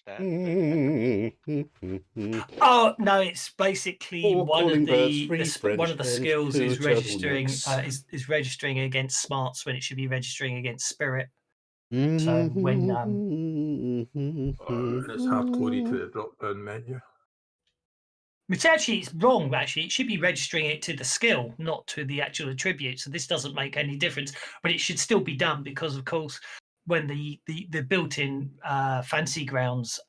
that. Oh no, it's basically All one of calling birds, the free French one of the hens, skills is two registering turtlenecks. is registering against smarts when it should be registering against spirit. So Mm-hmm. when And it's hard coded to the drop down menu. which actually it's wrong. Actually, it should be registering it to the skill, not to the actual attribute. So this doesn't make any difference, but it should still be done because, of course, when the built-in FantasyGrounds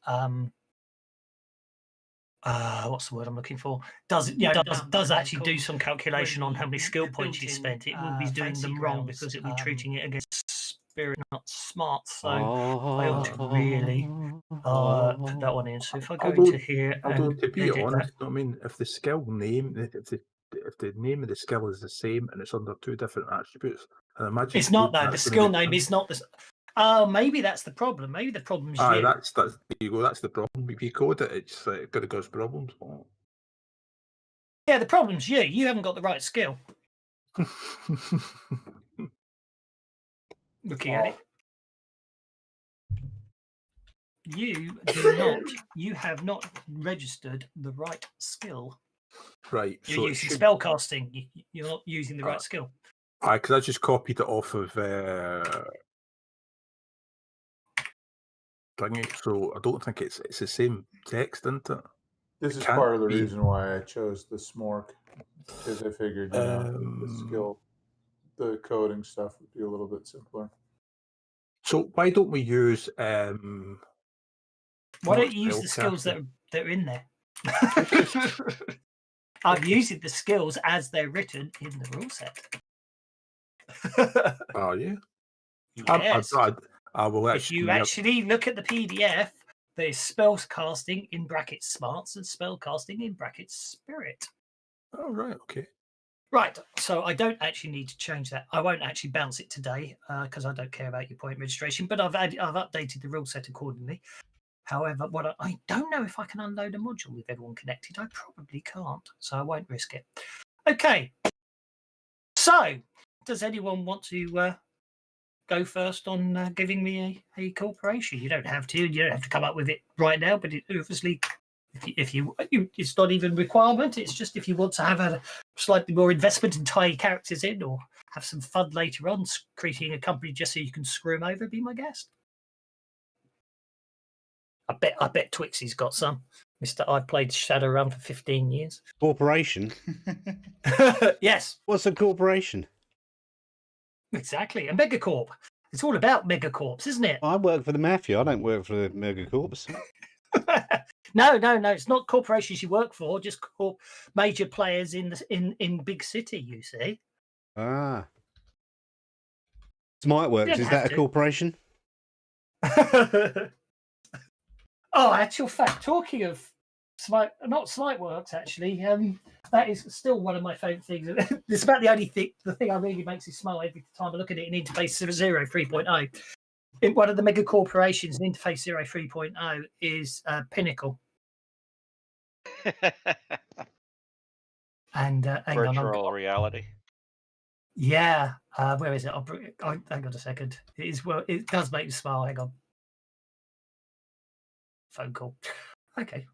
what's the word I'm looking for? Does actually do some calculation on how many skill points you spent. It will be doing them wrong because it will be treating it against spirit, not smart. So I ought to really put that one in. So if I go into here Although and to be edit honest, that, I mean, if the skill name, if the name of the skill is the same and it's under two different attributes, I imagine it's not though. The skill name is not the. Oh, maybe that's the problem. Maybe the problem's you. That's there you go. That's the problem. If you code it, it's going to cause problems. Yeah, the problem's you. You haven't got the right skill. Looking at it. You do not. You have not registered the right skill. Right. You're so using spellcasting. You're not using the right skill. Because I just copied it off of thingy, so I don't think it's the same text, isn't it? This is part of the reason why I chose the Smork, because I figured the skill, the coding stuff would be a little bit simpler. So why don't we use? Why don't you use the skills that are in there? I'm using the skills as they're written in the rule set. Are you? Yes. I will actually. If you actually look at the PDF, there's spellcasting in brackets smarts and spellcasting in brackets spirit. Oh, right. Okay. Right. So I don't actually need to change that. I won't actually bounce it today because I don't care about your point registration, but I've updated the rule set accordingly. However, I don't know if I can unload a module with everyone connected. I probably can't, so I won't risk it. Okay. So does anyone want to go first on giving me a corporation? You don't have to. You don't have to come up with it right now. But obviously, if you, it's not even a requirement. It's just if you want to have a slightly more investment and tie your characters in, or have some fun later on, creating a company just so you can screw them over. Be my guest. I bet Twixie's got some. I've played Shadowrun for 15 years. Corporation. Yes. What's a corporation? Exactly, a megacorp. It's all about megacorps, isn't it? I work for the mafia. I don't work for the megacorps. No. It's not corporations you work for. Just major players in big city. You see. Ah. Smartworks. Is that a corporation? Oh, actual fact. Talking of not Slightworks, actually. That is still one of my favourite things. It's about the only thing. The thing that really makes me smile every time I look at it in Interface 0 3.0. In one of the mega corporations in Interface 0 3.0 is Pinnacle. And virtual reality. Yeah. Where is it? Hang on a second. It is. Well, it does make me smile. Hang on. Phone call. Okay.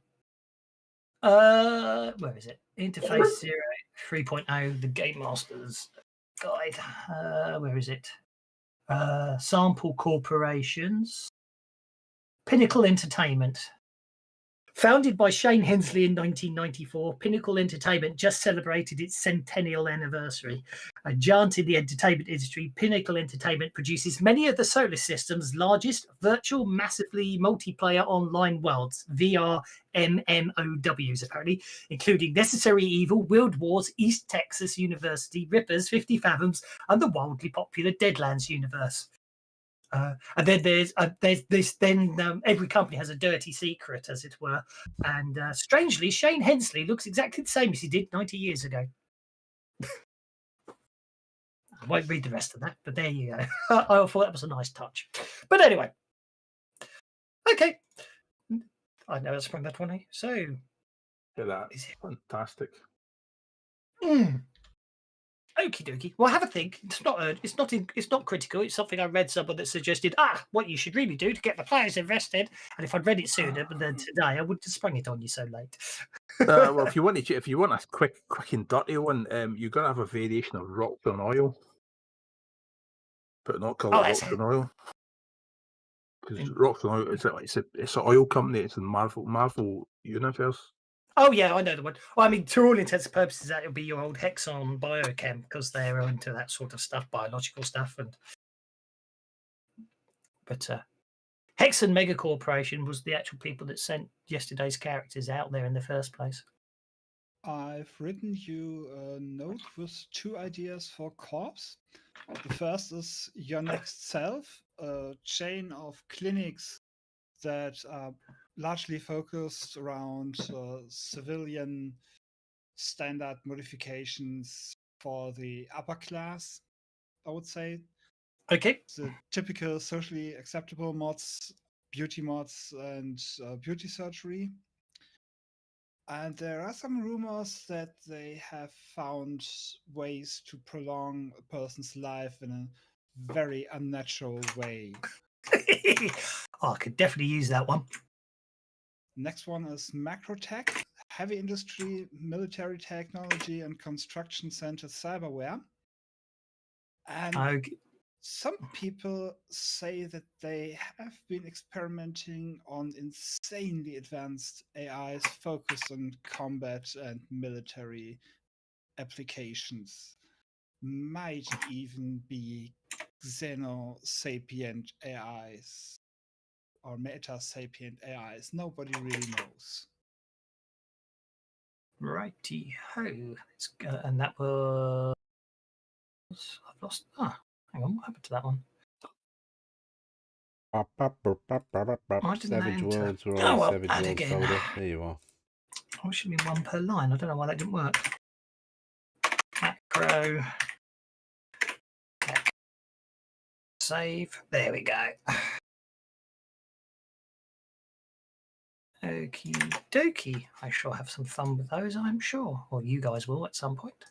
Where is it? Interface 0 3.0, the Game Master's Guide. Where is it? Sample corporations. Pinnacle Entertainment. Founded by Shane Hensley in 1994, Pinnacle Entertainment just celebrated its centennial anniversary. A giant in the entertainment industry, Pinnacle Entertainment produces many of the solar system's largest virtual, massively multiplayer online worlds, VR MMOWs apparently, including Necessary Evil, World Wars, East Texas University, Rippers, 50 Fathoms, and the wildly popular Deadlands universe. And then there's this. Then every company has a dirty secret, as it were. And strangely, Shane Hensley looks exactly the same as he did 90 years ago. I won't read the rest of that, but there you go. I thought that was a nice touch. But anyway, okay. I know I sprung that one. Eh? So, yeah, that is fantastic. Okie dokie. Well, have a think. It's not critical. It's something I read someone that suggested. What you should really do to get the players invested. And if I'd read it sooner, but then today I wouldn't have sprung it on you so late. Well, if you want a quick and dirty one, you're gonna have a variation of rock on oil, but not call it rock on oil. Because Rock on Oil, it's an oil company. It's in Marvel universe. Oh yeah, I know the one. Well, I mean, to all intents and purposes, that would be your old Hexon Biochem because they're into that sort of stuff, biological stuff, but Hexon Mega Corporation was the actual people that sent yesterday's characters out there in the first place. I've written you a note with 2 ideas for corps. The first is Your Next Self, a chain of clinics that are largely focused around civilian standard modifications for the upper class, I would say. Okay. The typical socially acceptable mods, beauty mods, and beauty surgery. And there are some rumors that they have found ways to prolong a person's life in a very unnatural way. I could definitely use that one. Next one is Macrotech, heavy industry, military technology, and construction center cyberware. And some people say that they have been experimenting on insanely advanced AIs focused on combat and military applications. Might even be xeno-sapient AIs or meta-sapient AIs. Nobody really knows. Righty ho. Let's go. And that was. I've lost. Hang on. What happened to that one? Savage Worlds. Savage Worlds folder. There you are. Oh, it should be 1 per line. I don't know why that didn't work. Macro. Save. There we go. Okie dokie. I shall have some fun with those, I'm sure. Or you guys will at some point.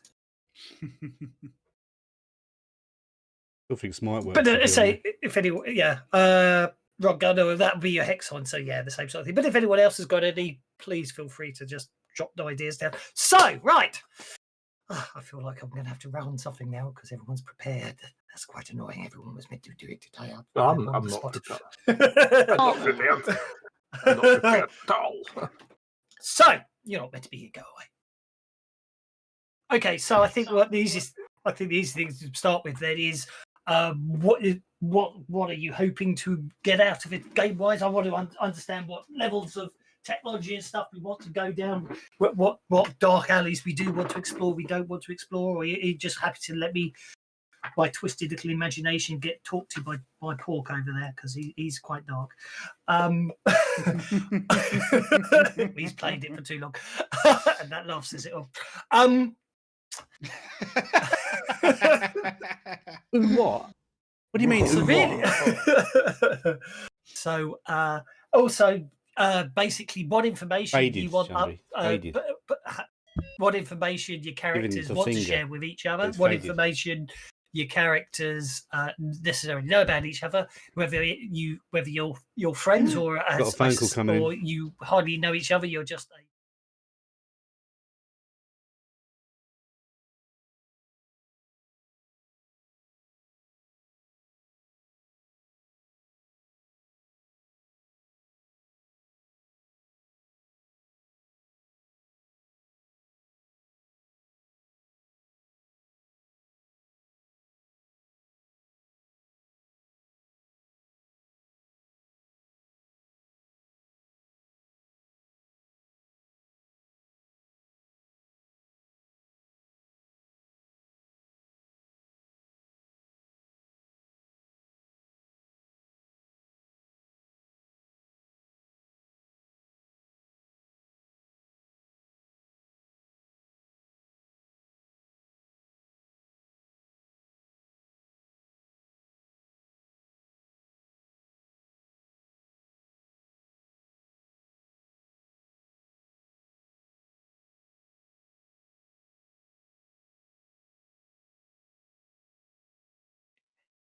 Still think might work. But say, if anyone, Rod Gunner, that would be your Hexon. So, yeah, the same sort of thing. But if anyone else has got any, please feel free to just drop the ideas down. So, right. I feel like I'm going to have to round something now because everyone's prepared. That's quite annoying. Everyone was meant to do it today. I'm not prepared. I'm not prepared. I'm not prepared at all. So, you're not meant to be here. Go away. Okay, so I think the easiest thing to start with then is what are you hoping to get out of it game wise? I want to understand what levels of technology and stuff we want to go down, what dark alleys we do want to explore, we don't want to explore, or are you just happy to let me, my twisted little imagination, get talked to by Pork over there because he's quite dark. He's played it for too long, and that laugh says it all. What? What do you mean? So really, so also basically what information Faded, you want Faded. what information your characters want to share with each other, It's what faded. information your characters necessarily know about each other, whether you're friends or Got a phone call coming in. you hardly know each other, you're just a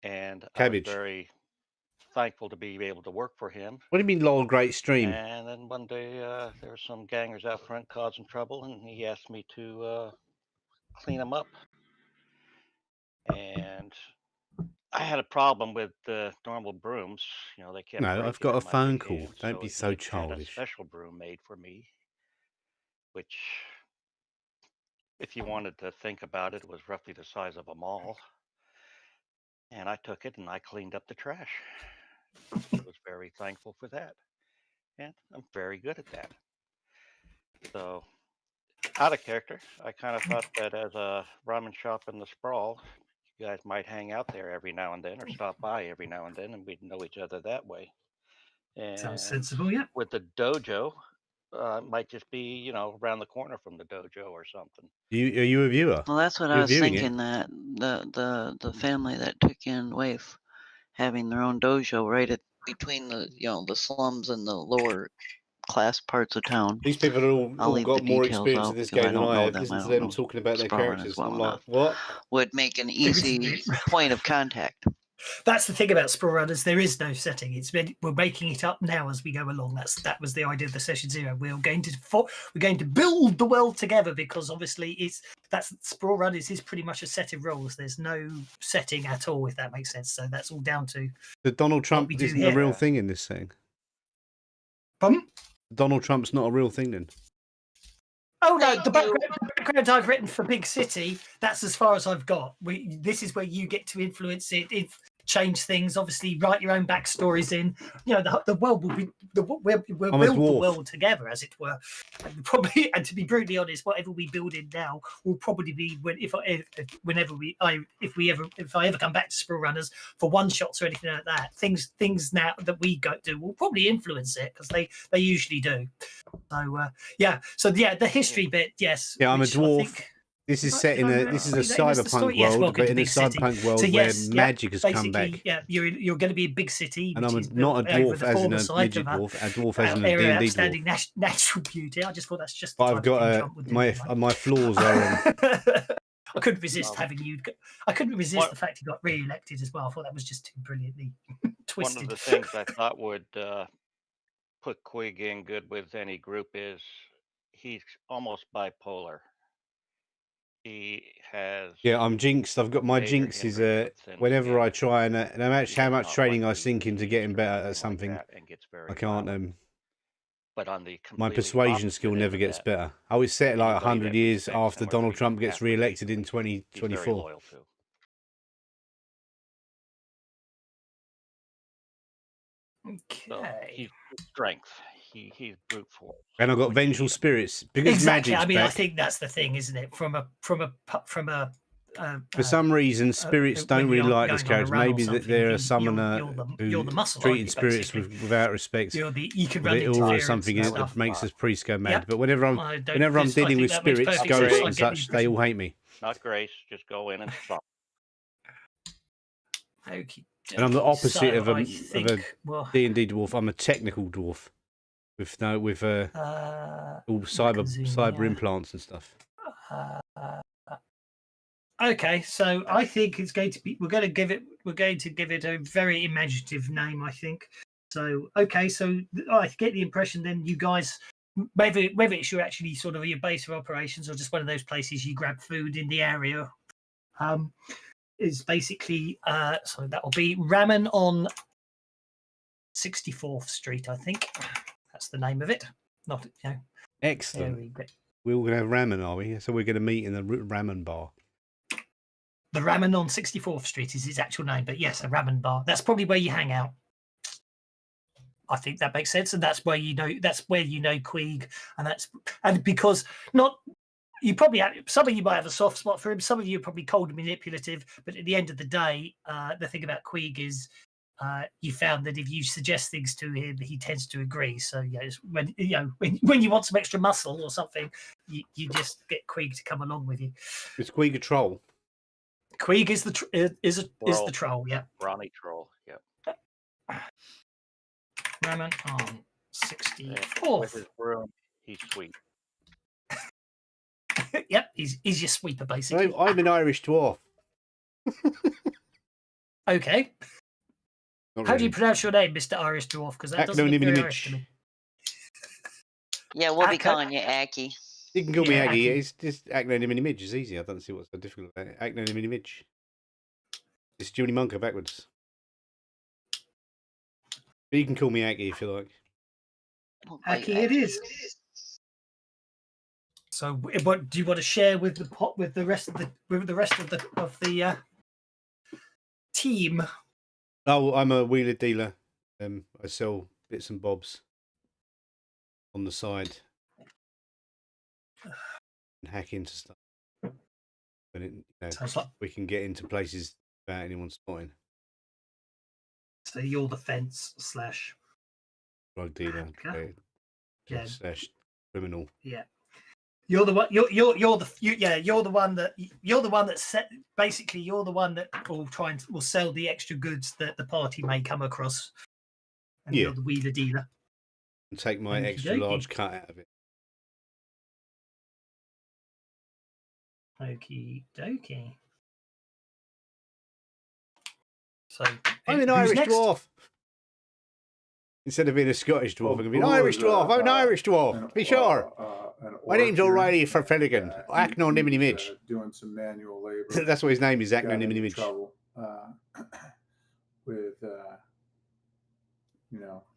and Cabbage. I was very thankful to be able to work for him. What do you mean, lol, great stream? And then one day there were some gangers out front causing trouble, and he asked me to clean them up. And I had a problem with the normal brooms. You know, they kept No, breaking I've got in a my phone big call. hands, Don't be he so had a childish. special broom made for me, which, if you wanted to think about it, was roughly the size of a mall. And I took it and I cleaned up the trash. I was very thankful for that. And I'm very good at that. So, out of character, I kind of thought that as a ramen shop in the Sprawl, you guys might hang out there every now and then or stop by every now and then, and we'd know each other that way. And Sounds sensible, yeah. with the dojo, it might just be, you know, around the corner from the dojo or something. Are you a viewer? Well, that's what I You're was viewing it. thinking, that the family that took in Waif having their own dojo right between the the slums and the lower class parts of town. These people have all I'll leave got the more details experience out of this because I game than don't I know have. them. Listen I to don't them know talking about their Sprawlrunners characters. well I'm like, enough. what? Would make an easy point of contact. That's the thing about Sprawlrunners. There is no setting. We're making it up now as we go along. That was the idea of the session 0. We're going to build the world together, because obviously Sprawlrunners is pretty much a set of rules. There's no setting at all, if that makes sense. So that's all down to The Donald Trump we do isn't a here. real thing in this thing. Pardon? Donald Trump's not a real thing then. Oh no, the background I've written for Big City, that's as far as I've got. This is where you get to influence it, change things, obviously write your own backstories in. You know, the world will be we'll build the world together, as it were. And probably, and to be brutally honest, whatever we build in now will probably be if I ever come back to Sprawlrunners for one shots or anything like that. Things now that we go do will probably influence it, because they usually do. So the history bit, yes. Yeah, I'm a dwarf. This is set in a cyberpunk world, but in a cyberpunk world where magic has come back. Yeah, you're going to be a big city, and which I'm is not a dwarf as in a midget of dwarf, a dwarf as in a area D&D outstanding dwarf. natural beauty. I just thought that's just. But I've got my flaws are. I couldn't resist having you. I couldn't resist the fact he got re-elected as well. I thought that was just too brilliantly twisted. One of the things I thought would put Quig in good with any group is he's almost bipolar. He has. Yeah, I'm jinxed. I've got my jinx is whenever I try and no matter how much training I sink into getting better at something, I can't. But on the my persuasion skill never gets better. I was set like 100 years after Donald Trump gets re-elected in 2024. Okay. So he's strength. He's brute force. And I've got vengeful spirits because exactly. I mean, back. I think that's the thing, isn't it? From a. For some reason, spirits don't really like this character. Maybe that they're a summoner who treated spirits without respect. You can run or something that makes us priests go mad. But whenever I'm dealing with spirits, ghosts, and such, they all hate me. Not Grace. Just go in and stop. Okay. And I'm the opposite of a D&D dwarf. I'm a technical dwarf with all cyber implants and stuff. Okay, so I think it's going to be. We're going to give it a very imaginative name, I think. So okay, so I get the impression then you guys, whether it's your actually sort of your base of operations or just one of those places you grab food in the area, is basically so that will be Ramen on 64th Street, I think. That's the name of it. Not Excellent. We're all going to have ramen, are we? So we're going to meet in the ramen bar. The Ramen on 64th Street is its actual name, but yes, a ramen bar. That's probably where you hang out. I think that makes sense, and that's where you know Quig, and because you probably some of you might have a soft spot for him. Some of you are probably cold and manipulative, but at the end of the day, the thing about Quig is you found that if you suggest things to him, he tends to agree. So when you want some extra muscle or something, you just get Quig to come along with you. Is Quig a troll? Quig is the troll. Yeah. Ronnie troll. Yep. Ramen on 64th. With his broom, he's sweet. Yep, he's your sweeper basically. I'm an Irish dwarf. Okay. Not How do you really. pronounce your name, Mr. Irish Dwarf? Because that doesn't look very Irish to me. Yeah, we'll be Akka? calling you Aki. You can call me Yeah, Aggie. Aggie. It's just acronym image is easy. I don't see what's so difficult about it. Acronym image. It's Junie Munker backwards. But you can call me Aggie if you like. We'll call you Aki it is. So, what do you want to share with the rest of the team? Oh, I'm a wheeler dealer. I sell bits and bobs on the side and hack into stuff. But we can get into places without anyone spotting. So you're the fence / Drug dealer, yeah. / criminal. Yeah. You're the one. You're the one that set. Basically, you're the one that will sell the extra goods that the party may come across. And you're the wheeler dealer. And take my extra large cut out of it. Okie dokie. So I'm an Irish dwarf. Instead of being a Scottish dwarf, I'm going to be an Irish dwarf. I'm an Irish dwarf. Be sure. My name's O'Reilly for Felligan. Acronym image. Doing some manual labor. That's what his name is. Acronym image.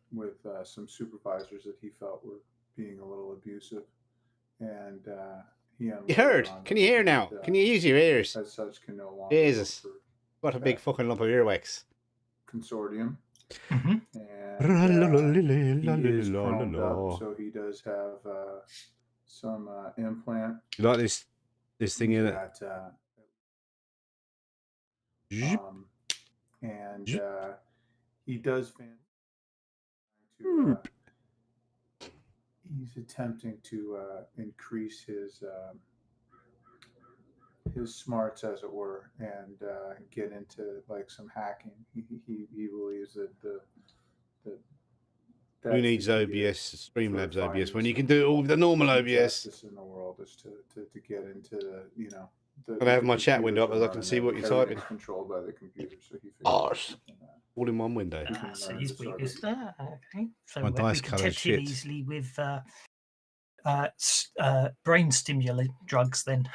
With some supervisors that he felt were being a little abusive, and he. You heard? Can you hear now? Can you use your ears? As such, can no longer. Jesus, what a big fucking lump of earwax. Consortium. Mm-hmm. And he is chromed up, so he does have some implant. You like this thing in it? And he does he's attempting to increase his smarts, as it were, and get into like some hacking. He believes that who needs OBS, Streamlabs OBS, when you can do it all with the normal OBS? In the world is to get into I have my chat window up as I can see what you're typing. Controlled by the computer, so he figures all in one window. So his weakness. Okay. So my dice we can colour's tempt him shit. easily with brain stimulant drugs. Then.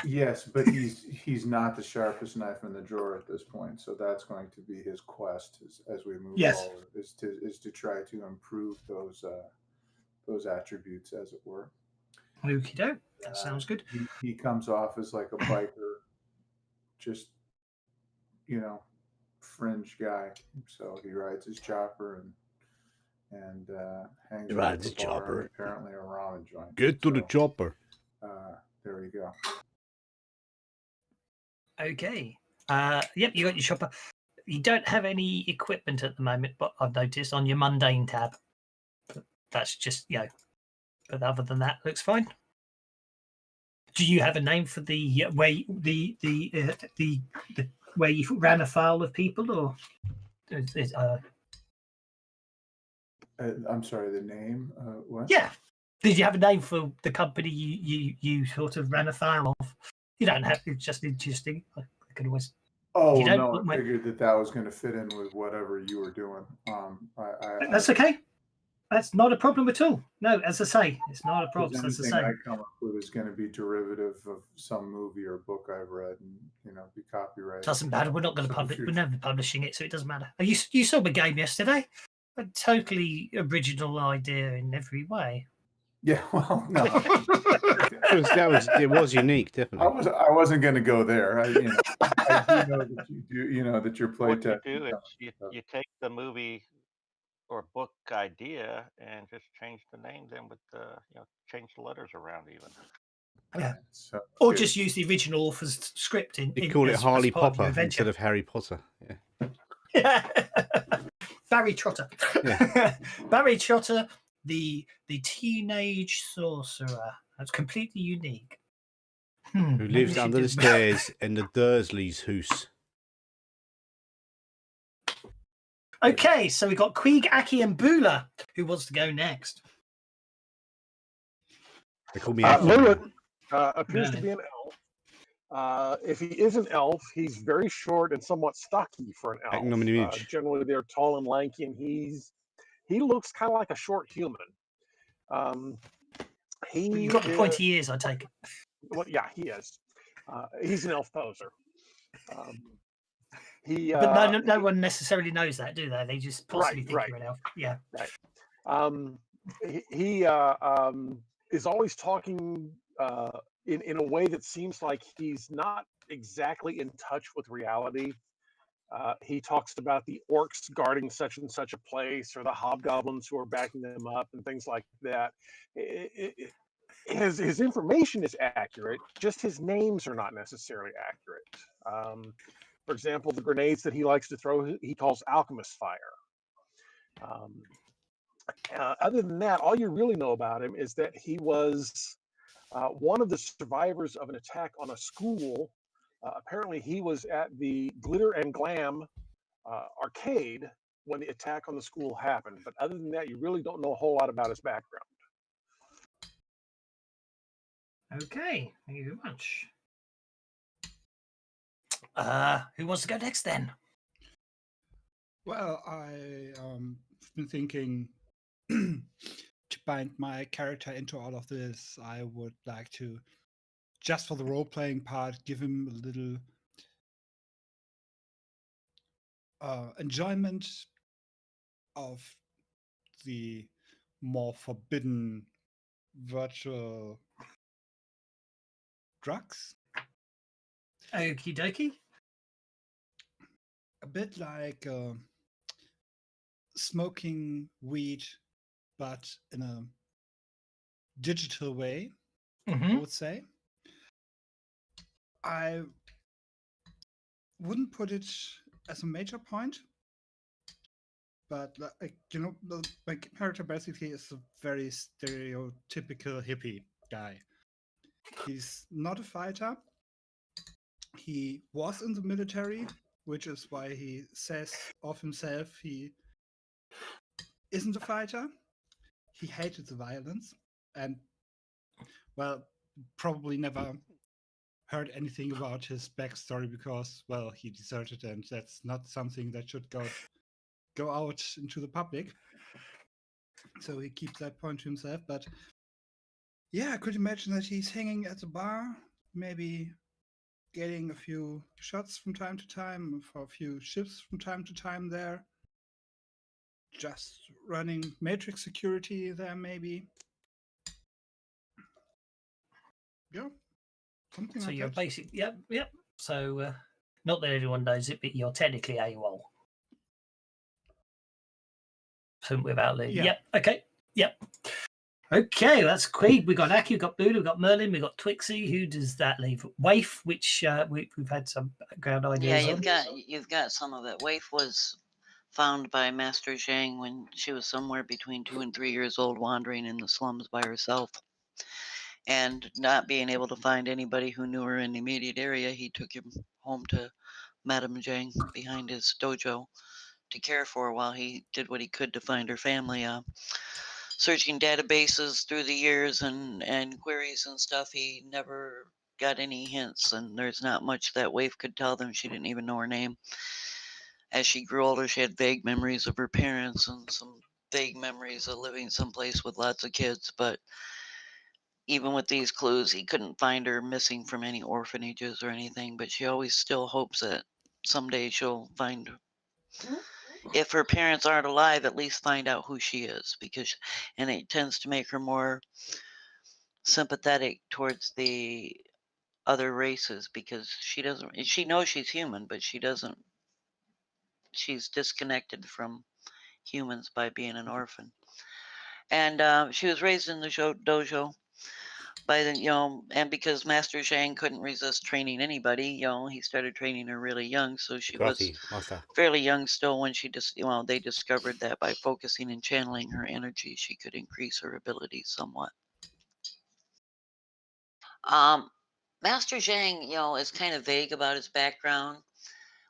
Yes, but he's not the sharpest knife in the drawer at this point. So that's going to be his quest as we move forward. Is to try to improve those attributes, as it were. Okie doke. That sounds good. He comes off as like a biker, just fringe guy. So he rides his chopper and hangs around the bar, apparently a ramen joint. Get to the chopper. There you go. Okay. Yep, you got your chopper. You don't have any equipment at the moment, but I've noticed on your mundane tab. That's just but other than that, looks fine. Do you have a name for the way the where you ran afoul of people, or? I'm sorry, the name? What? Yeah. Did you have a name for the company you sort of ran afoul of? You don't have. It's just interesting. I could always. Oh no! I figured that was going to fit in with whatever you were doing. That's okay. That's not a problem at all. No, as I say, it's not a problem. As I say, I come up with is going to be derivative of some movie or book I've read, and be copyrighted. Doesn't matter. We're not going to publish. We're never publishing it, so it doesn't matter. You saw my game yesterday. A totally original idea in every way. Yeah, well, no. It was unique, definitely. I wasn't going to go there. I do know that you do. That your playtest. What you do is you take the movie or book idea and just change the name. Then with change the letters around even. Yeah. Or just use the original author's script in. You call it Harley Popper instead of Harry Potter. Yeah. Barry Trotter. Yeah. Barry Trotter, the teenage sorcerer. That's completely unique. Who lives under the stairs in the Dursleys' house. Okay, so we've got Queeg, Aki, and Bula. Who wants to go next? They call me Lewin appears to be an elf. If he is an elf, he's very short and somewhat stocky for an elf. Generally, they're tall and lanky, and he looks kind of like a short human. You've got the pointy ears, I take it. Well, yeah, he is. He's an elf poser. But no one necessarily knows that, do they? They just possibly think you're an elf. Yeah. Right. He is always talking in a way that seems like he's not exactly in touch with reality. He talks about the orcs guarding such and such a place, or the hobgoblins who are backing them up, and things like that. His information is accurate, just his names are not necessarily accurate. For example, the grenades that he likes to throw, he calls alchemist fire. Other than that, all you really know about him is that he was one of the survivors of an attack on a school. Apparently, he was at the Glitter and Glam arcade when the attack on the school happened. But other than that, you really don't know a whole lot about his background. Okay, thank you very much. Who wants to go next then? Well, I've been thinking to bind my character into all of this. I would like to, just for the role-playing part, give him a little enjoyment of the more forbidden virtual drugs. Okie dokie. A bit like smoking weed, but in a digital way, I would say. I wouldn't put it as a major point, but my character basically is a very stereotypical hippie guy. He's not a fighter. He was in the military, which is why he says of himself he isn't a fighter. He hated the violence and, well, probably never heard anything about his backstory because, well, he deserted, and that's not something that should go out into the public. So he keeps that point to himself. But yeah, I could imagine that he's hanging at the bar, maybe getting a few shots from time to time, for a few shifts from time to time there. Just running matrix security there, maybe. Yeah. Something so like you're that. basic, yep. So not that everyone knows it, but you're technically AWOL. Without leave. Yeah. Yep. Okay. Yep. Okay, that's Queeg. We got Aki, we got Buddha, we got Merlin, we got Twixie. Who does that leave? Waif, which we've had some background ideas. Yeah, you've got some of it. Waif was found by Master Zhang when she was somewhere between 2 and 3 years old, wandering in the slums by herself. And not being able to find anybody who knew her in the immediate area, he took him home to Madame Zhang behind his dojo to care for her while he did what he could to find her family. Searching databases through the years and queries and stuff, he never got any hints, and there's not much that Waif could tell them. She didn't even know her name. As she grew older, she had vague memories of her parents and some vague memories of living someplace with lots of kids, but even with these clues, he couldn't find her missing from any orphanages or anything, but she always still hopes that someday she'll find, if her parents aren't alive, at least find out who she is, and it tends to make her more sympathetic towards the other races, because she knows she's human, but she's disconnected from humans by being an orphan. And she was raised in the dojo by and because Master Zhang couldn't resist training anybody, he started training her really young, so she was fairly young still when they discovered that by focusing and channeling her energy, she could increase her abilities somewhat. Master Zhang, is kind of vague about his background,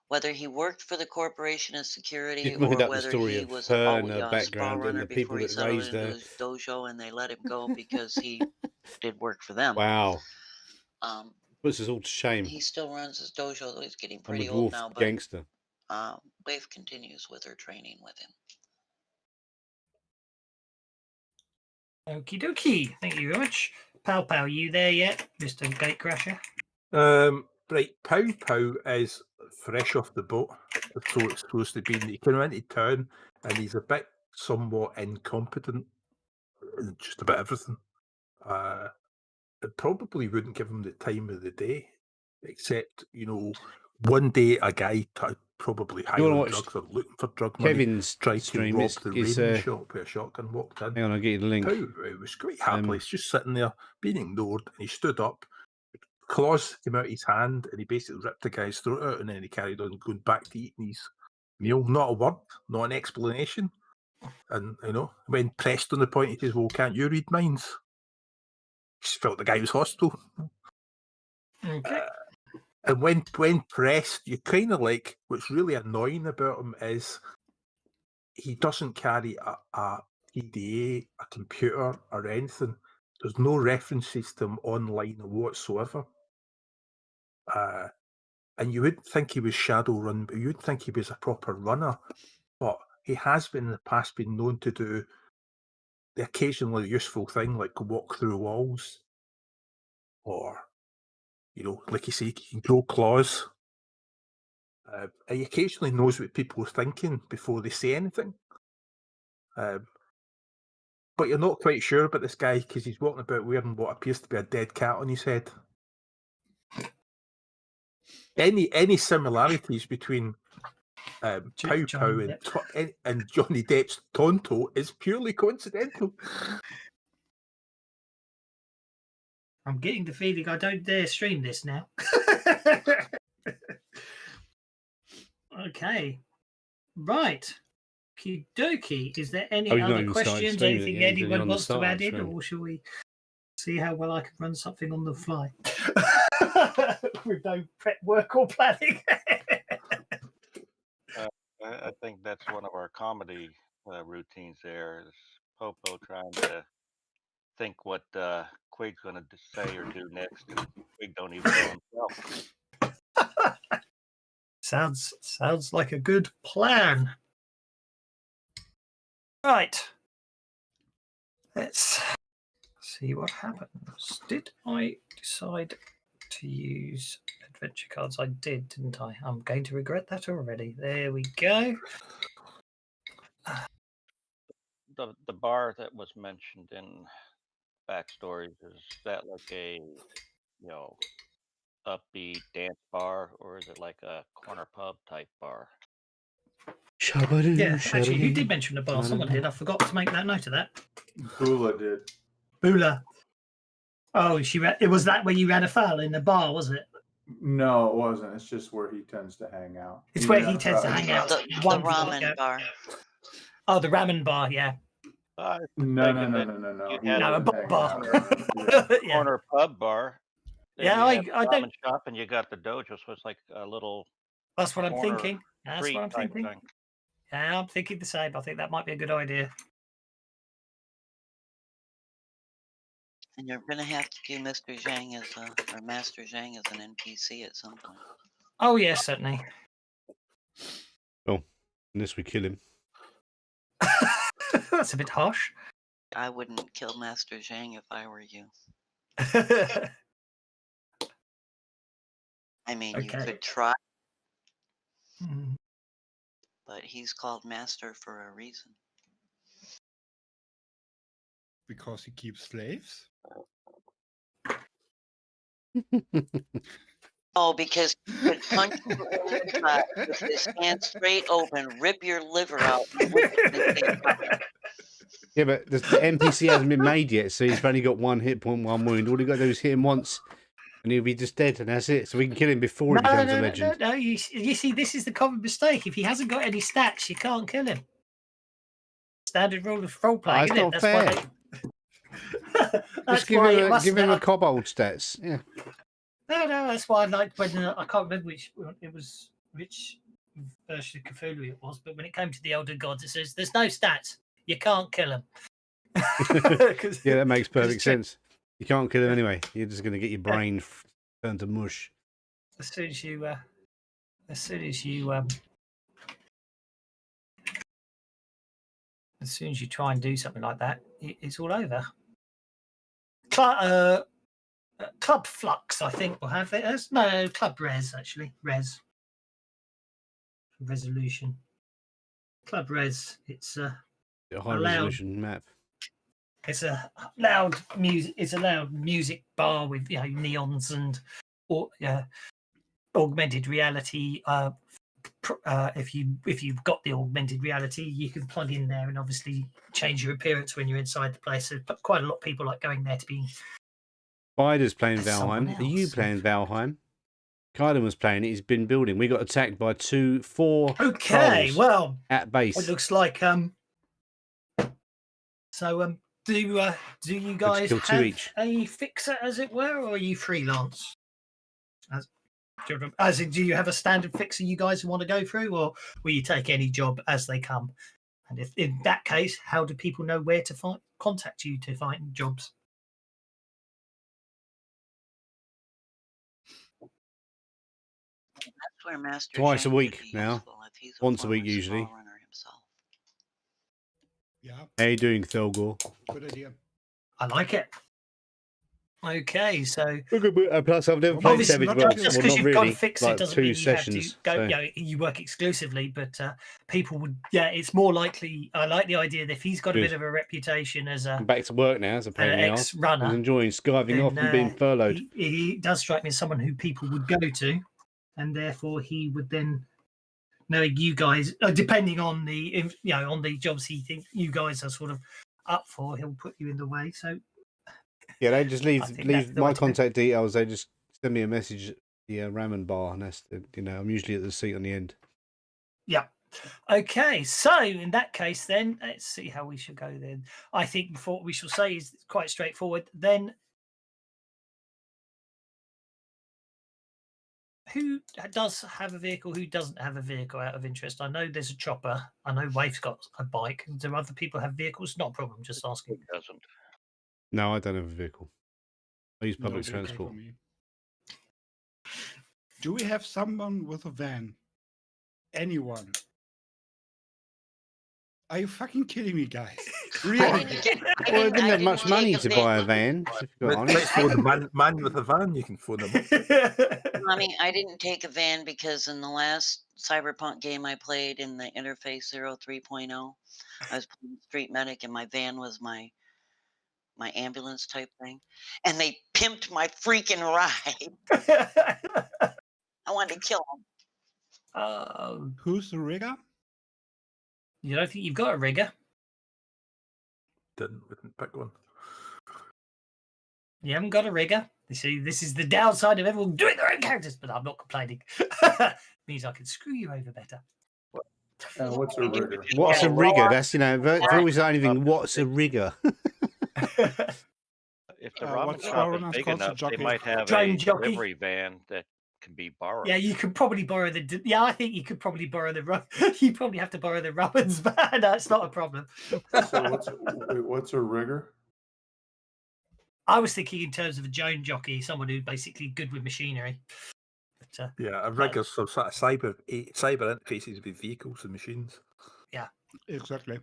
whether he worked for the corporation as security or whether he was a Sprawlrunner before he settled into his dojo and they let him go because he did work for them. Wow. Puts us all to shame. He still runs his dojo, though he's getting I'm a pretty old dwarf now. But gangster. Waif continues with her training with him. Okie dokie. Thank you very much. Pow Pow, you there yet, Mr. Gatecrasher? Right, Pow Pow is fresh off the boat, so it's supposed to be. He came into town and he's a bit somewhat incompetent in just about everything. It probably wouldn't give him the time of the day, except, one day a guy probably high on drugs or looking for drug money Kevin's tried to stream. rob It's the ramen shop with a shotgun, walked in. Hang on, I'll get you the link. Pow was quite happily just sitting there, being ignored, and he stood up. Claws came out his hand, and he basically ripped the guy's throat out, and then he carried on going back to eating his meal. Not a word, not an explanation. And, when pressed on the point, he says, "Well, can't you read minds?" He felt the guy was hostile. Okay. And when pressed, you kind of like, what's really annoying about him is he doesn't carry a PDA, a computer, or anything. There's no references to him online whatsoever. And you wouldn't think he was Shadowrun, but you'd think he was a proper runner. But he has been in the past been known to do the occasionally useful thing like walk through walls, or like you say, he can grow claws. He occasionally knows what people are thinking before they say anything. But you're not quite sure about this guy because he's walking about wearing what appears to be a dead cat on his head. Any similarities between Pow Pow and Johnny Depp's Tonto is purely coincidental. I'm getting the feeling I don't dare stream this now. Okay. Right. Okie dokie. Is there any other questions? Anything anyone wants to add in? Or shall we see how well I can run something on the fly? With no prep work or planning. I think that's one of our comedy routines there, is Popo trying to think what Quig's going to say or do next, and Quig don't even know himself. Sounds like a good plan. Right. Let's see what happens. Did I decide to use adventure cards? I did, didn't I? I'm going to regret that already. There we go. The bar that was mentioned in Backstories, is that like a upbeat dance bar, or is it like a corner pub type bar? Yeah, actually, who did mention the bar? Someone did. I forgot to make that note of that. Bula did. Bula. Oh, it was that where you ran afoul in the bar, was it? No, it wasn't. It's just where he tends to hang out. It's where he tends to hang out. The ramen bar. Oh, the ramen bar, yeah. No. No, a bar. Yeah. Corner pub bar. Yeah, I don't. Shop, and you got the dojo, so it's like a little. That's what I'm thinking. That's what I'm thinking. Thing. Yeah, I'm thinking the same. I think that might be a good idea. And you're going to have to do Mr. Zhang or Master Zhang as an NPC at some point. Oh, yes, certainly. Oh, unless we kill him. That's a bit harsh. I wouldn't kill Master Zhang if I were you. I mean, you could try. But he's called Master for a reason. Because he keeps slaves? Oh, because he could punch you in the gut with his hand straight open, rip your liver out. Yeah, but the NPC hasn't been made yet, so he's only got 1 hit point, 1 wound. All you got to do is hit him once, and he'll be just dead, and that's it. So we can kill him before he becomes a legend. No. You see, this is the common mistake. If he hasn't got any stats, you can't kill him. Standard rule of role playing. That's not fair. Just give him a kobold stats. Yeah. No, that's why I liked when I can't remember which version of Cthulhu it was, but when it came to the Elder Gods, it says there's no stats. You can't kill him. Yeah, that makes perfect sense. You can't kill him anyway. You're just going to get your brain turn to mush. As soon as you try and do something like that, it's all over. Club Flux, I think, will have it as Club Res actually. Resolution. Club Res. It's a high resolution map. It's a loud music. It's a loud music bar with neons and augmented reality. If you've got the augmented reality, you can plug in there and obviously change your appearance when you're inside the place. So quite a lot of people like going there to be. Spider's playing Valheim. Are you playing Valheim? Kylan was playing it. He's been building. We got attacked by 4 Okay, well, at base. It looks like So do you guys have a fixer, as it were, or are you freelance? As in, do you have a standard fixer you guys want to go through, or will you take any job as they come? And if in that case, how do people know where to contact you to find jobs? That's where Master Twice a Shane week would be now. useful if he's a Once a former week usually. Sprawlrunner himself. Yeah. How you doing, Thorgor? Good idea. I like it. Okay, so plus I've never played Savage Worlds. Just because you've got a fixer doesn't mean you have to go. You work exclusively, but people would. Yeah, it's more likely. I like the idea that if he's got a bit of a reputation as a. I'm back to work now as a ex-runner. I'm enjoying skiving off and being furloughed. He does strike me as someone who people would go to, and therefore he would then know you guys, depending on the on the jobs he thinks you guys are sort of up for, he'll put you in the way. So. Yeah, they just leave my contact details. They just send me a message at the ramen bar, and that's I'm usually at the seat on the end. Yeah. Okay. So in that case, then let's see how we should go. Then I think what we shall say is quite straightforward. Then, who does have a vehicle? Who doesn't have a vehicle? Out of interest, I know there's a chopper. I know Wafe's got a bike. Do other people have vehicles? Not a problem. Just asking. It doesn't. No, I don't have a vehicle. I use public transport. Do we have someone with a van? Anyone? Are you fucking kidding me, guys? Really? I didn't have much money to buy a van. Let's phone the man with a van. You can phone them. Mommy, I didn't take a van because in the last Cyberpunk game I played in the Interface 3.0, I was playing Street Medic, and my van was my ambulance type thing, and they pimped my freaking ride. I wanted to kill them. Who's the rigger? You don't think you've got a rigger? Didn't pick one. You haven't got a rigger. You see, this is the downside of everyone doing their own characters, but I'm not complaining. Means I can screw you over better. What's a rigger? What's a rigger? That's if always anything. What's a rigger? If the ramen shop is big enough, they might have a delivery van that can be borrowed. Yeah, you could probably borrow the. Yeah, I think you could probably borrow the. You probably have to borrow the ramen's van. That's not a problem. So what's a rigger? I was thinking in terms of a Joan jockey, someone who's basically good with machinery. But, yeah, a rigger's some sort of cyber interfaces with vehicles and machines. Yeah, exactly.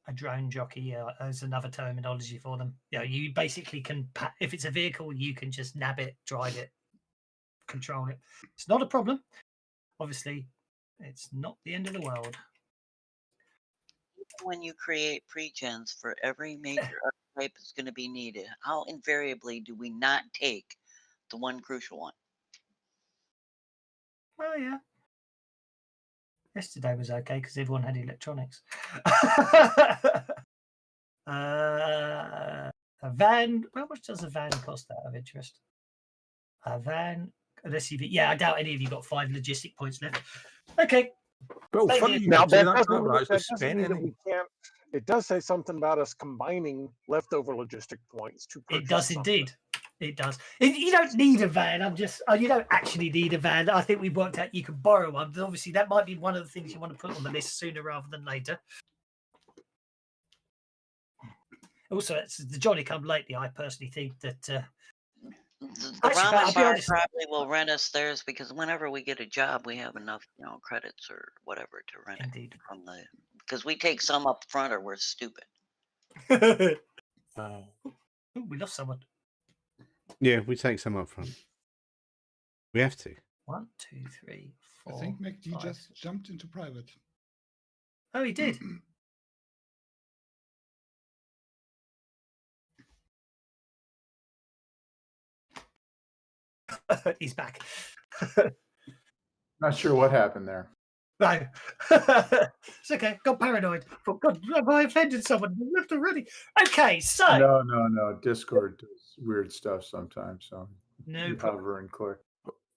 A drone jockey is another terminology for them. Yeah, you basically can. If it's a vehicle, you can just nab it, drive it, control it. It's not a problem. Obviously, it's not the end of the world. When you create pre-gens for every major archetype that's going to be needed, how invariably do we not take the one crucial one? Oh, yeah. Yesterday was okay because everyone had electronics. A van. How much does a van cost out of interest? A van, an SUV. Yeah, I doubt any of you got 5 logistic points left. Okay. Well, now that doesn't mean that we can't. It does say something about us combining leftover logistic points to purchase. It does indeed. It does. You don't need a van. You don't actually need a van. I think we've worked out you can borrow one. But obviously, that might be one of the things you want to put on the list sooner rather than later. Also, it's the jolly come lately. I personally think that The ramen bar probably will rent us theirs because whenever we get a job, we have enough, credits or whatever to rent it from because we take some up front or we're stupid. We lost someone. Yeah, we take some up front. We have to. 1, 2, 3, 4. I think McD just jumped into private. Oh, he did. He's back. Not sure what happened there. No. It's okay. Got paranoid. Thought, God, have I offended someone? We left already. Okay, so. No. Discord does weird stuff sometimes. So no hover and click.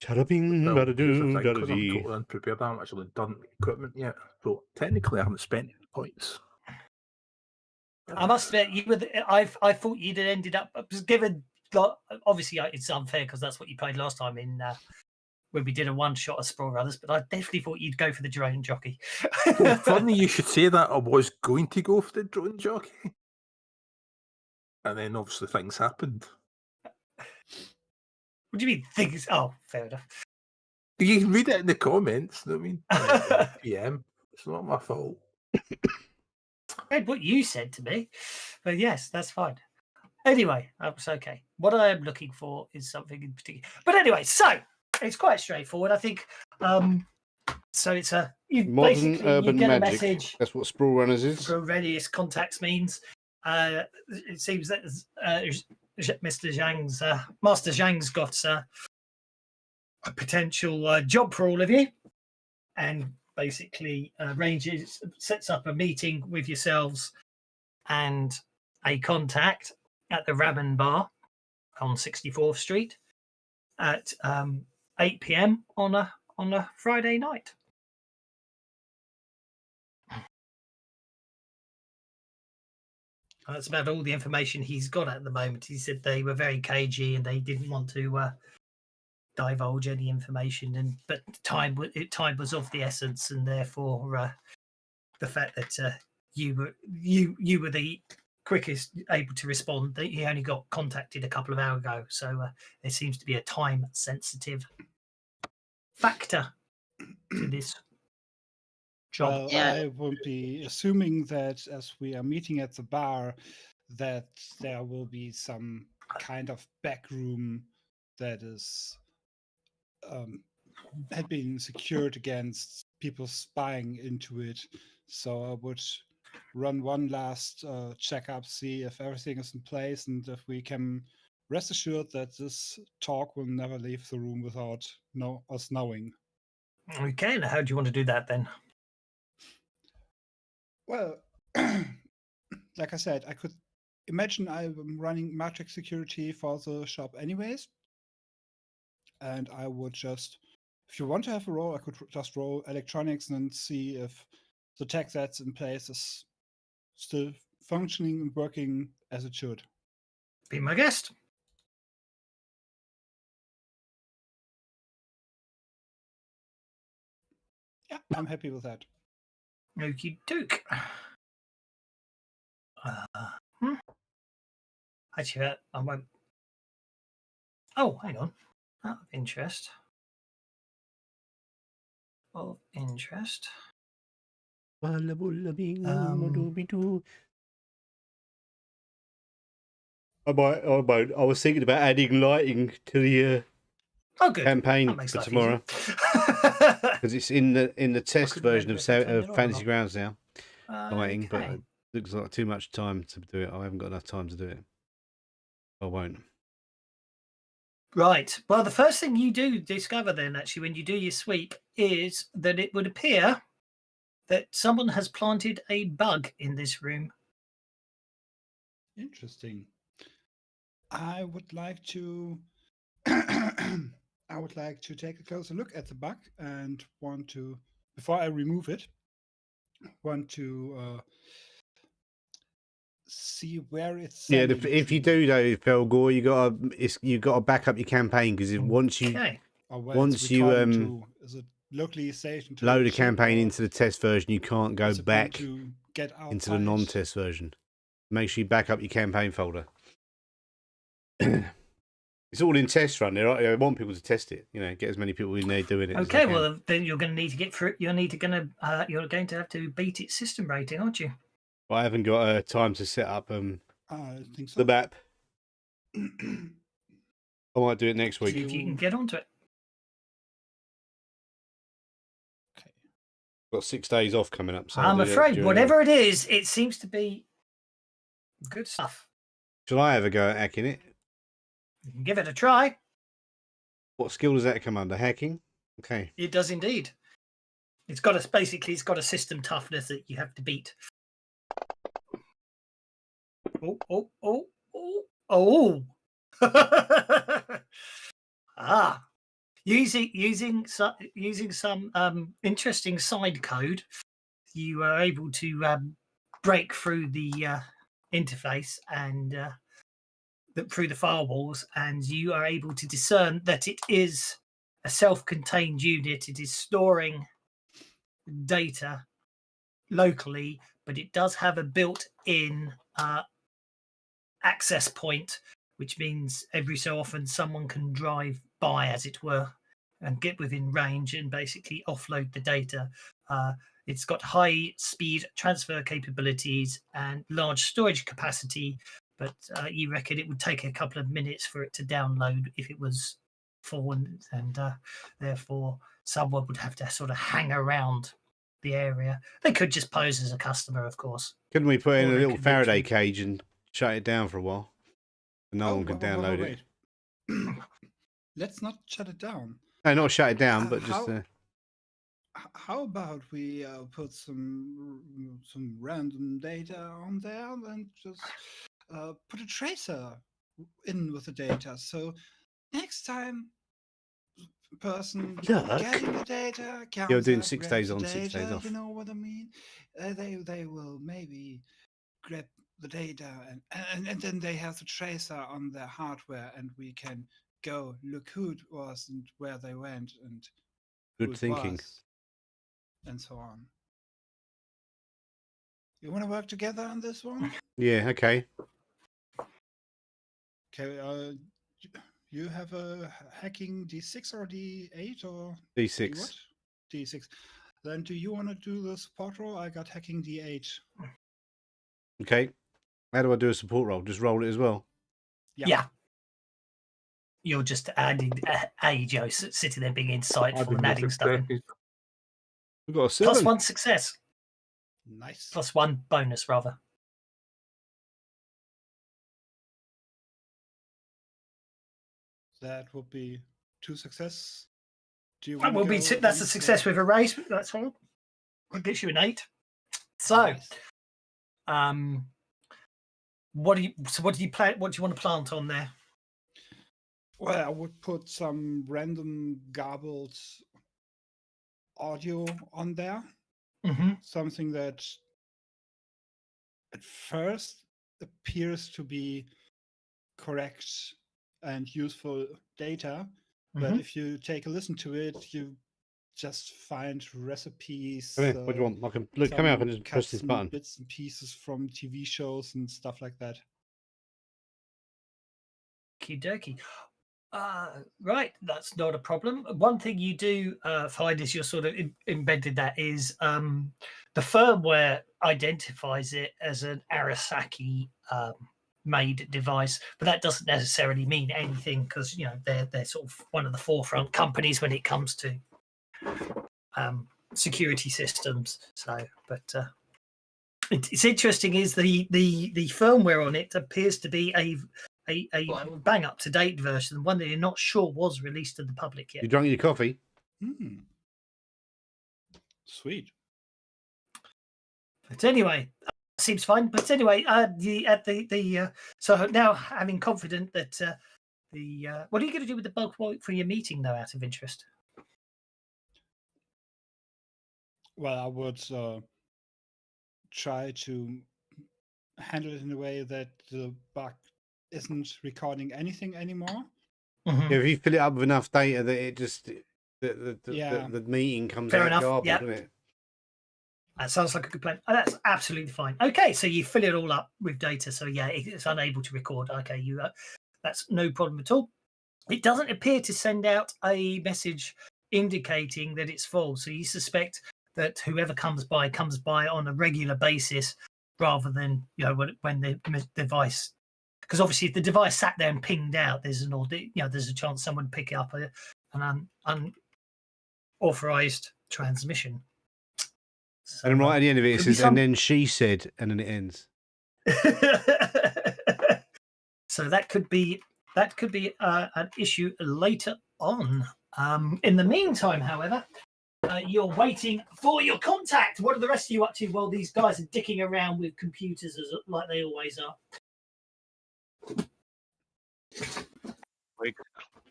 Chada-bing, Well, bada-doo, because I'm da-da-dee. totally unprepared. I haven't actually done equipment yet. So technically I haven't spent any points. I must admit, I thought you'd have ended up, given, obviously it's unfair because that's what you played last time in when we did a one-shot of Sprawlrunners, but I definitely thought you'd go for the drone jockey. Well, funny you should say that. I was going to go for the drone jockey. And then obviously things happened. What do you mean things? Oh, fair enough. You can read it in the comments. I mean, PM. It's not my fault. I read what you said to me, but yes, that's fine. Anyway, that's okay. What I am looking for is something in particular. But anyway, so it's quite straightforward. I think. So it's modern urban you get magic. A message. That's what Sprawlrunners is. Sprawlrunners contacts means. It seems that Mr. Zhang's Master Zhang's got a potential job for all of you, and basically sets up a meeting with yourselves and a contact at the ramen bar on 64th Street at 8 p.m. on a Friday night. That's about all the information he's got at the moment. He said they were very cagey and they didn't want to divulge any information, but time was of the essence, and therefore the fact that you were the quickest able to respond. That he only got contacted a couple of hours ago, so there seems to be a time sensitive factor to this job. Well, I would be assuming that as we are meeting at the bar, that there will be some kind of back room that is had been secured against people spying into it. So I would run one last checkup, see if everything is in place, and if we can rest assured that this talk will never leave the room without us knowing. Okay, and how do you want to do that then? Well, like I said, I could imagine I'm running magic security for the shop anyways. And I would just, if you want to have a roll, I could just roll electronics and see if the tech that's in place is still functioning and working as it should. Be my guest. Yeah, I'm happy with that. Okie doke. Actually, I won't. Oh, hang on. Out of interest. I was thinking about adding lighting to the campaign for tomorrow because it's in the test version of FantasyGrounds now. Lighting, but it looks like too much time to do it. I haven't got enough time to do it. I won't. Right. Well, the first thing you do discover then, actually, when you do your sweep, is that it would appear that someone has planted a bug in this room. Interesting. I would like to take a closer look at the bug and want to, before I remove it, see where it's. Yeah, if you do though, Felgor, you got to back up your campaign because once you is it locally stationed load a campaign into the test version, you can't go back to get into the non-test version. Make sure you back up your campaign folder. It's all in test run. I want people to test it. Get as many people in there doing it. Okay, well then you're going to need to get through. You're going to have to beat its system rating, aren't you? Well, I haven't got time to set up I think so. the map. I might do it next week. See if you can get onto it. Okay. Got 6 days off coming up. So I'm afraid whatever it is, it seems to be good stuff. Shall I have a go at hacking it? You can give it a try. What skill does that come under? Hacking? Okay. It does indeed. It's got a system toughness that you have to beat. Oh. Using some interesting side code, you are able to break through the interface and through the firewalls, and you are able to discern that it is a self-contained unit. It is storing data locally, but it does have a built-in access point, which means every so often someone can drive by, as it were, and get within range and basically offload the data. It's got high speed transfer capabilities and large storage capacity, but you reckon it would take a couple of minutes for it to download if it was full, and therefore someone would have to sort of hang around the area. They could just pose as a customer, of course. Couldn't we put in a little Faraday cage and shut it down for a while? No one could download it. Let's not shut it down. No, not shut it down, but just. How about we put some random data on there and just put a tracer in with the data? So next time, person getting the data, you're doing 6 days on, 6 days off. You know what I mean? They will maybe grab the data and then they have the tracer on their hardware, and we can go look who it was and where they went and good thinking and so on. You want to work together on this one? Yeah. Okay. Okay. You have a hacking D6 or D8 or D6? What? D6. Then do you want to do the support roll? I got hacking D8. Okay. How do I do a support roll? Just roll it as well? Yeah. You're just adding Joe sitting there being insightful and adding stuff in. We've got a 7. +1 success. Nice. +1 bonus, rather. That would be 2 success. That's a success with a raise. That's all. It gives you an 8. So, nice. What do you plan? What do you want to plant on there? Well, I would put some random garbled audio on there. Mm-hmm. Something that at first appears to be correct and useful data, but if you take a listen to it, you just find recipes. What do you want? I can come out and just press this button. Bits and pieces from TV shows and stuff like that. Okie dokie. Right, that's not a problem. One thing you do find is you're sort of embedded that is the firmware identifies it as an Arasaki made device, but that doesn't necessarily mean anything because they're sort of one of the forefront companies when it comes to security systems. So, but it's interesting is the firmware on it appears to be a bang up to date version, one that you're not sure was released to the public yet. You drank your coffee? Sweet. But anyway, seems fine. But anyway, so now having confident that what are you going to do with the bulk for your meeting, though, out of interest? Well, I would try to handle it in a way that the bug isn't recording anything anymore. Mm-hmm. Yeah, if you fill it up with enough data that it just the meeting comes Fair out enough. garbled, Yep. doesn't it? That sounds like a good plan. Oh, that's absolutely fine. Okay, so you fill it all up with data. So yeah, it's unable to record. Okay, that's no problem at all. it doesn't appear to send out a message indicating that it's full. So you suspect that whoever comes by on a regular basis, rather than when the device. Because obviously, if the device sat there and pinged out, there's a chance someone would pick up an unauthorized transmission. So, and right at the end of it says, and then she said, and then it ends. So that could be an issue later on. In the meantime, however, you're waiting for your contact. What are the rest of you up to while these guys are dicking around with computers like they always are?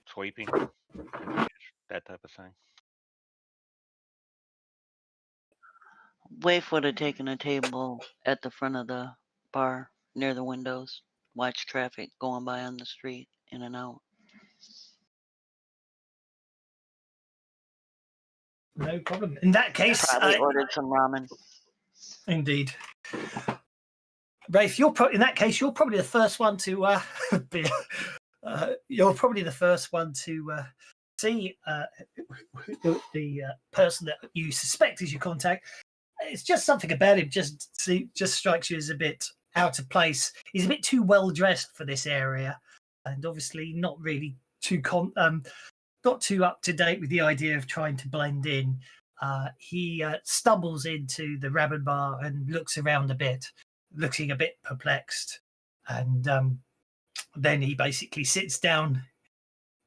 Sweeping, that type of thing. Waif would have taken a table at the front of the bar near the windows, watch traffic going by on the street, in and out. No problem. In that case, probably ordered some ramen. Indeed. Rafe, in that case, you're probably the first one to be. You're probably the first one to see the person that you suspect is your contact. It's just something about him just strikes you as a bit out of place. He's a bit too well dressed for this area, and obviously not really not too up to date with the idea of trying to blend in. He stumbles into the ramen bar and looks around a bit, looking a bit perplexed, and then he basically sits down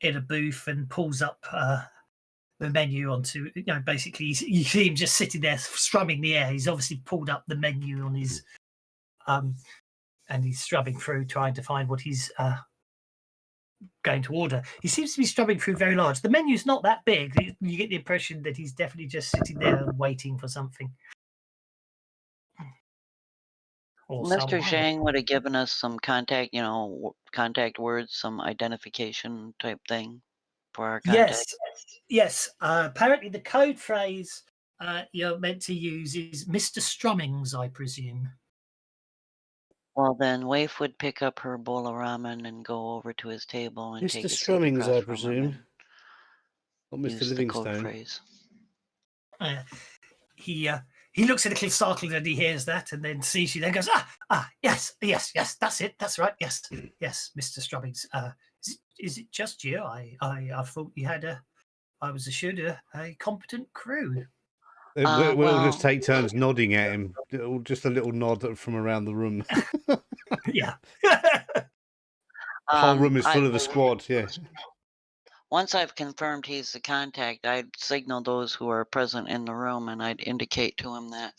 in a booth and pulls up the menu onto, basically you see him just sitting there strumming the air. He's obviously pulled up the menu on his, and he's strumming through trying to find what he's going to order. He seems to be strumming through very large. The menu's not that big. You get the impression that he's definitely just sitting there waiting for something. Mr. Zhang would have given us some contact words, some identification type thing for our contact. Yes. Apparently the code phrase you're meant to use is Mr. Strummings, I presume. Well, then Waif would pick up her bowl of ramen and go over to his table and take a seat across Strummings, I from him presume. and Not Mr. use the code Livingstone. phrase. He looks a little startled when he hears that, and then sees you. Then goes, yes, that's it, that's right, yes, Mr. Strummings. Is it just you? I thought you had I was assured a competent crew. We'll just take turns nodding at him, just a little nod from around the room. Yeah. The whole room is full of the squad. Yeah. Once I've confirmed he's the contact, I'd signal those who are present in the room, and I'd indicate to him that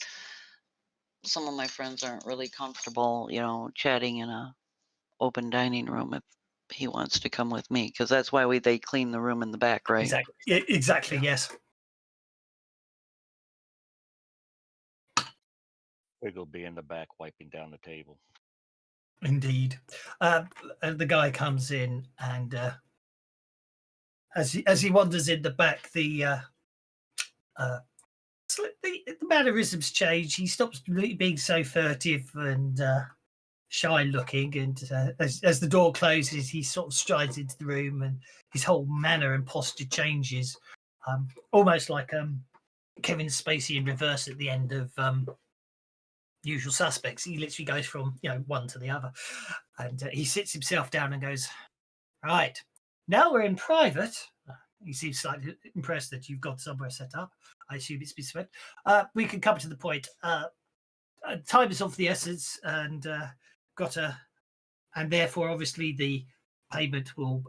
some of my friends aren't really comfortable, chatting in a open dining room if he wants to come with me, because that's why they clean the room in the back, right? Exactly, yes. Wiggle be in the back wiping down the table. Indeed. The guy comes in, and as he wanders in the back, the mannerisms change. He stops being so furtive and shy looking, and as the door closes, he sort of strides into the room, and his whole manner and posture changes, almost like Kevin Spacey in reverse at the end of Usual Suspects. He literally goes from one to the other, and he sits himself down and goes, right, now we're in private. He seems slightly impressed that you've got somewhere set up. I assume it's been spent. We can come to the point. Time is of the essence, and and therefore, obviously, the payment will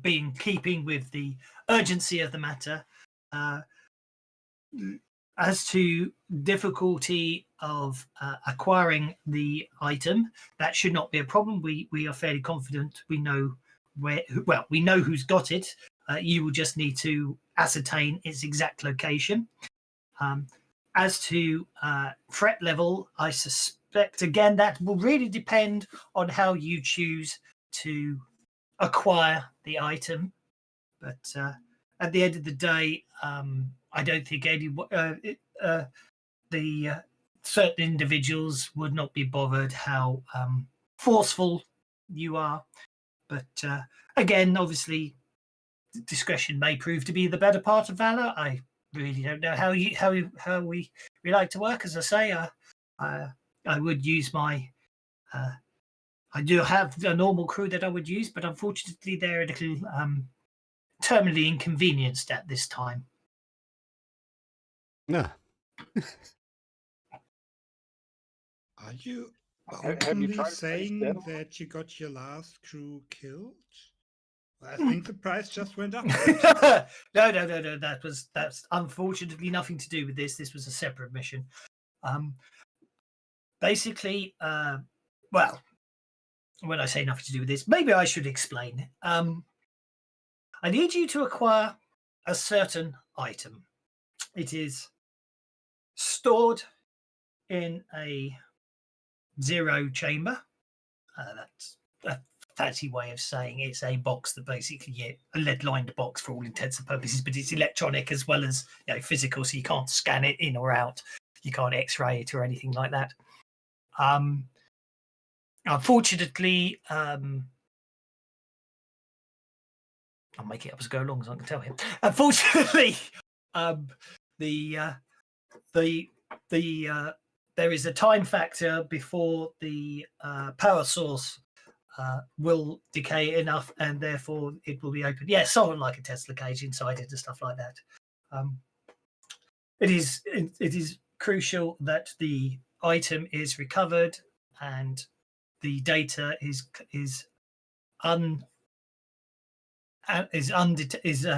be in keeping with the urgency of the matter. As to difficulty of acquiring the item, that should not be a problem. We are fairly confident. We know we know who's got it. You will just need to ascertain its exact location. As to threat level, I suspect, again, that will really depend on how you choose to acquire the item. But at the end of the day, I don't think the certain individuals would not be bothered how forceful you are. But again, obviously, discretion may prove to be the better part of valor. I really don't know how we like to work. As I say, I would use my. I do have a normal crew that I would use, but unfortunately, they're a little terminally inconvenienced at this time. No. Are you Have you openly tried to saying them? that you got your last crew killed? I think the price just went up. No. That's unfortunately nothing to do with this. This was a separate mission. Basically, well, when I say nothing to do with this, maybe I should explain. I need you to acquire a certain item. It is stored in a zero chamber. That's a fancy way of saying it's a box that basically a lead-lined box for all intents and purposes, but it's electronic as well as physical, so you can't scan it in or out. You can't X-ray it or anything like that. Unfortunately, I'll make it up as I go along, so I can tell him. Unfortunately, there is a time factor before the power source will decay enough, and therefore it will be open. Yeah, something like a Tesla cage inside it and stuff like that. It is crucial that the item is recovered and the data is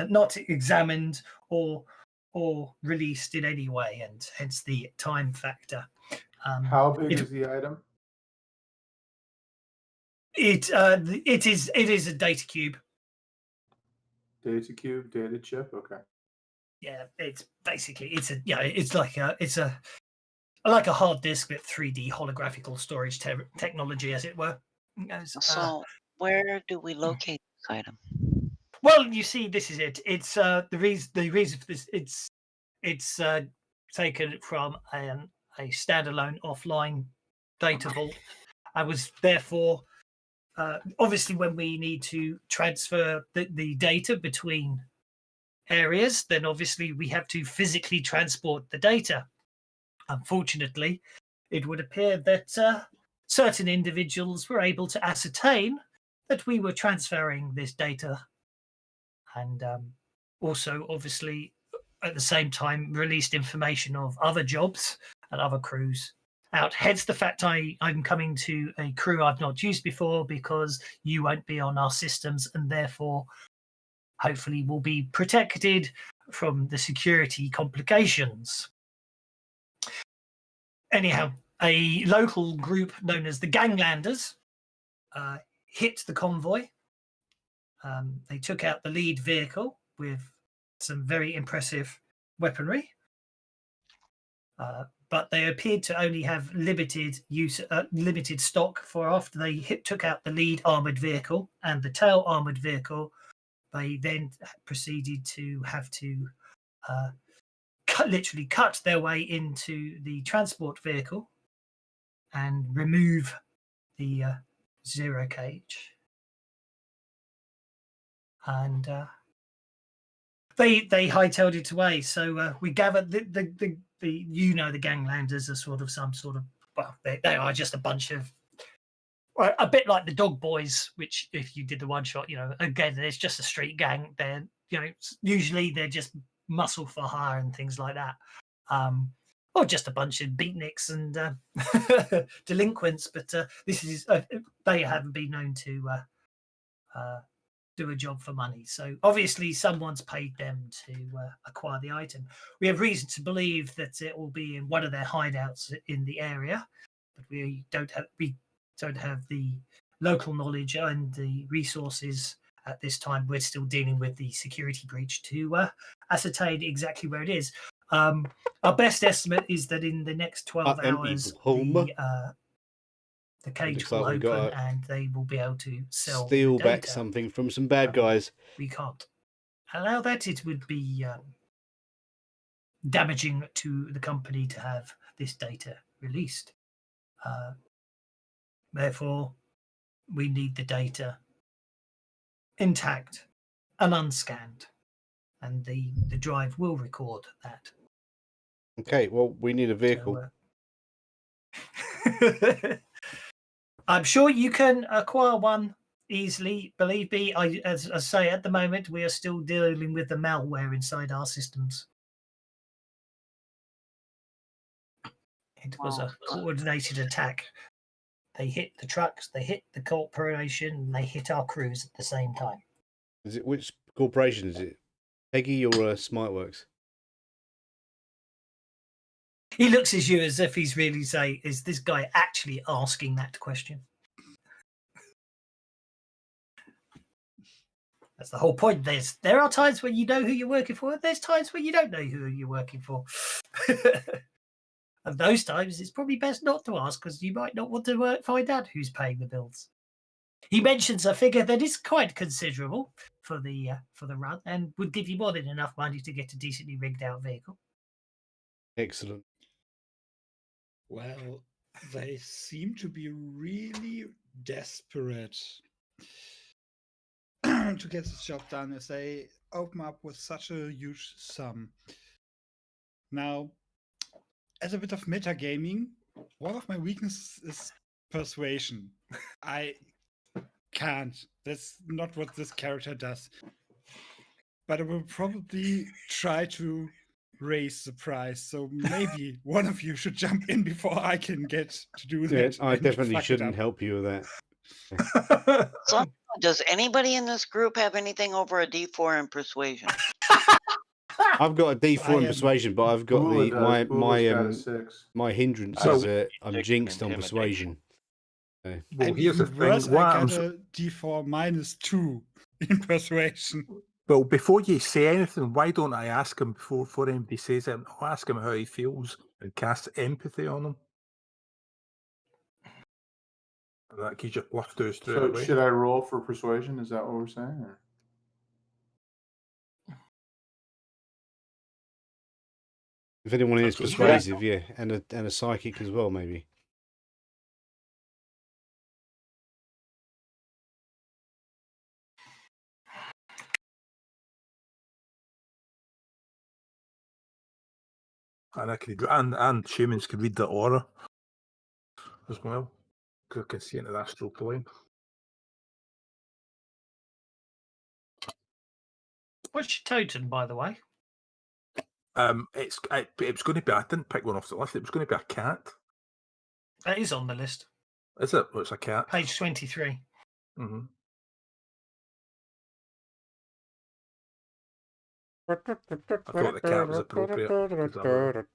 not examined or released in any way, and hence the time factor. How big is the item? It is a data cube. Data cube, data chip. Okay. Yeah, it's basically it's like a hard disk with 3D holographical storage technology, as it were. So where do we locate this item? Well, you see, this is it. It's the reason for this. It's taken from a standalone offline data vault. I was therefore obviously when we need to transfer the data between areas, then obviously we have to physically transport the data. Unfortunately, it would appear that certain individuals were able to ascertain that we were transferring this data, and also obviously at the same time released information of other jobs and other crews out. Hence the fact I'm coming to a crew I've not used before, because you won't be on our systems and therefore hopefully will be protected from the security complications. Anyhow, a local group known as the Ganglanders hit the convoy. They took out the lead vehicle with some very impressive weaponry, but they appeared to only have limited stock. For after they took out the lead armored vehicle and the tail armored vehicle, they then proceeded to have to literally cut their way into the transport vehicle and remove the zero cage. And they hightailed it away. So we gathered the Ganglanders are sort of some sort of, well, they are just a bunch of, well, a bit like the Dog Boys, which if you did the one shot, again, it's just a street gang. They're usually they're just muscle for hire and things like that, or just a bunch of beatniks and delinquents. But this is they haven't been known to do a job for money. So obviously someone's paid them to acquire the item. We have reason to believe that it will be in one of their hideouts in the area, but we don't have the local knowledge and the resources at this time. We're still dealing with the security breach to ascertain exactly where it is. Our best estimate is that in the next 12 hours, the cage will open and they will be able to steal back something from some bad guys. We can't allow that. It would be damaging to the company to have this data released. Therefore, we need the data intact and unscanned, and the drive will record that. Okay, well, we need a vehicle. So, I'm sure you can acquire one easily. Believe me, as I say, at the moment, we are still dealing with the malware inside our systems. It was a coordinated attack. They hit the trucks, they hit the corporation, and they hit our crews at the same time. Is it which corporation is it? Peggy or Smartworks? He looks at you as if he's really saying, "Is this guy actually asking that question?" That's the whole point. There are times when you know who you're working for, and there's times when you don't know who you're working for. And those times, it's probably best not to ask because you might not want to find out who's paying the bills. He mentions a figure that is quite considerable for the run and would give you more than enough money to get a decently rigged out vehicle. Excellent. Well, they seem to be really desperate to get this job done if they open up with such a huge sum. Now, as a bit of metagaming, one of my weaknesses is persuasion. I can't. That's not what this character does. But I will probably try to raise the price. So maybe one of you should jump in before I can get to do that. I definitely shouldn't help you with that. So, does anybody in this group have anything over a D4 in persuasion? I've got a D4 in persuasion, but I've got my hindrance is I'm jinxed on persuasion. So. Well, here's the thing. Worse, I got a D4 -2 in persuasion. Well, before you say anything, why don't I ask him before anybody says it? I'll ask him how he feels and cast empathy on him. And that gives you bluff to straight away. So should I roll for persuasion? Is that what we're saying? Or? If anyone is persuasive, yeah, and a psychic as well, maybe. And I could and humans could read the aura as well. Because I can see into the astral plane. What's your totem, by the way? It was going to be. I didn't pick one off the list. It was going to be a cat. That is on the list. Is it? Well, it's a cat. Page 23. Mm-hmm. I thought the cat was appropriate.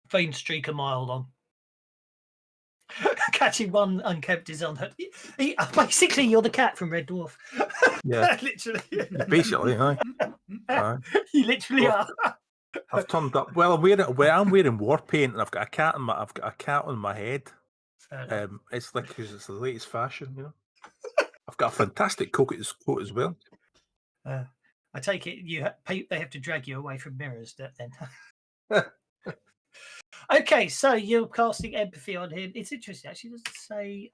Faint streak a mile long. Catching one unkempt is on her. Basically, you're the cat from Red Dwarf. Yeah, literally. Basically, huh? You literally are. I've turned up. Well, I'm wearing war paint, and I've got a cat on my head. It's like because it's the latest fashion, you know. I've got a fantastic coat as well. I take it they have to drag you away from mirrors then. Okay, so you're casting empathy on him. It's interesting. Actually, doesn't say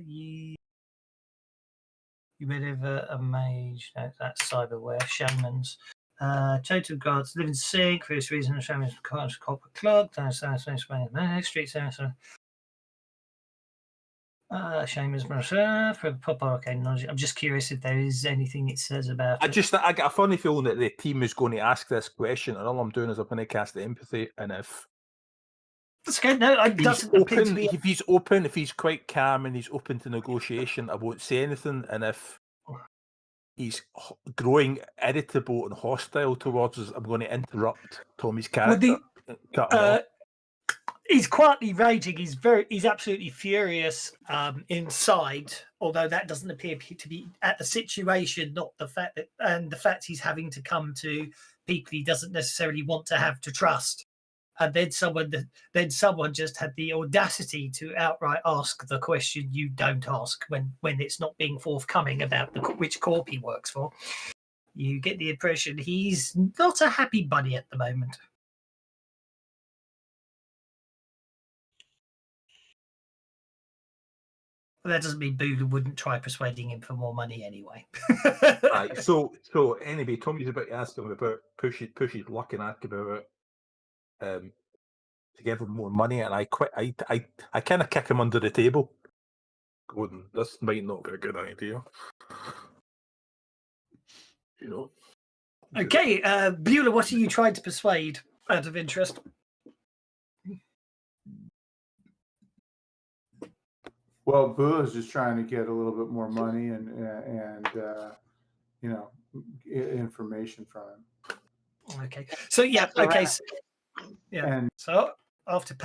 you whenever a mage. No, that's cyberware. Shamans. Totem guards live in sync for this reason. Shamans copper clock. Street Shamans for proper arcane knowledge. I'm just curious if there is anything it says about. I got a funny feeling that the team is going to ask this question, and all I'm doing is I'm going to cast the empathy, and if that's good. No, it doesn't appear to be. If he's open, if he's quite calm and he's open to negotiation, I won't say anything. And if he's growing irritable and hostile towards us, I'm going to interrupt Tommy's character. He's quietly raging. He's absolutely furious inside. Although that doesn't appear to be at the situation, not the fact the fact he's having to come to people he doesn't necessarily want to have to trust. And then someone just had the audacity to outright ask the question you don't ask when it's not being forthcoming about which corp he works for. You get the impression he's not a happy bunny at the moment. that doesn't mean Bula wouldn't try persuading him for more money anyway. Right. So anyway, Tommy's about to ask him about push his luck and ask about to give him more money, and I kind of kick him under the table, going, "This might not be a good idea." You know. Okay, Beulah, what are you trying to persuade out of interest? Well, Beulah's just trying to get a little bit more money and information from him. Okay, so yeah, okay, so, yeah. And so after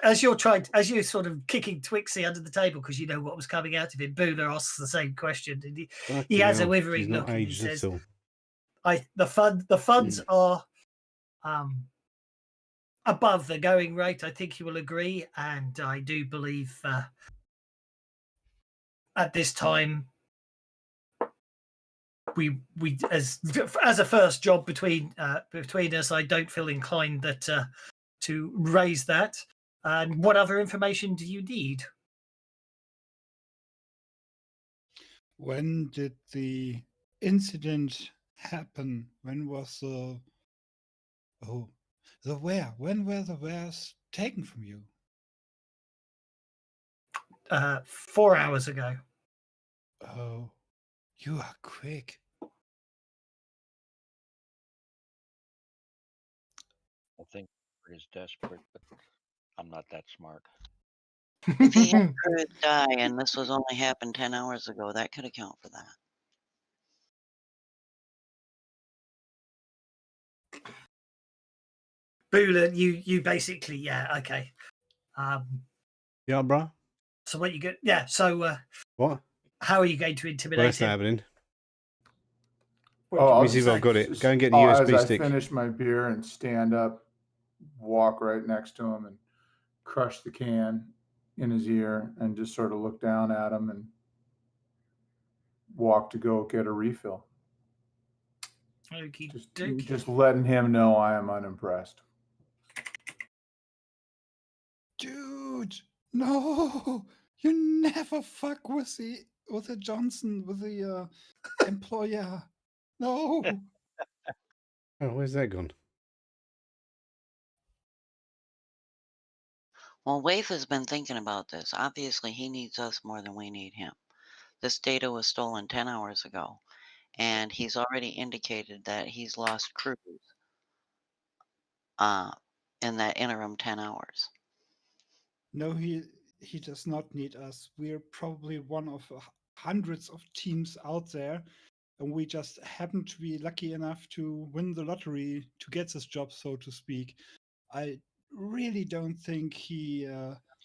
as you're sort of kicking Twixie under the table because you know what was coming out of him, Beulah asks the same question, and he has a withering look, and he says, the funds are above the going rate. I think you will agree, and I do believe at this time we as a first job between us, I don't feel inclined that to raise that. And what other information do you need? When did the incident happen? When was the ware? When were the wares taken from you? 4 hours ago. Oh, you are quick. I think he's desperate, but I'm not that smart. If he had Cruz die and this was only happened 10 hours ago, that could account for that. Beulah, you basically, yeah, okay. Yeah, bro. So what you get? Yeah. So what? How are you going to intimidate that's him? not happening. Oh, Let me see if I've got it. Go and get the USB as stick. I finish my beer and stand up, walk right next to him and crush the can in his ear and just sort of look down at him and walk to go get a refill. Just letting him know I am unimpressed. Dude, no, you never fuck with the Johnson, with the employer. No. Oh, where's that gone? Well, Waif has been thinking about this. Obviously, he needs us more than we need him. This data was stolen 10 hours ago, and he's already indicated that he's lost Cruz in that interim 10 hours. No, he does not need us. We're probably one of hundreds of teams out there, and we just happen to be lucky enough to win the lottery to get this job, so to speak. I really don't think he.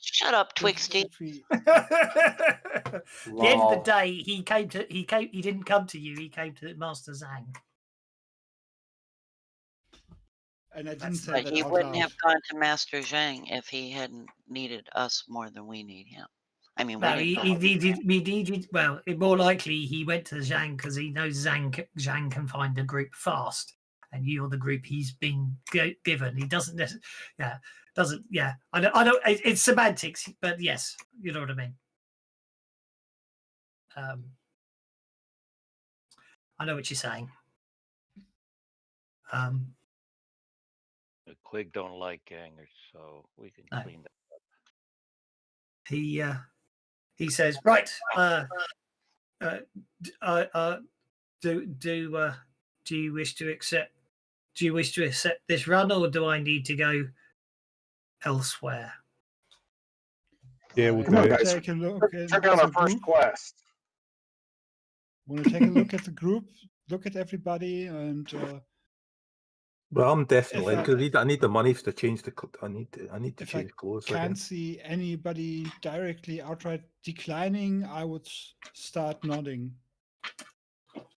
Shut up, Twixty. At the end of the day, he didn't come to you. He came to Master Zhang. And I didn't say that he out wouldn't loud. have gone to Master Zhang if he hadn't needed us more than we need him. I mean, no, he needed. Well, more likely he went to Zhang because he knows Zhang can find a group fast, and you're the group he's been given. He doesn't. Yeah. I don't. It's semantics, but yes, you know what I mean. I know what you're saying. The Quig don't like gangers, so we can clean that up. He says, right. Do you wish to accept? Do you wish to accept this run, or do I need to go elsewhere? Yeah, we'll Come on, guys. Take a look. Check out our first quest. Want to take a look at the group? Look at everybody and. Well, I'm definitely because I need the money to change the. I need to change clothes. Can't see anybody directly outright declining. I would start nodding.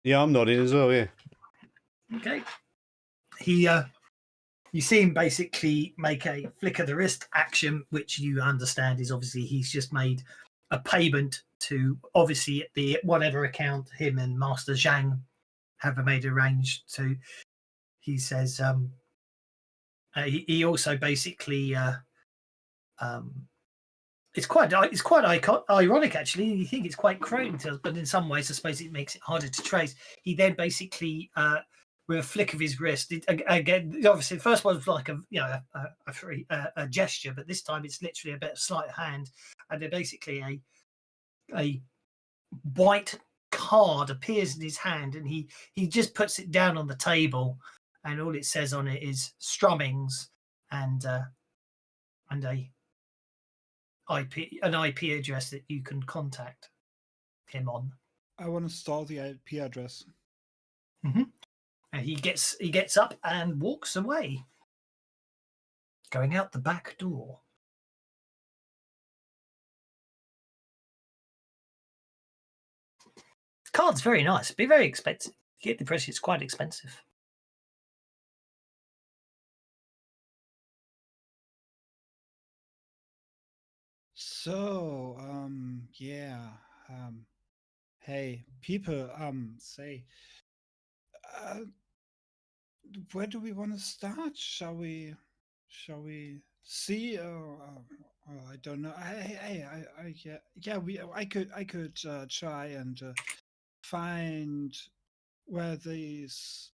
Yeah, I'm nodding as well. Yeah. Okay. You see him basically make a flick of the wrist action, which you understand is obviously he's just made a payment to obviously the whatever account him and Master Zhang have made arranged to. He says he also basically it's quite ironic actually. You think it's quite crony, but in some ways, I suppose it makes it harder to trace. He then basically, with a flick of his wrist, again, obviously the first one was like a gesture, but this time it's literally a bit of sleight of hand, and then basically a white card appears in his hand, and he just puts it down on the table, and all it says on it is Strummings and an IP address that you can contact him on. I want to store the IP address. Mm-hmm. And he gets up and walks away, going out the back door. The card's very nice. Be very expensive. You get the impression it's quite expensive. So, hey, people, where do we want to start? Shall we see? I don't know. I could try and find where these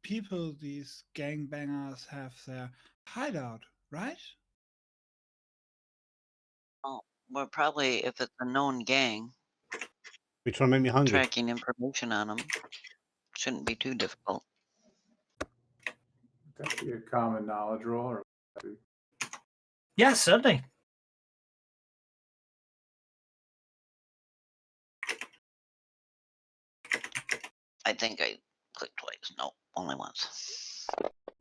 people, these gangbangers, have their hideout, right? Well, probably if it's a known gang. You're trying to make me hungry. Tracking information on them shouldn't be too difficult. Would that be a common knowledge roll? Or... Yeah, certainly. I think I clicked twice. No, only once.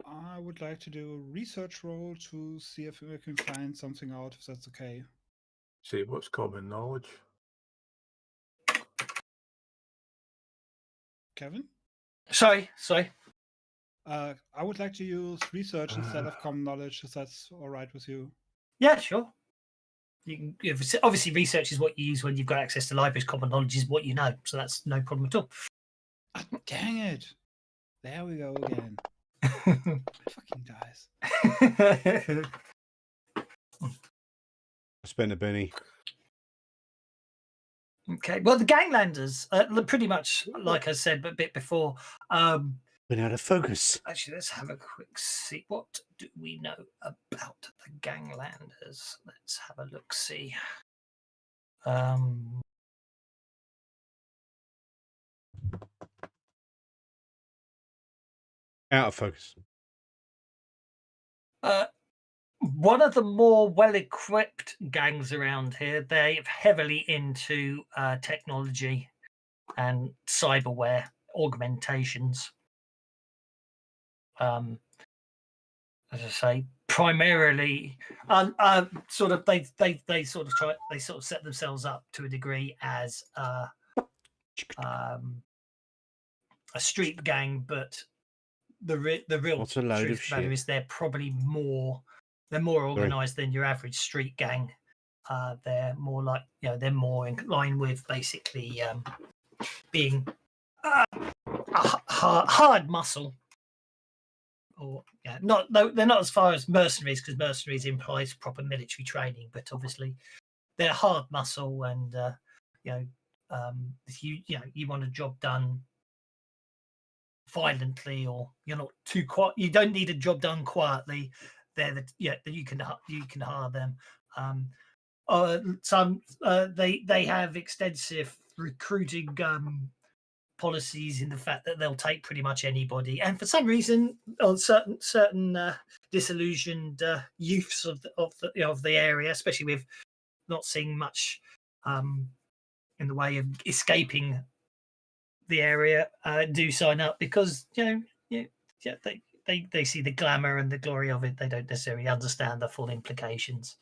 I would like to do a research roll to see if we can find something out, if that's okay. Say what's common knowledge? Kevin? Sorry. I would like to use research instead of common knowledge, if that's all right with you. Yeah, sure. You can, obviously, research is what you use when you've got access to libraries. Common knowledge is what you know, so that's no problem at all. Oh, dang it! There we go again. Fucking dies. Spend a penny. Okay. Well, the ganglanders, pretty much like I said a bit before. Been out of focus. Actually, let's have a quick see. What do we know about the ganglanders? Let's have a look. See. Out of focus. One of the more well-equipped gangs around here, they're heavily into technology and cyberware augmentations. As I say, primarily, sort of they sort of set themselves up to a degree as a street gang, but the real truth of the matter is they're probably more organized than your average street gang. They're more like, they're more in line with basically being hard muscle. Or they're not as far as mercenaries, because mercenaries implies proper military training, but obviously they're hard muscle, and if you want a job done violently, or you're not too quiet, you don't need a job done quietly, you can hire them. They have extensive recruiting policies, in the fact that they'll take pretty much anybody, and for some reason, on certain disillusioned youths of the area, especially with not seeing much in the way of escaping the area, do sign up, because they see the glamour and the glory of it. They don't necessarily understand the full implications.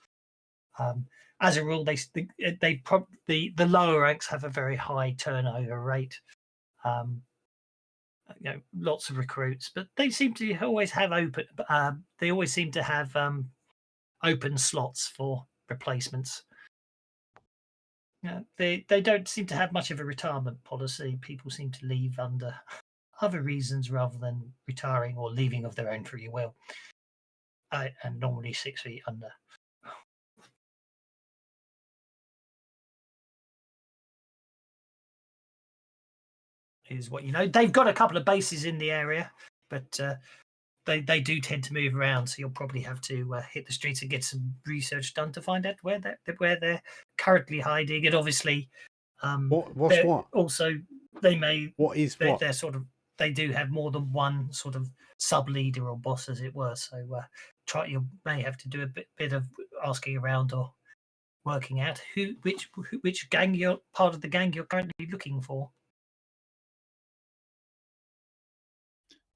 As a rule, the lower ranks have a very high turnover rate. Lots of recruits, but they seem to always have open. They always seem to have open slots for replacements. They don't seem to have much of a retirement policy. People seem to leave under other reasons rather than retiring or leaving of their own free will. And normally 6 feet under. is what you know. They've got a couple of bases in the area, but they do tend to move around. So you'll probably have to hit the streets and get some research done to find out where they're currently hiding. And obviously, what's what? Also, they may. What is what? What? They're sort of. They do have more than one sort of sub leader or boss, as it were. So you may have to do a bit of asking around or working out which gang you're part of the gang you're currently looking for.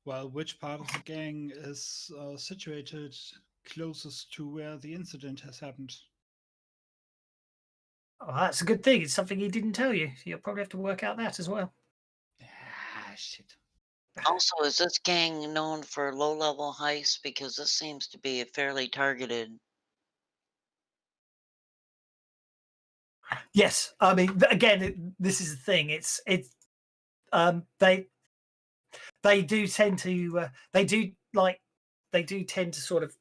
Well, which part of the gang is situated closest to where the incident has happened? Oh, that's a good thing. It's something he didn't tell you. So you'll probably have to work out that as well. Ah, shit. Also, is this gang known for low-level heists? Because this seems to be a fairly targeted. Yes, I mean, again, this is the thing. They do tend to sort of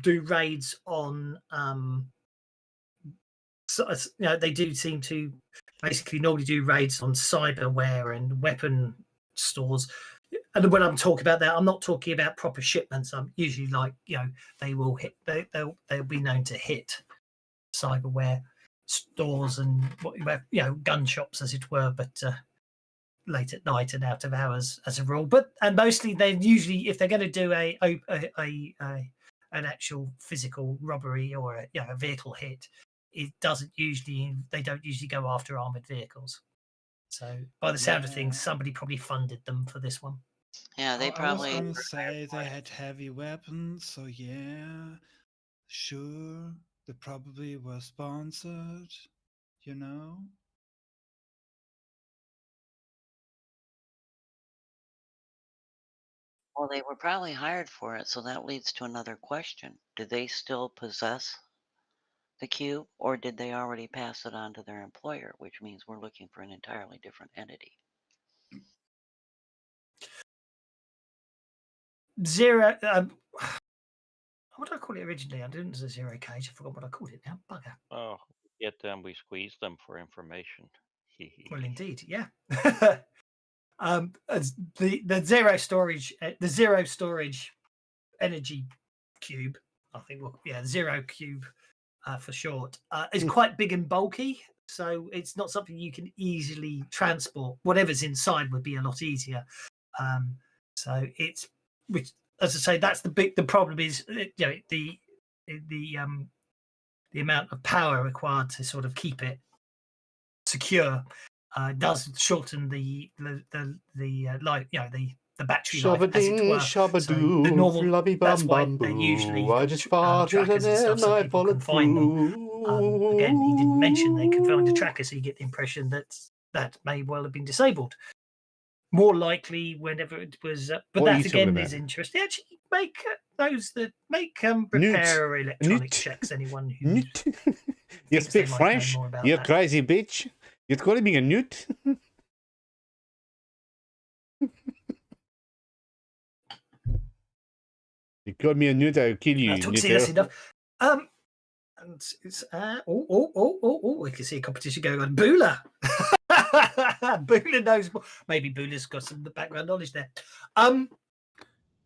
do raids on they do seem to basically normally do raids on cyberware and weapon stores. And when I'm talking about that, I'm not talking about proper shipments. I'm usually they will hit. They'll be known to hit cyberware stores and gun shops, as it were, but late at night and out of hours as a rule. And mostly they usually, if they're going to do an actual physical robbery or a vehicle hit, they don't usually go after armored vehicles. So by the sound of things, somebody probably funded them for this one. Yeah, they probably. I was gonna say they had heavy weapons, so yeah, sure, they probably were sponsored, you know. Well, they were probably hired for it, so that leads to another question. Do they still possess the cube, or did they already pass it on to their employer, which means we're looking for an entirely different entity? Zero. What did I call it originally? I didn't say Zero Cage. I forgot what I called it now. Bugger. Oh, get them. We squeeze them for information. Well, indeed, yeah. The zero storage energy cube. I think zero cube for short is quite big and bulky. So it's not something you can easily transport. Whatever's inside would be a lot easier. So it's which. As I say, that's the problem is the amount of power required to sort of keep it secure does shorten the battery life, as it were. So the normal, that's why they usually trackers and stuff so people can find them. Again, he didn't mention they can find a tracker, so you get the impression that may well have been disabled. More likely, whenever it was, but that again is interesting. Actually, make repair electronic checks. Anyone who you speak French, you crazy bitch. You're calling me a newt? You call me a newt, I'll kill you. That's enough. And it's we can see a competition going on. Bula. Bula knows more. Maybe Bula's got some background knowledge there.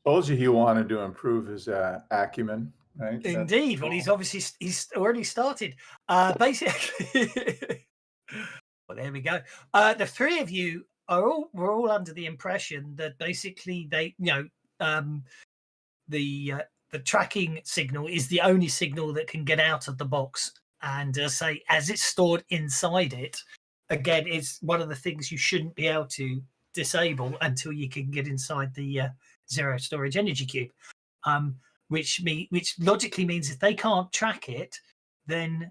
Told you he wanted to improve his acumen, right? Indeed. Well, he's already started. Basically. Well, there we go. The three of you were all under the impression that basically the tracking signal is the only signal that can get out of the box, and as it's stored inside it. Again, it's one of the things you shouldn't be able to disable until you can get inside the zero storage energy cube, which logically means if they can't track it, then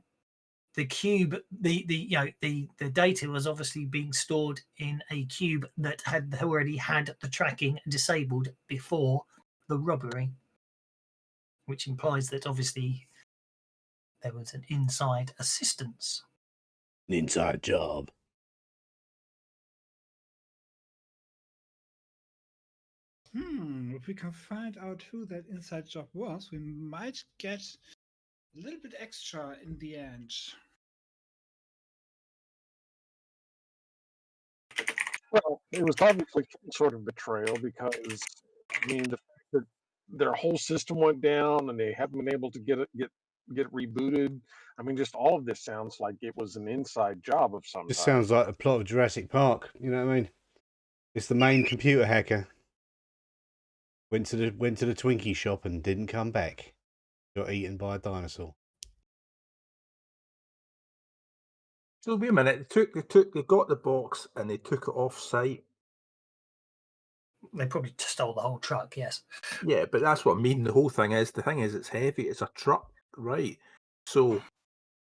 the cube, the data was obviously being stored in a cube that had already had the tracking disabled before the robbery, which implies that obviously there was an inside assistance. An inside job. If we can find out who that inside job was, we might get a little bit extra in the end. Well, it was obviously some sort of betrayal because, I mean, the fact that their whole system went down and they haven't been able to get it rebooted. I mean, just all of this sounds like it was an inside job of some This type. sounds like the plot of Jurassic Park. You know what I mean? It's the main computer hacker. Went to the Twinkie shop and didn't come back. Got eaten by a dinosaur. So wait a minute. They got the box and they took it off site. They probably stole the whole truck. Yes. Yeah, but that's what I mean. The thing is, it's heavy. It's a truck, right? So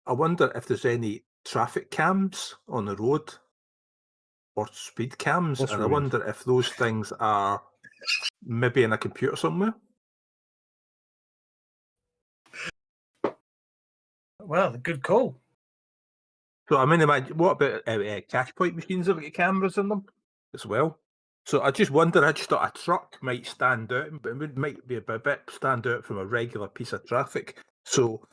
I wonder if there's any traffic cams on the road or speed cams, and I wonder if those things are maybe in a computer somewhere. Well, good call. So I mean, what about cash point machines have got cameras in them as well? So I just wonder. I just thought a truck might stand out, but it might be a bit stand out from a regular piece of traffic. So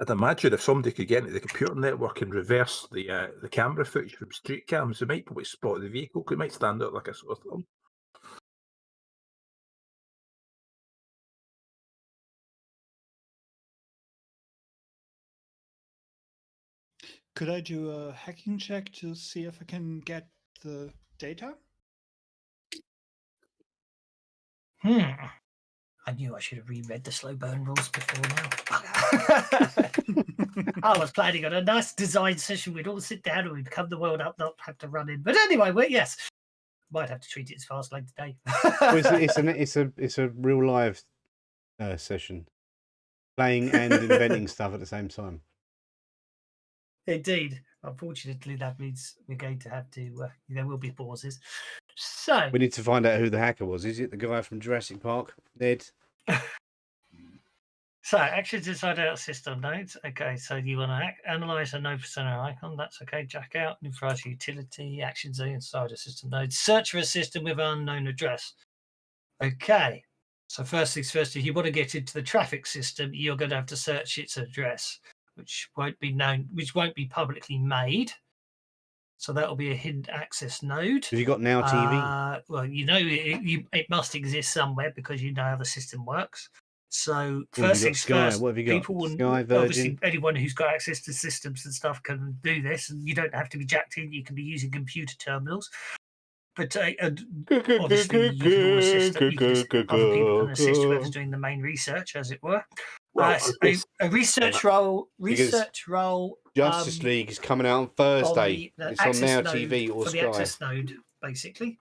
I'd imagine if somebody could get into the computer network and reverse the camera footage from street cams, they might probably spot the vehicle. It might stand out like a sort of thumb. Could I do a hacking check to see if I can get the data? I knew I should have reread the slow burn rules before now. I was planning on a nice design session. We'd all sit down and we'd come the world up, not have to run in. But anyway, yes, might have to treat it as fast like today. It's a real live session, playing and inventing stuff at the same time. Indeed. Unfortunately, that means we're going to have to. There will be pauses. So we need to find out who the hacker was. Is it the guy from Jurassic Park, Ned? So actions inside out system nodes. Okay, so you want to analyze a node persona icon. That's okay. Jack out. Infrastructure utility. Actions inside a system node. Search for a system with unknown address. Okay. So first things first, if you want to get into the traffic system, you're going to have to search its address, which won't be known, which won't be publicly made. So that'll be a hidden access node. Have you got Now TV? Well, you know it must exist somewhere because you know how the system works. So first things first, what have you got? People will, Sky, Virgin? obviously anyone who's got access to systems and stuff can do this, and you don't have to be jacked in. You can be using computer terminals. But obviously, you can all assist. Other people can assist whoever's doing the main research, as it were. Well, a research role. Justice League is coming out on Thursday. It's on Now TV or for Sky. The access node, basically.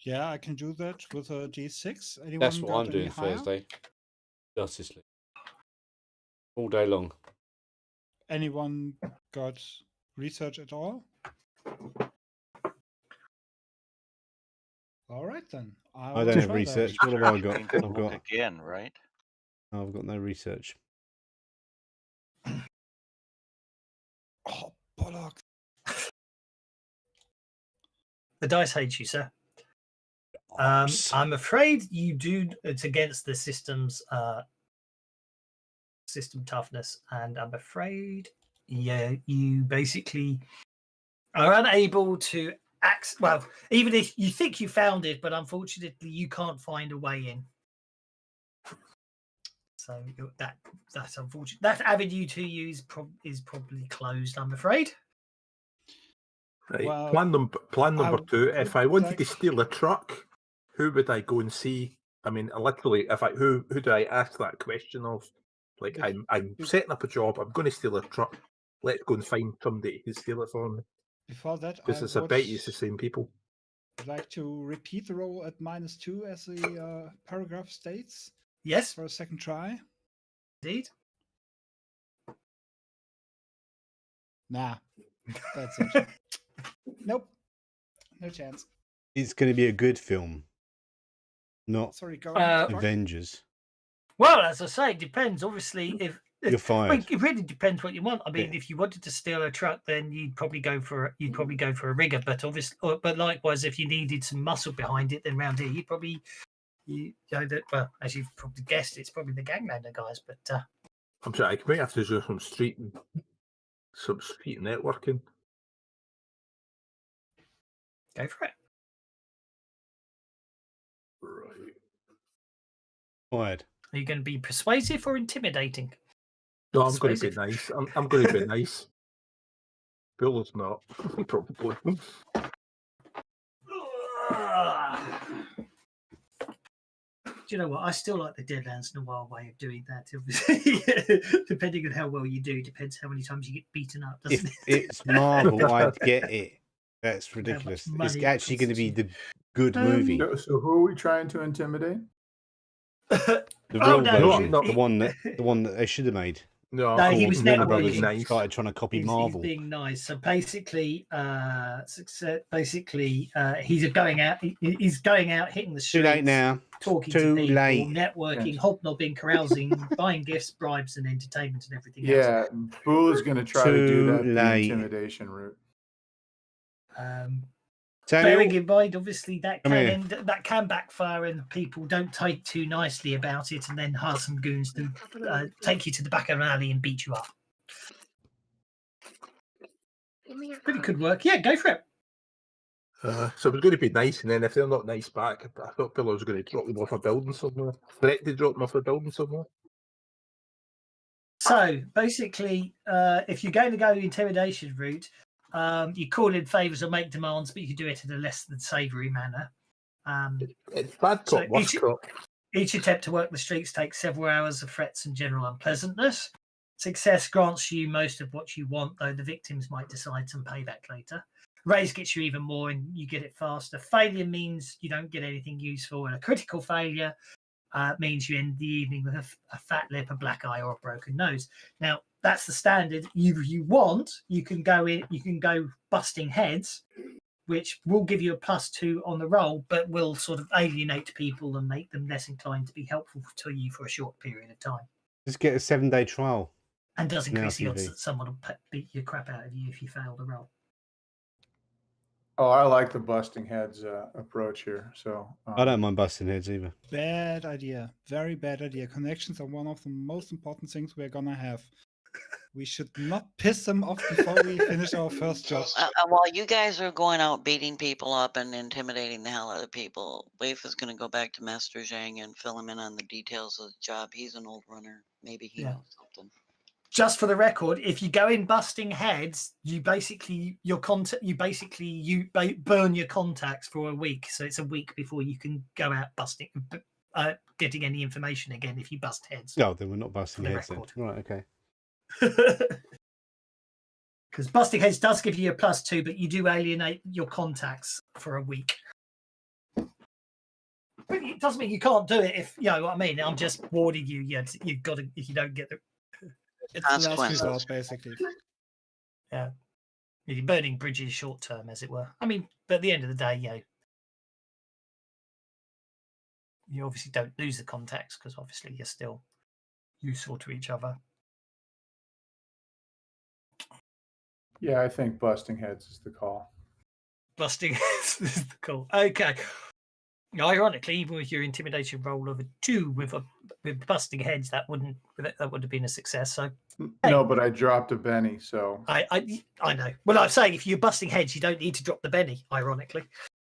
Yeah, I can do that with a G6. Anyone That's what I'm doing Thursday. Justice League. All day long. Anyone got research at all? All right then. I don't have research. What have I got? I've got again, right? I've got no research. Oh, bollocks. The dice hate you, sir. I'm afraid you do. It's against the system's system toughness, and I'm afraid, you basically are unable to access. Well, even if you think you found it, but unfortunately, you can't find a way in. So that's unfortunate. That avenue to you is probably closed, I'm afraid. Right. Well, plan number two. If I wanted to steal a truck, who would I go and see? I mean, literally, who do I ask that question of? Like, I'm setting up a job. I'm going to steal a truck. Let's go and find somebody who steal it for me. Before that, because I bet it's the same people. I'd like to repeat the roll at -2 as the paragraph states. Yes, for a second try. Indeed. Nah, that's it. Nope, no chance. It's going to be a good film, not Avengers. Well, as I say, it depends. Obviously, if you're fired, I mean, it really depends what you want. I mean, if you wanted to steal a truck, then you'd probably go for a rigger. But obviously, but likewise, if you needed some muscle behind it, then round here, you probably, well, as you've probably guessed, it's probably the ganglander guys. But I'm sorry, I might have to do some some sweet networking. Go for it. Right. Quiet. Are you going to be persuasive or intimidating? No, I'm going to be nice. I'm going to be nice. Bill is not, probably. Do you know what? I still like the Deadlands and a Wild way of doing that. Obviously, depending on how well you do, depends how many times you get beaten up, doesn't If it's Marvel, I'd get it. That's How much ridiculous. It's money it actually going to costs be you. the good movie. So who are we trying to intimidate? The Oh, real no, version, no, the one that they should have made. No, No, he Or was Warner networking. Brothers nice. started trying to copy He's Marvel. being nice. So basically, he's going out. He's going out, hitting the streets, Too late now. talking Too to people, late. networking, Yes. hobnobbing, carousing, buying gifts, bribes, and entertainment and everything else. Yeah, Boole is going to try to do Too that the late. intimidation route. Bearing Samuel, in mind, obviously, that Come here. that can backfire, and people don't take too nicely about it, and then hire some goons to take you to the back of an alley and beat you up. But it could work. Yeah, go for it. So it's going to be nice, and then if they're not nice back, I thought Bill was going to drop them off a building somewhere. Threat to drop them off a building somewhere. So basically, if you're going to go the intimidation route, you call in favors or make demands, but you can do it in a less than savoury manner. It's bad cop, So worse cop. Each attempt to work the streets takes several hours of threats and general unpleasantness. Success grants you most of what you want, though the victims might decide some payback later. Raise gets you even more and you get it faster. Failure means you don't get anything useful, and a critical failure means you end the evening with a fat lip, a black eye, or a broken nose. Now, that's the standard. You want, you can go busting heads, which will give you a +2 on the roll, but will sort of alienate people and make them less inclined to be helpful to you for a short period of time. Just get a 7-day trial. And does increase the Now, odds TV. that someone will beat your crap out of you if you fail the roll. Oh, I like the busting heads approach here. So I don't mind busting heads either. Bad idea. Very bad idea. Connections are one of the most important things we're gonna have. We should not piss them off before we finish our first job. While you guys are going out beating people up and intimidating the hell out of people, Waif is going to go back to Master Zhang and fill him in on the details of the job. He's an old runner. Maybe he knows something. Just for the record, if you go in busting heads, you basically burn your contacts for a week. So it's a week before you can go out busting, getting any information again. If you bust heads, No, then we're not busting heads then. record. Right, okay. Because busting heads does give you a +2, but you do alienate your contacts for a week. But it doesn't mean you can't do it if you know what I mean. I'm just warning you. You've got to, if you don't get the. It's the last resort, basically. Yeah, you're burning bridges short term, as it were. I mean, but at the end of the day, you obviously don't lose the contacts because obviously you're still useful to each other. yeah, I think busting heads is the call. Busting heads is the call. Okay. Ironically, even with your intimidation roll of a 2 with busting heads, that would have been a success. So no, but I dropped a Benny, so I know. Well, I'm saying if you're busting heads, you don't need to drop the Benny, ironically,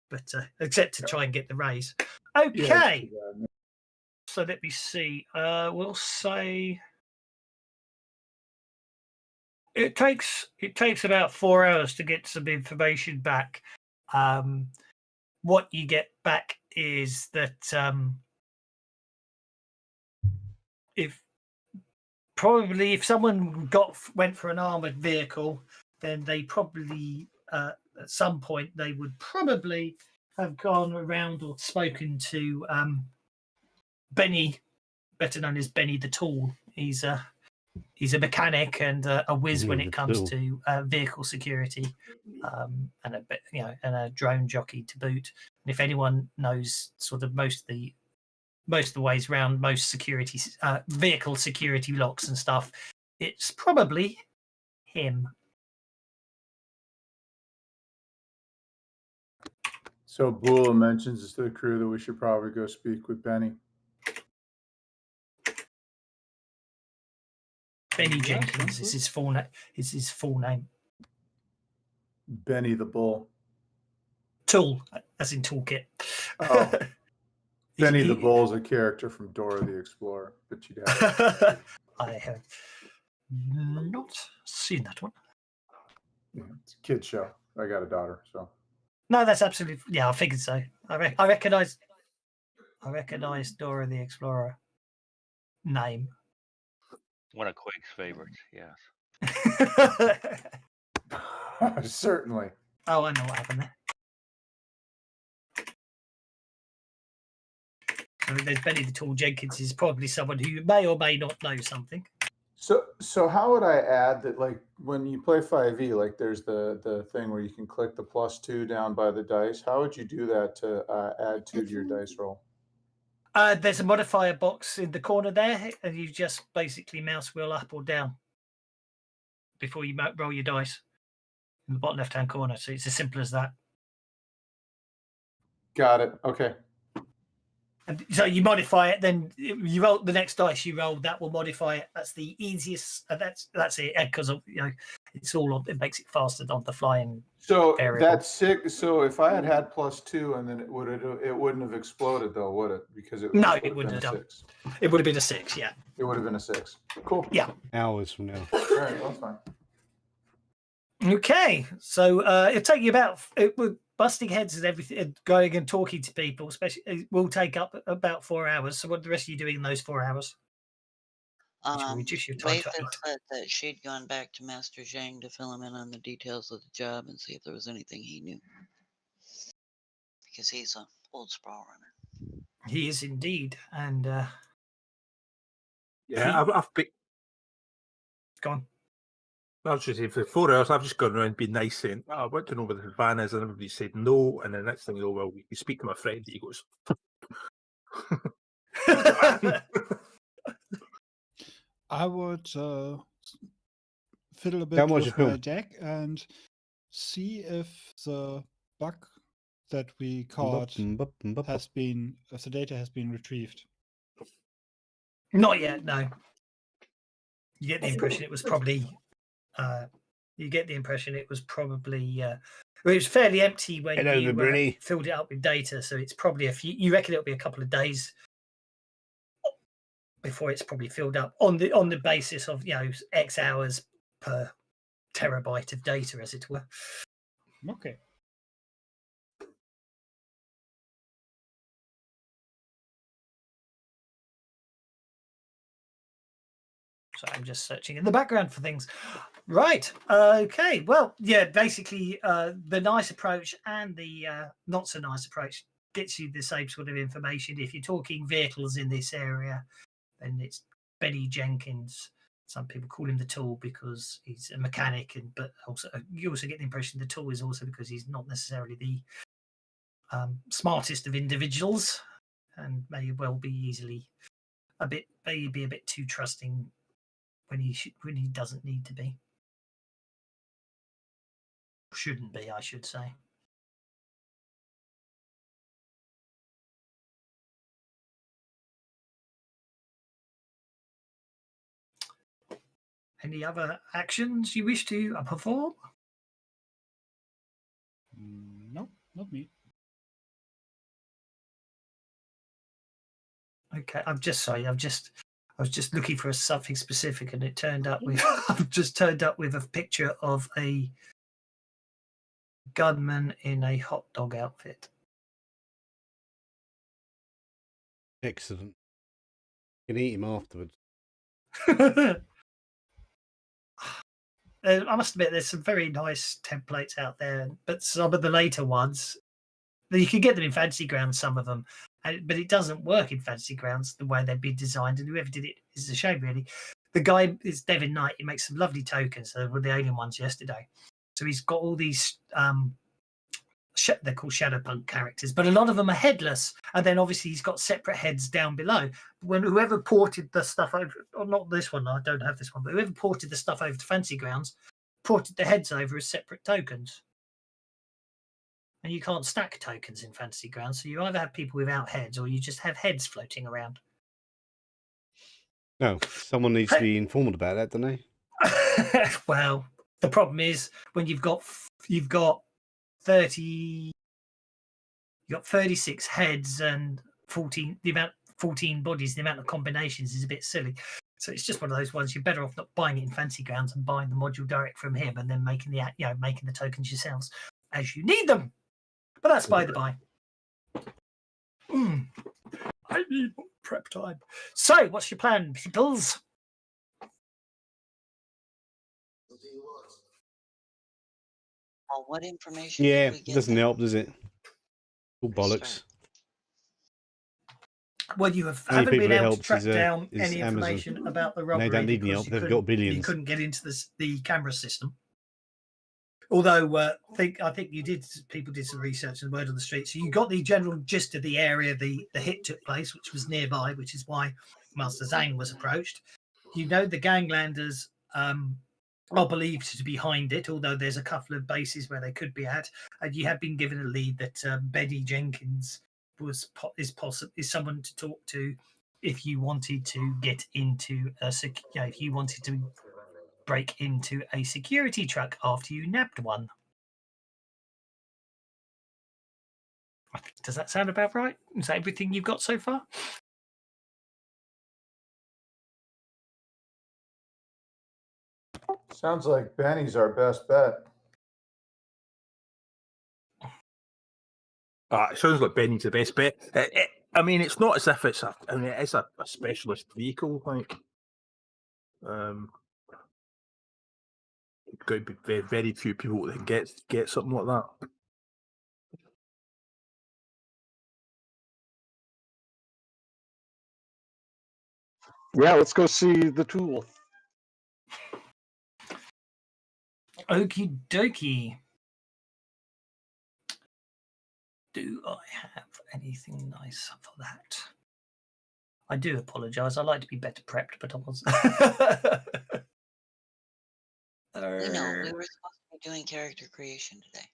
but except to try and get the raise. Okay. Yeah, So let me see. We'll say it takes about 4 hours to get some information back. What you get back is that if someone went for an armored vehicle, then they probably at some point they would probably have gone around or spoken to Benny, better known as Benny the Tool. He's a mechanic and a whiz when it comes to vehicle security, and a drone jockey to boot. And if anyone knows sort of most of the ways around most security vehicle security locks and stuff, it's probably him. So Bula mentions to the crew that we should probably go speak with Benny. Benny Jenkins is his full name. Is his full name. Benny the Bull. Tool, as in toolkit. Oh. Benny the Bull is a character from Dora the Explorer, but you'd have I have not seen that one. Yeah, it's a kid's show. I got a daughter, so. No, that's absolutely. Yeah, I figured so. I recognize Dora the Explorer name. One of Quake's favorites, yes. Certainly. Oh, I know what happened there. So there's Benny the Tool Jenkins is probably someone who may or may not know something. So how would I add that, like, when you play 5e, like there's the thing where you can click the +2 down by the dice. How would you do that to add 2 to your dice roll? There's a modifier box in the corner there, and you just basically mouse wheel up or down before you roll your dice in the bottom left-hand corner. So it's as simple as that. Got it. Okay. And so you modify it, then you roll the next dice you roll. That will modify it. That's the easiest. That's it, because it's all on. It makes it faster on the fly. And so that's sick. So if I had +2, and then it wouldn't have exploded though, would it? Because it wouldn't have done. 6. It would have been a 6. Yeah. It would have been a 6. Cool. Yeah. Hours from now. All right, that's fine. Okay, so it'll take you busting heads and everything, going and talking to people, especially, it will take up about 4 hours. So what are the rest of you doing in those 4 hours? Reduce your time Wade to had 8. said that she'd gone back to Master Zhang to fill him in on the details of the job and see if there was anything he knew. Because he's an old sprawl runner. He is indeed, and I've picked. Go on. I was just saying, for 4 hours, I've just gone around and been nice saying, I want to know where the van is, and everybody said no. And the next thing you know, well, you speak to my friend, he goes, I would fiddle a bit with my deck and see if the bug that we caught has been, if the data has been retrieved. Not yet, no. You get the impression it was probably. It was fairly empty when you filled it up with data, so it's probably a few. You reckon it'll be a couple of days before it's probably filled up on the basis of X hours per terabyte of data, as it were. Okay. So I'm just searching in the background for things. Right. Okay. Well, yeah, basically the nice approach and the not so nice approach gets you the same sort of information. If you're talking vehicles in this area, then it's Benny Jenkins. Some people call him the Tool because he's a mechanic, but also you also get the impression the Tool is also because he's not necessarily the smartest of individuals, and may well be a bit too trusting when he doesn't need to be. Shouldn't be, I should say. Any other actions you wish to perform? No, not me. Okay, I was just looking for something specific, and it turned up with I've just turned up with a picture of a gunman in a hot dog outfit. Excellent. You can eat him afterwards. I must admit, there's some very nice templates out there, but some of the later ones, you can get them in FantasyGrounds, some of them, but it doesn't work in FantasyGrounds the way they've been designed, and whoever did it is a shame, really. The guy is Devin Knight. He makes some lovely tokens. They were the alien ones yesterday. So he's got all these, they're called Cyberpunk characters, but a lot of them are headless, and then obviously he's got separate heads down below. When whoever ported the stuff over, or not this one, I don't have this one, but whoever ported the stuff over to FantasyGrounds ported the heads over as separate tokens. And you can't stack tokens in FantasyGrounds, so you either have people without heads or you just have heads floating around. No, someone needs to be informed about that, don't they? Well, the problem is when you've got 36 heads and 14 bodies, the amount of combinations is a bit silly. So it's just one of those ones you're better off not buying it in FantasyGrounds and buying the module direct from him and then making the tokens yourselves as you need them. But that's by the by. I need more prep time. So, what's your plan, peoples? Well, what information? Yeah, did we it get doesn't then? help, does it? All bollocks. Well, you haven't been able to track down any information about the robbery. They don't need any help. They've got billions. You couldn't get into the camera system. Although I think people did some research and word on the street. So you got the general gist of the area the hit took place, which was nearby, which is why Master Zhang was approached. You know the ganglanders are believed to be behind it, although there's a couple of bases where they could be at. And you have been given a lead that Betty Jenkins is someone to talk to if you wanted to get into if you wanted to break into a security truck after you nabbed one. Does that sound about right? Is that everything you've got so far? Sounds like Benny's our best bet. It sounds like Benny's the best bet. I mean, it's not as if it's a specialist vehicle. Like, it's going to be very, very few people that can get something like that. Yeah, let's go see the tool. Okie dokie. Do I have anything nice for that? I do apologise. I like to be better prepped, but I wasn't. We know we were supposed to be doing character creation today.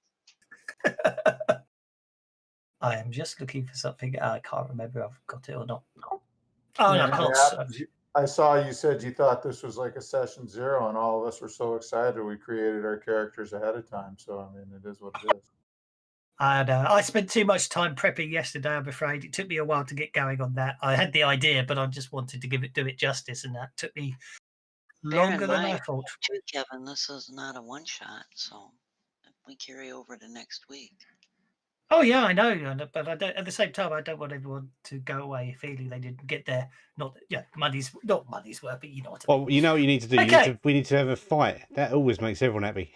I am just looking for something. I can't remember if I've got it or not. Oh, Yeah, no, I can't. I saw you said you thought this was like a session 0, and all of us were so excited we created our characters ahead of time. So, I mean, it is what it is. I know. I spent too much time prepping yesterday, I'm afraid. It took me a while to get going on that. I had the idea, but I just wanted to do it justice, and that took me longer than I thought. Too, Kevin, this is not a one-shot, so if we carry over to next week. Oh yeah, I know, but I don't. At the same time, I don't want everyone to go away feeling they didn't get their not money's worth, but you know what I mean. Well, you know what you need to do. Okay. We need to have a fight. That always makes everyone happy.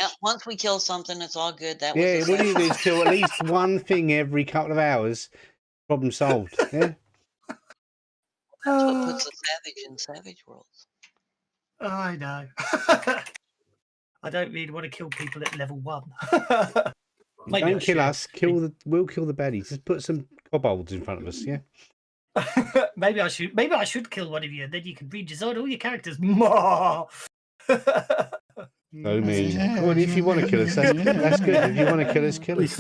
Yeah, once we kill something, it's all good. That what you need is kill at least one thing every couple of hours. Problem solved. Yeah. That's what puts a savage in savage worlds. I know. I don't really want to kill people at level 1. Don't kill us. We'll kill the baddies. Just put some kobolds in front of us. Yeah. Maybe I should kill one of you, and then you can redesign all your characters. Oh me. Well, if you want to kill us, that's good. If you want to kill us, kill us.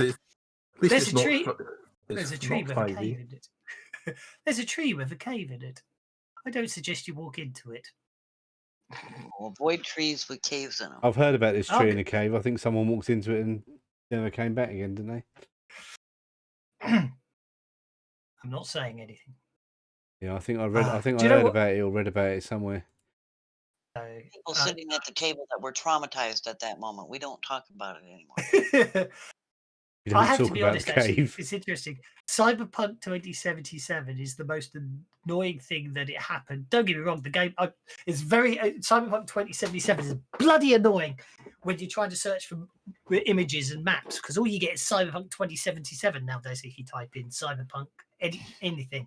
There's a tree. There's a tree with a cave in it. There's a tree with a cave in it. I don't suggest you walk into it. Avoid trees with caves in them. I've heard about this tree in a cave. I think someone walked into it and never came back again, didn't they? I'm not saying anything. Yeah, I think I read. I think I heard about it or read about it somewhere. People sitting at the table that were traumatized at that moment. We don't talk about it anymore. I have to be honest, actually, it's interesting. Cyberpunk 2077 is the most annoying thing that it happened. Don't get me wrong, the game is very... Cyberpunk 2077 is bloody annoying when you're trying to search for images and maps, because all you get is Cyberpunk 2077 nowadays if you type in Cyberpunk anything.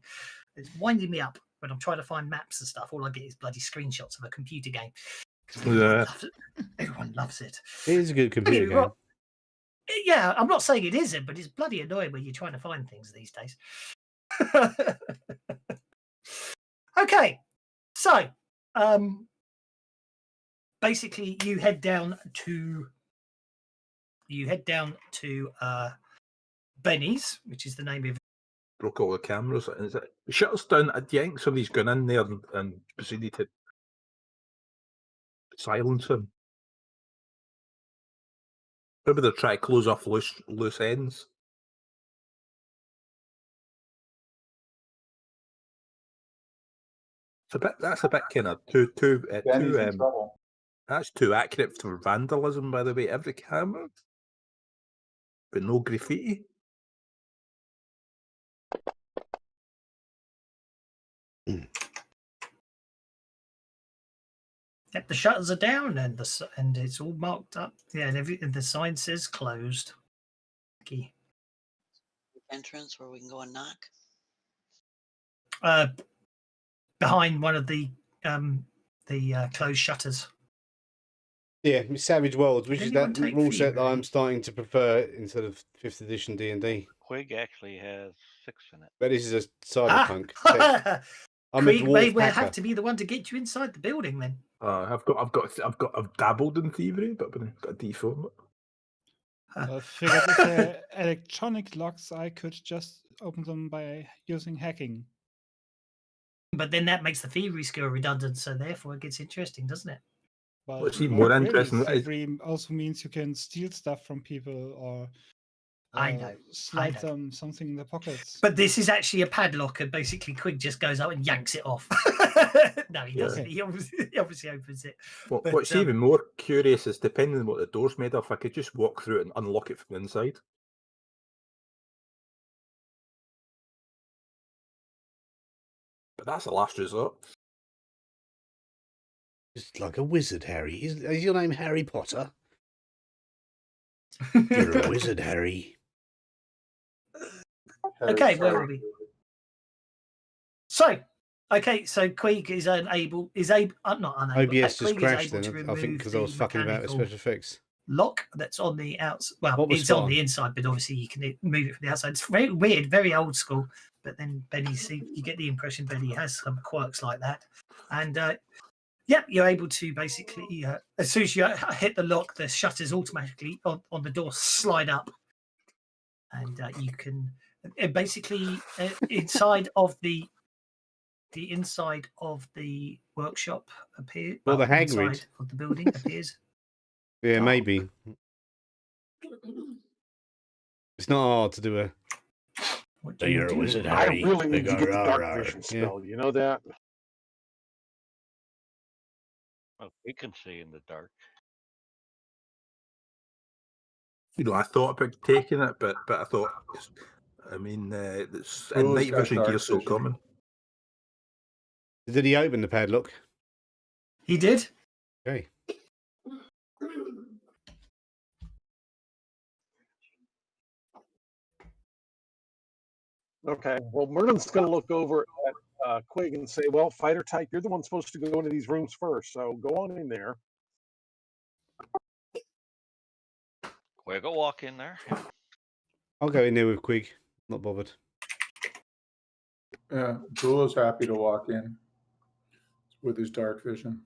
It's winding me up when I'm trying to find maps and stuff. All I get is bloody screenshots of a computer game. Everyone loves it. It is a good computer game. Yeah, I'm not saying it isn't, but it's bloody annoying when you're trying to find things these days. Okay, so basically you head down to Benny's, which is the name of broke all the cameras. And is it shutters down? Do you think somebody's gone in there and proceeded to silence him? Maybe they're trying to close off loose ends. That's a bit kind of too that's too accurate for vandalism, by the way. Every camera, but no graffiti. Yep, the shutters are down and it's all marked up. Yeah, and the sign says closed. Key. Entrance where we can go and knock. Behind one of the closed shutters. Yeah, Savage Worlds, which is that rule set that I'm starting to prefer instead of 5th edition D&D. Quig actually has 6 in it. But this is a cyberpunk. I'm Quig a dwarf may hacker. have to be the one to get you inside the building then. I've dabbled in thievery, but I've got a D4. I figured if they're electronic locks, I could just open them by using hacking. But then that makes the thievery skill redundant, so therefore it gets interesting, doesn't it? But what's even more interesting? Thievery also means you can steal stuff from people or slide them something in their pockets. But this is actually a padlock, and basically Quig just goes up and yanks it off. No, he doesn't. He obviously opens it. What's even more curious is, depending on what the door's made of, I could just walk through it and unlock it from the inside. But that's a last resort. It's like a wizard, Harry. Is your name Harry Potter? You're a wizard, Harry. Okay, where are we? So Quig is not unable. OBS just crashed then, I think, because I was fucking about with special effects. Lock that's on the outside. Well, it's on the inside, but obviously you can move it from the outside. It's very weird, very old school. But then you get the impression Benny has some quirks like that. And you're able to basically, as soon as you hit the lock, the shutters automatically on the door slide up. And you can basically inside of the inside of the workshop appear. Well, the Hagrid inside of the building appears. Yeah, maybe. It's not hard to do a. So you're a wizard, Harry. I really need to get the dark vision spell. You know that? Oh, we can see in the dark. I thought about taking it, but I thought, and night vision gear's so common. Did he open the padlock? He did. Okay. Okay. Well, Merlin's going to look over at Quig and say, "Well, fighter type, you're the one supposed to go into these rooms first, so go on in there." Quig will walk in there. I'll go in there with Quig. Not bothered. Yeah, Jewel is happy to walk in with his dark vision.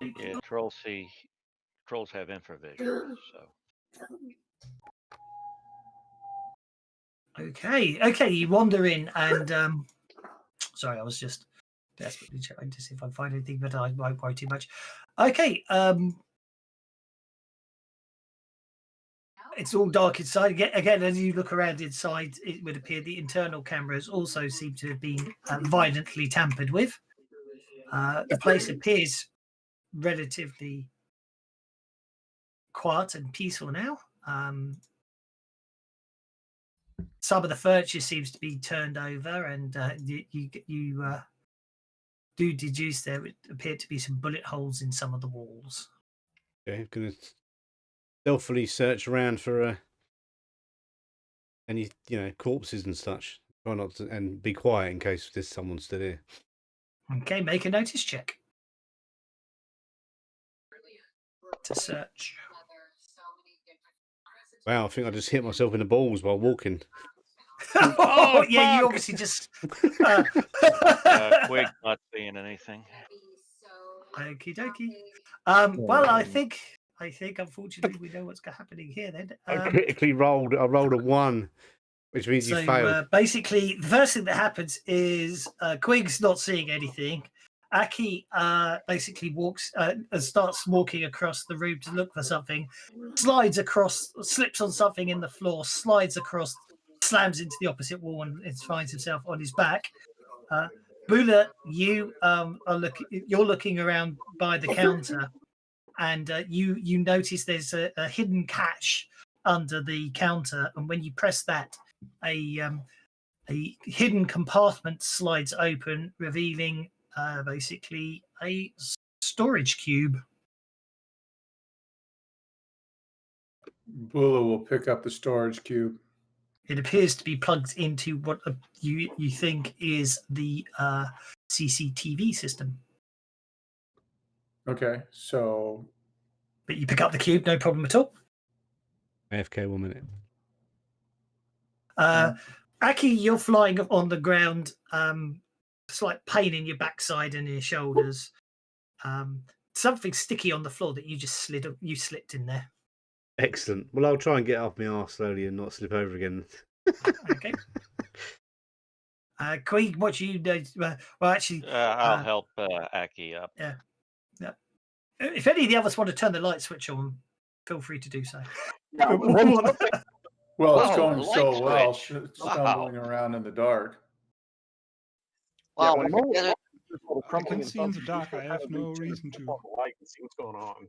Yeah, trolls have infravision, so. Okay, you wander in and sorry, I was just desperately trying to see if I find anything, but I won't worry too much. Okay, it's all dark inside. Again, as you look around inside, it would appear the internal cameras also seem to have been violently tampered with. The place appears relatively quiet and peaceful now. Some of the furniture seems to be turned over, and you do deduce there appear to be some bullet holes in some of the walls. Okay, I'm going to stealthily search around for any corpses and such. Try not to, and be quiet in case there's someone still here. Okay, make a notice check to search. Wow, I think I just hit myself in the balls while walking. Oh, yeah, you obviously just. Quig not seeing anything. Okie dokie. Well, I think unfortunately we know what's happening here. Then I critically rolled. I rolled a 1, which means you failed. Basically, the first thing that happens is Quig's not seeing anything. Aki basically starts walking across the room to look for something, slides across, slips on something in the floor, slides across, slams into the opposite wall, and finds himself on his back. Bula, you you're looking around by the counter, and you notice there's a hidden catch under the counter, and when you press that, a hidden compartment slides open, revealing basically a storage cube. Bula will pick up the storage cube. It appears to be plugged into what you think is the CCTV system. Okay, so... But you pick up the cube, no problem at all. AFK 1 minute. Aki, you're flying on the ground. Slight pain in your backside and your shoulders. Something sticky on the floor that you slipped in there. Excellent. Well, I'll try and get off my arse slowly and not slip over again. Okay. Queen, what you do? Well, actually, I'll help Aki up. Yeah. If any of the others want to turn the light switch on, feel free to do so. Well, it's going so well, stumbling around in the dark. Well, I can see in the dark. I have no reason to. Light and see what's going on.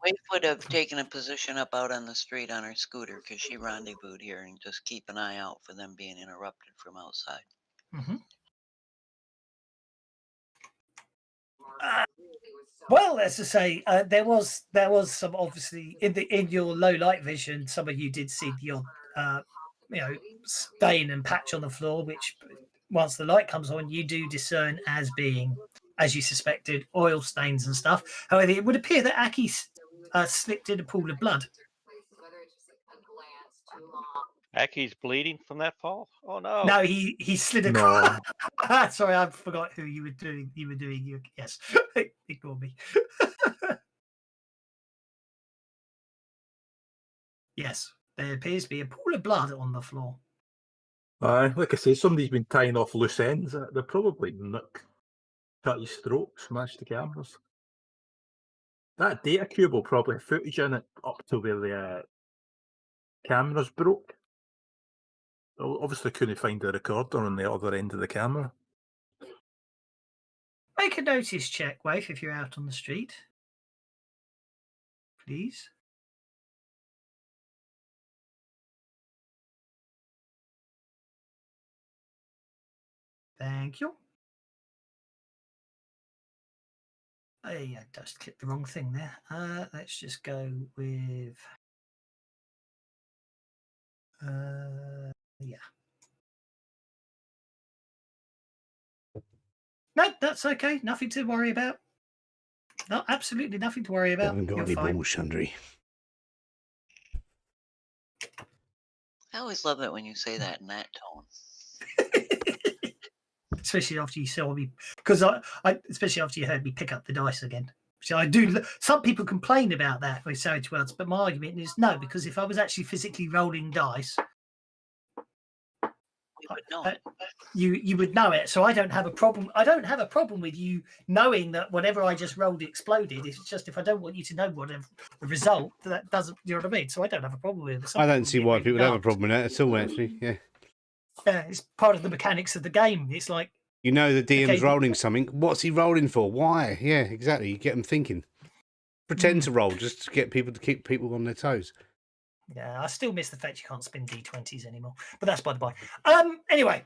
Waif would have taken a position up out on the street on her scooter because she rendezvoused here, and just keep an eye out for them being interrupted from outside. Mm-hmm. Well, as I say, there was some, obviously in your low light vision, some of you did see the odd, stain and patch on the floor, which once the light comes on, you do discern as being, as you suspected, oil stains and stuff. However, it would appear that Aki slipped in a pool of blood. Aki's bleeding from that fall? Oh no! No, he slid across. No. Sorry, I forgot who you were doing. Yes, ignore me. Yes, there appears to be a pool of blood on the floor. Like I say, somebody's been tying off loose ends. They're probably cut his throat, smashed the cameras. That data cube will probably have footage in it up to where the cameras broke. Obviously couldn't find the recorder on the other end of the camera. Make a notice check, Waif, if you're out on the street. Please. Thank you. I just clicked the wrong thing there. Let's just go with... yeah. No, that's okay. Nothing to worry about. No, absolutely nothing to worry about. I haven't got any balls, Chandri. I always love it when you say that in that tone. Especially after you saw me, because I especially after you heard me pick up the dice again. So I do. Some people complain about that with savage words, but my argument is no, because if I was actually physically rolling dice, you would know it. So I don't have a problem. I don't have a problem with you knowing that whatever I just rolled exploded. It's just if I don't want you to know whatever the result, that doesn't. You know what I mean? So I don't have a problem with it. I don't see why people have a problem with that at all. Actually, yeah. Yeah, it's part of the mechanics of the game. It's like, you know, the DM's rolling something. What's he rolling for? Why? Yeah, exactly. You get them thinking. Pretend to roll just to get people to keep people on their toes. Yeah, I still miss the fact you can't spin D20s anymore. But that's by the by. Anyway,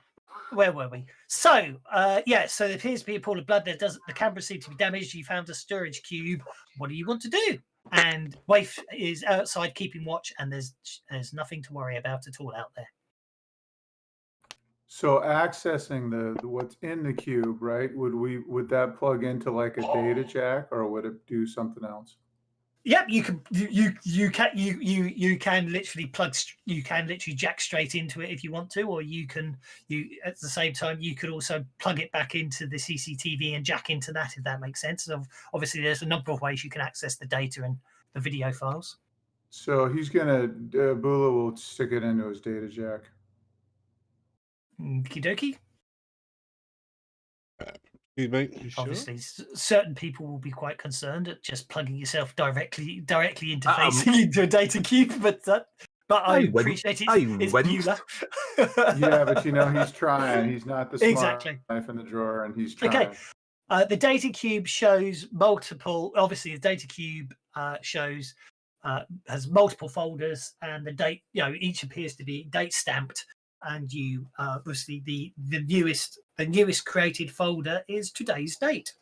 where were we? So, so there appears to be a pool of blood. The camera seems to be damaged. You found a storage cube. What do you want to do? And Waif is outside keeping watch, and there's nothing to worry about at all out there. So accessing the what's in the cube, right? Would that plug into like a data jack, or would it do something else? Yep, you can literally jack straight into it if you want to, or you at the same time you could also plug it back into the CCTV and jack into that, if that makes sense. So obviously, there's a number of ways you can access the data and the video files. So he's gonna Bula will stick it into his data jack. Okie dokie. Obviously, certain people will be quite concerned at just plugging yourself directly interfacing into a data cube, but I appreciate it. It's Beulah. Yeah, but he's trying. He's not the smart knife in the drawer, and he's trying. Okay. The data cube shows multiple. Obviously, the data cube shows has multiple folders, and the date. Each appears to be date stamped. And you obviously the newest created folder is today's date.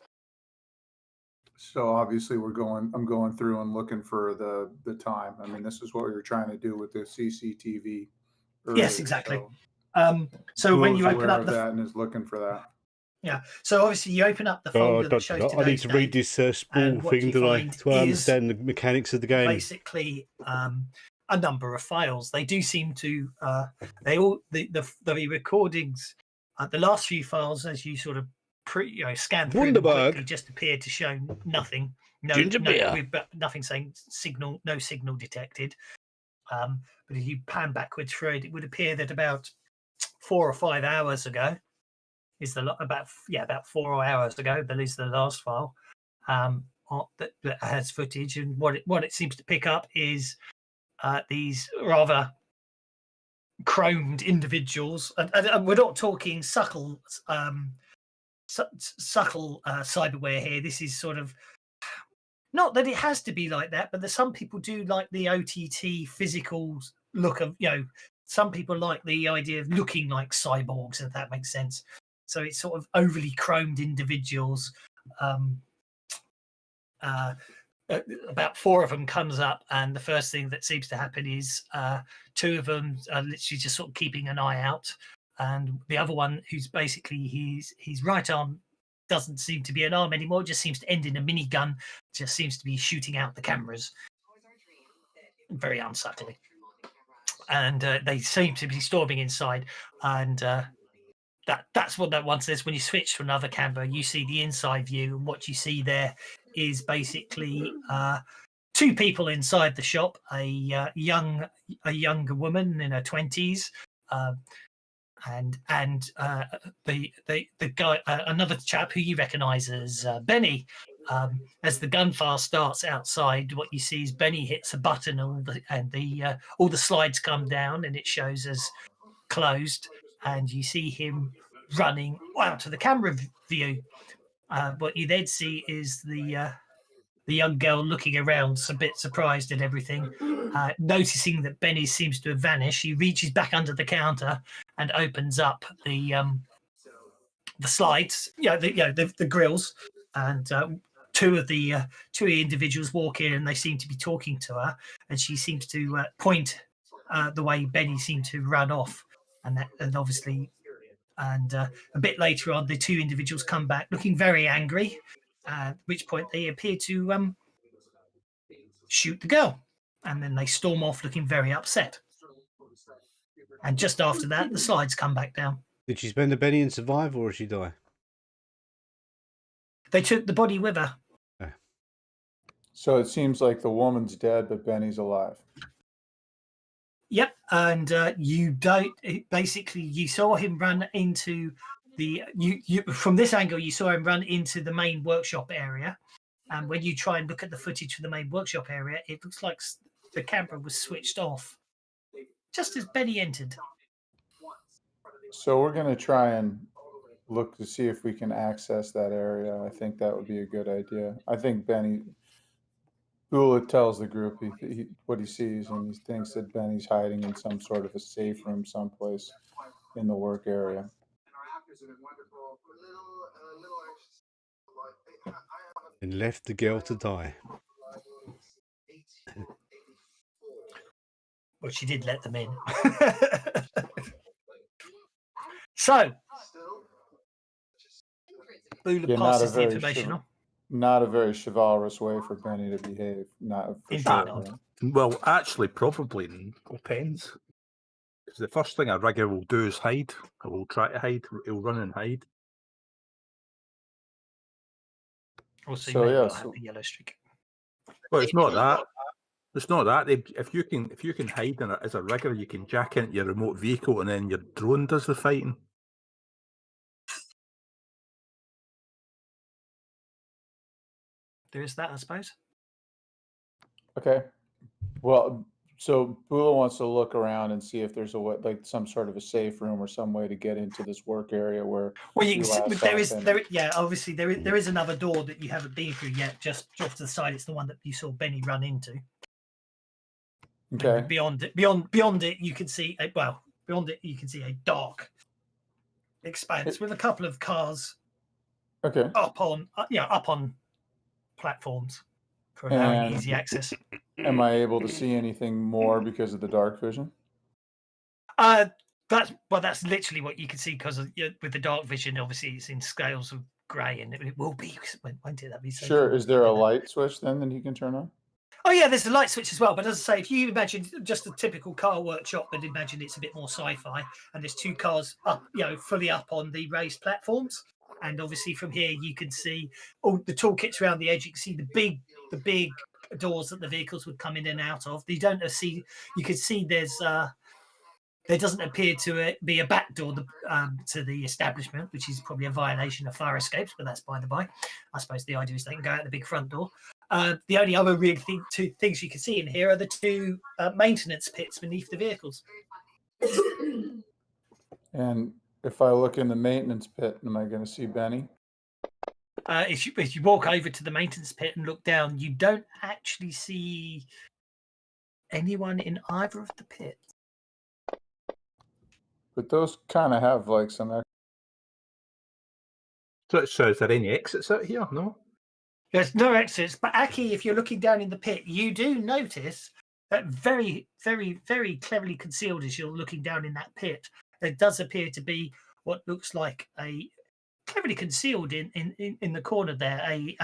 So obviously I'm going through and looking for the time. I mean, this is what we were trying to do with the CCTV earlier, yes, exactly. So when you open up that and is looking for that. Yeah. So obviously you open up the folder that shows today's I need to read this sprawl thing to understand the mechanics of the game. Basically, a number of files. They do seem to the recordings, the last few files, as you sort of scan through them quickly, just appear to show nothing. Nothing saying no signal detected. But if you pan backwards through it, it would appear that about 4 or 5 hours ago about 4 hours ago, that is the last file that has footage, and what it seems to pick up is these rather chromed individuals, and we're not talking subtle cyberware here. This is sort of, not that it has to be like that, but some people do like the OTT physical look of, some people like the idea of looking like cyborgs, if that makes sense. So it's sort of overly chromed individuals. About 4 of them comes up, and the first thing that seems to happen is 2 of them are literally just sort of keeping an eye out, and the other one, who's basically his right arm doesn't seem to be an arm anymore, just seems to end in a minigun, just seems to be shooting out the cameras very unsubtly, and they seem to be storming inside, and that's what that one says. When you switch to another camera, you see the inside view, and what you see there is basically 2 people inside the shop, a younger woman in her 20s, and the guy, another chap who you recognise as Benny. As the gunfire starts outside, what you see is Benny hits a button, and all the slides come down, and it shows as closed, and you see him running out to the camera view. What you then see is the young girl looking around, a bit surprised at everything, noticing that Benny seems to have vanished. She reaches back under the counter and opens up the slides, the grills, and 2 of the individuals walk in, and they seem to be talking to her, and she seems to point the way Benny seemed to run off, and obviously. And a bit later on, the 2 individuals come back looking very angry, at which point they appear to shoot the girl. And then they storm off looking very upset. And just after that, the slides come back down. Did she spend a Benny and survive, or did she die? They took the body with her. Oh. So it seems like the woman's dead, but Benny's alive. Yep, and you saw him run into from this angle, you saw him run into the main workshop area, and when you try and look at the footage from the main workshop area, it looks like the camera was switched off just as Benny entered. So we're going to try and look to see if we can access that area. I think that would be a good idea. I think Bula tells the group what he sees, and he thinks that Benny's hiding in some sort of a safe room someplace in the work area. And left the girl to die. Well, she did let them in. So, Bula passes the information on. not a very chivalrous way for Benny to behave. Not for sure. Right? Well, actually, probably depends. Because the first thing a rigger will do is hide. Or will try to hide. He'll run and hide. Also, you may not have the yellow streak. Well, it's not that. It's not that. If you can hide as a rigger, you can jack into your remote vehicle, and then your drone does the fighting. There is that, I suppose. Okay. Well, so Bula wants to look around and see if there's a way, like some sort of a safe room or some way to get into this work area where. Well, you can see yeah, obviously there is another door that you haven't been through yet. Just off to the side, it's the one that you saw Benny run into. Okay. And beyond it, you can see a dark expanse with a couple of cars. Okay. Up on platforms for allowing easy access. Am I able to see anything more because of the dark vision? That's literally what you can see because with the dark vision, obviously it's in scales of grey, and it will be, won't it? That'd be so sure. cool. Is there a light switch then that you can turn on? Oh yeah, there's a light switch as well. But as I say, if you imagine just a typical car workshop, but imagine it's a bit more sci-fi, and there's two cars up, fully up on the raised platforms, and obviously from here you can see all the toolkits around the edge. You can see the big doors that the vehicles would come in and out of. You don't see. You can see there doesn't appear to be a back door to the establishment, which is probably a violation of fire escapes, but that's by the by. I suppose the idea is they can go out the big front door. The only other real two things you can see in here are the two maintenance pits beneath the vehicles. And if I look in the maintenance pit, am I going to see Benny? If you walk over to the maintenance pit and look down, you don't actually see anyone in either of the pits. But those kind of have like some. So is there any exits out here? No. There's no exits, but Aki, if you're looking down in the pit, you do notice that very, very, very cleverly concealed as you're looking down in that pit, there does appear to be what looks like a cleverly concealed in the corner there, an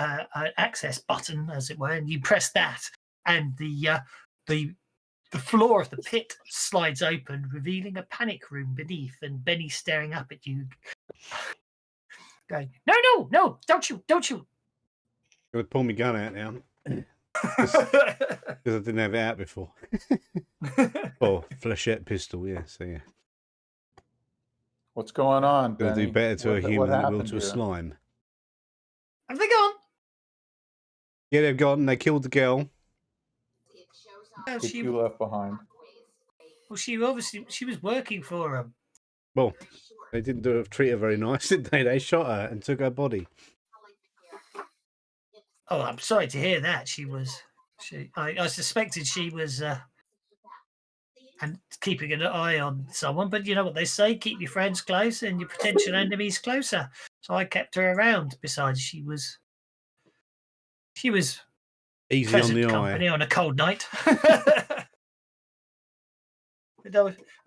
access button, as it were, and you press that, and the floor of the pit slides open, revealing a panic room beneath, and Benny staring up at you, going, "No, don't you!" I'm going to pull my gun out now. Because I didn't have it out before. Flechette pistol, yeah, so yeah. What's going on, Going to do better to a human than it will to a slime. Have they gone? Yeah, they've gone. They killed the girl. Oh, she left behind. Well, she was working for them. Well, they didn't treat her very nice, did they? They shot her and took her body. Oh, I'm sorry to hear that. I suspected she was and keeping an eye on someone, but you know what they say, keep your friends close and your potential enemies closer. So I kept her around. Besides, she was easy on the company eye on a cold night. I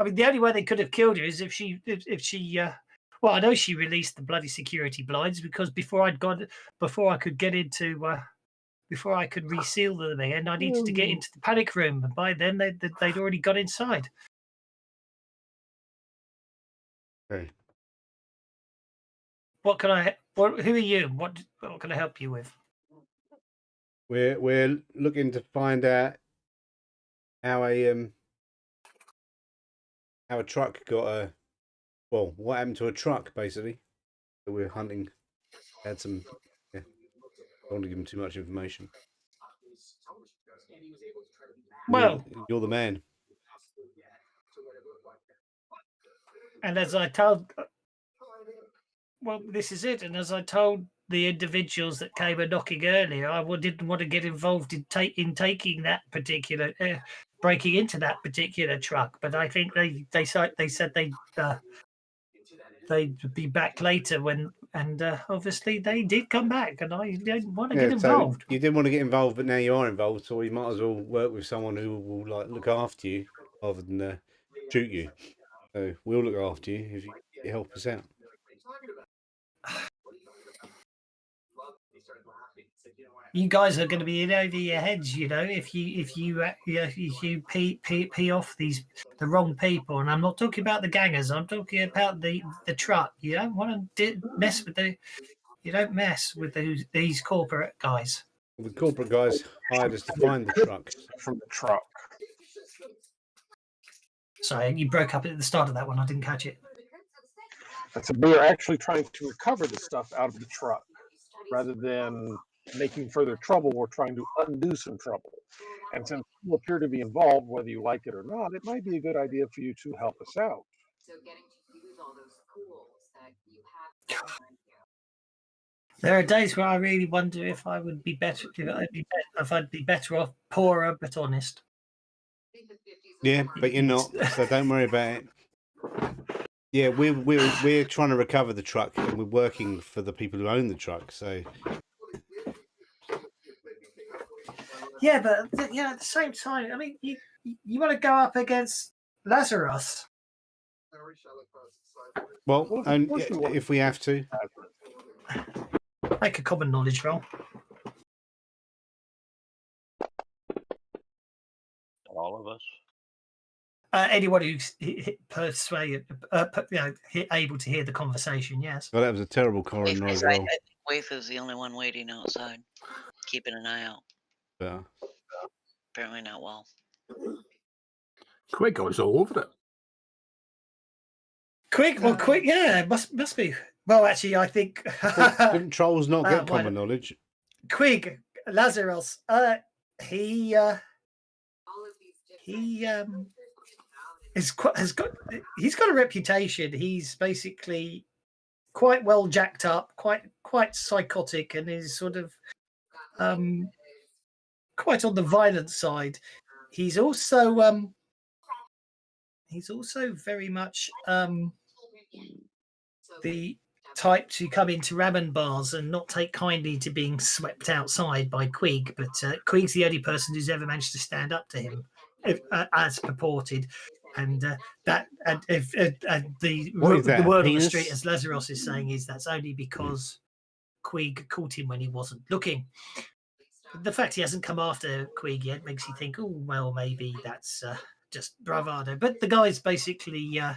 mean, the only way they could have killed her is if she well, I know she released the bloody security blinds because before I could reseal the thing, and I needed to get into the panic room, and by then they'd already got inside. Okay. Who are you? What can I help you with? We're looking to find out how a truck got what happened to a truck basically. So we're hunting. Had some. Yeah, don't want to give him too much information. Well, you're the man. And as I told, well, this is it. And as I told the individuals that came a knocking earlier, I didn't want to get involved in taking that particular, breaking into that particular truck. But I think they said they'd be back later and obviously they did come back, and I didn't want to get involved. So you didn't want to get involved, but now you are involved, so you might as well work with someone who will look after you rather than shoot you. So we'll look after you if you help us out. You guys are going to be in over your heads, if you pee off the wrong people. And I'm not talking about the gangers. I'm talking about the truck. You don't want to mess with you don't mess with these corporate guys. The corporate guys hired us to find the trucks. From the truck. Sorry, you broke up at the start of that one. I didn't catch it. I said we are actually trying to recover the stuff out of the truck rather than making further trouble. We're trying to undo some trouble. And since you appear to be involved, whether you like it or not, it might be a good idea for you to help us out. There are days where I really wonder if I would be better, if I'd be better off poorer but honest. Yeah, but you're not, so don't worry about it. Yeah, we're trying to recover the truck, and we're working for the people who own the truck. So yeah, but at the same time, I mean, you want to go up against Lazarus. Well, and if we have to. Make a common knowledge roll. All of us. Anyone who's persuaded, able to hear the conversation, yes. Well, that was a terrible common knowledge roll. I think Waif is the only one waiting outside, keeping an eye out. Yeah. Apparently not well. Quig goes all over it. Quick, yeah, must be. Well, actually, I think didn't trolls not get common knowledge? Quig, Lazarus, he's got a reputation. He's basically quite well jacked up, quite psychotic, and is sort of quite on the violent side. He's also very much the type to come into ramen bars and not take kindly to being swept outside by Quig, but Quig's the only person who's ever managed to stand up to him, as purported. And the word on the street, as Lazarus is saying, is that's only because Quig caught him when he wasn't looking. The fact he hasn't come after Quig yet makes you think, oh, well, maybe that's just bravado. But the guy's basically a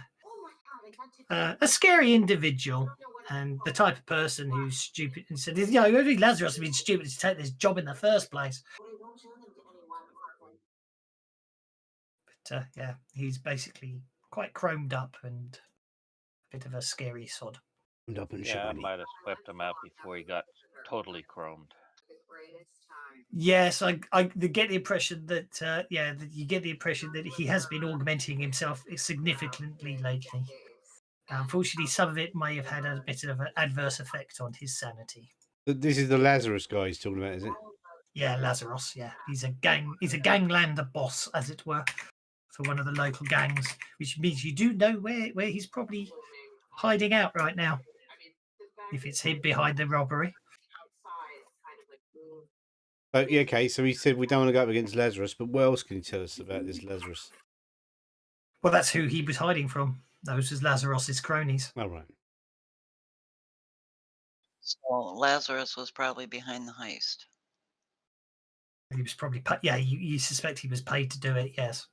scary individual and the type of person who's stupid and said, only Lazarus has been stupid to take this job in the first place. But yeah, he's basically quite chromed up and a bit of a scary sod. Yeah, I might have swept him out before he got totally chromed. Yes, I get the impression that you get the impression that he has been augmenting himself significantly lately. Unfortunately, some of it may have had a bit of an adverse effect on his sanity. This is the Lazarus guy he's talking about, is it? Yeah, Lazarus. Yeah, he's a ganglander boss, as it were, for one of the local gangs, which means you do know where he's probably hiding out right now, if it's him behind the robbery. Yeah, okay, so he said we don't want to go up against Lazarus, but what else can you tell us about this Lazarus? Well, that's who he was hiding from. Those was Lazarus's cronies. All right. So Lazarus was probably behind the heist. He was probably paid. Yeah, you suspect he was paid to do it. Yes.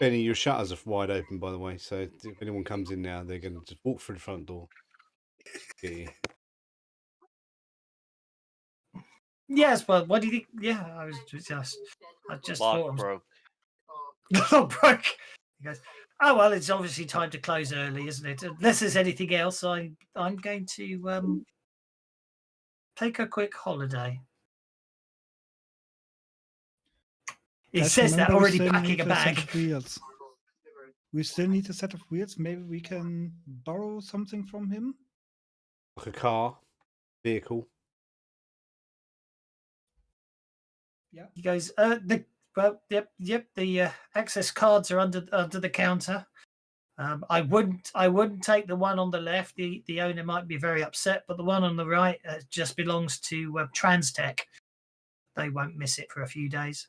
Benny, your shutters are wide open, by the way. So if anyone comes in now, they're going to just walk through the front door. Yeah. Yes. Well, what do you think? Yeah, I just Lock broke. Broke. He goes, oh well, it's obviously time to close early, isn't it? Unless there's anything else, I'm going to take a quick holiday. He says that already packing a bag. We still need a set of wheels. Maybe we can borrow something from him, like a car, vehicle. Yeah. He goes, Yep. The access cards are under the counter. I wouldn't take the one on the left. The owner might be very upset, but the one on the right just belongs to Transtech. They won't miss it for a few days.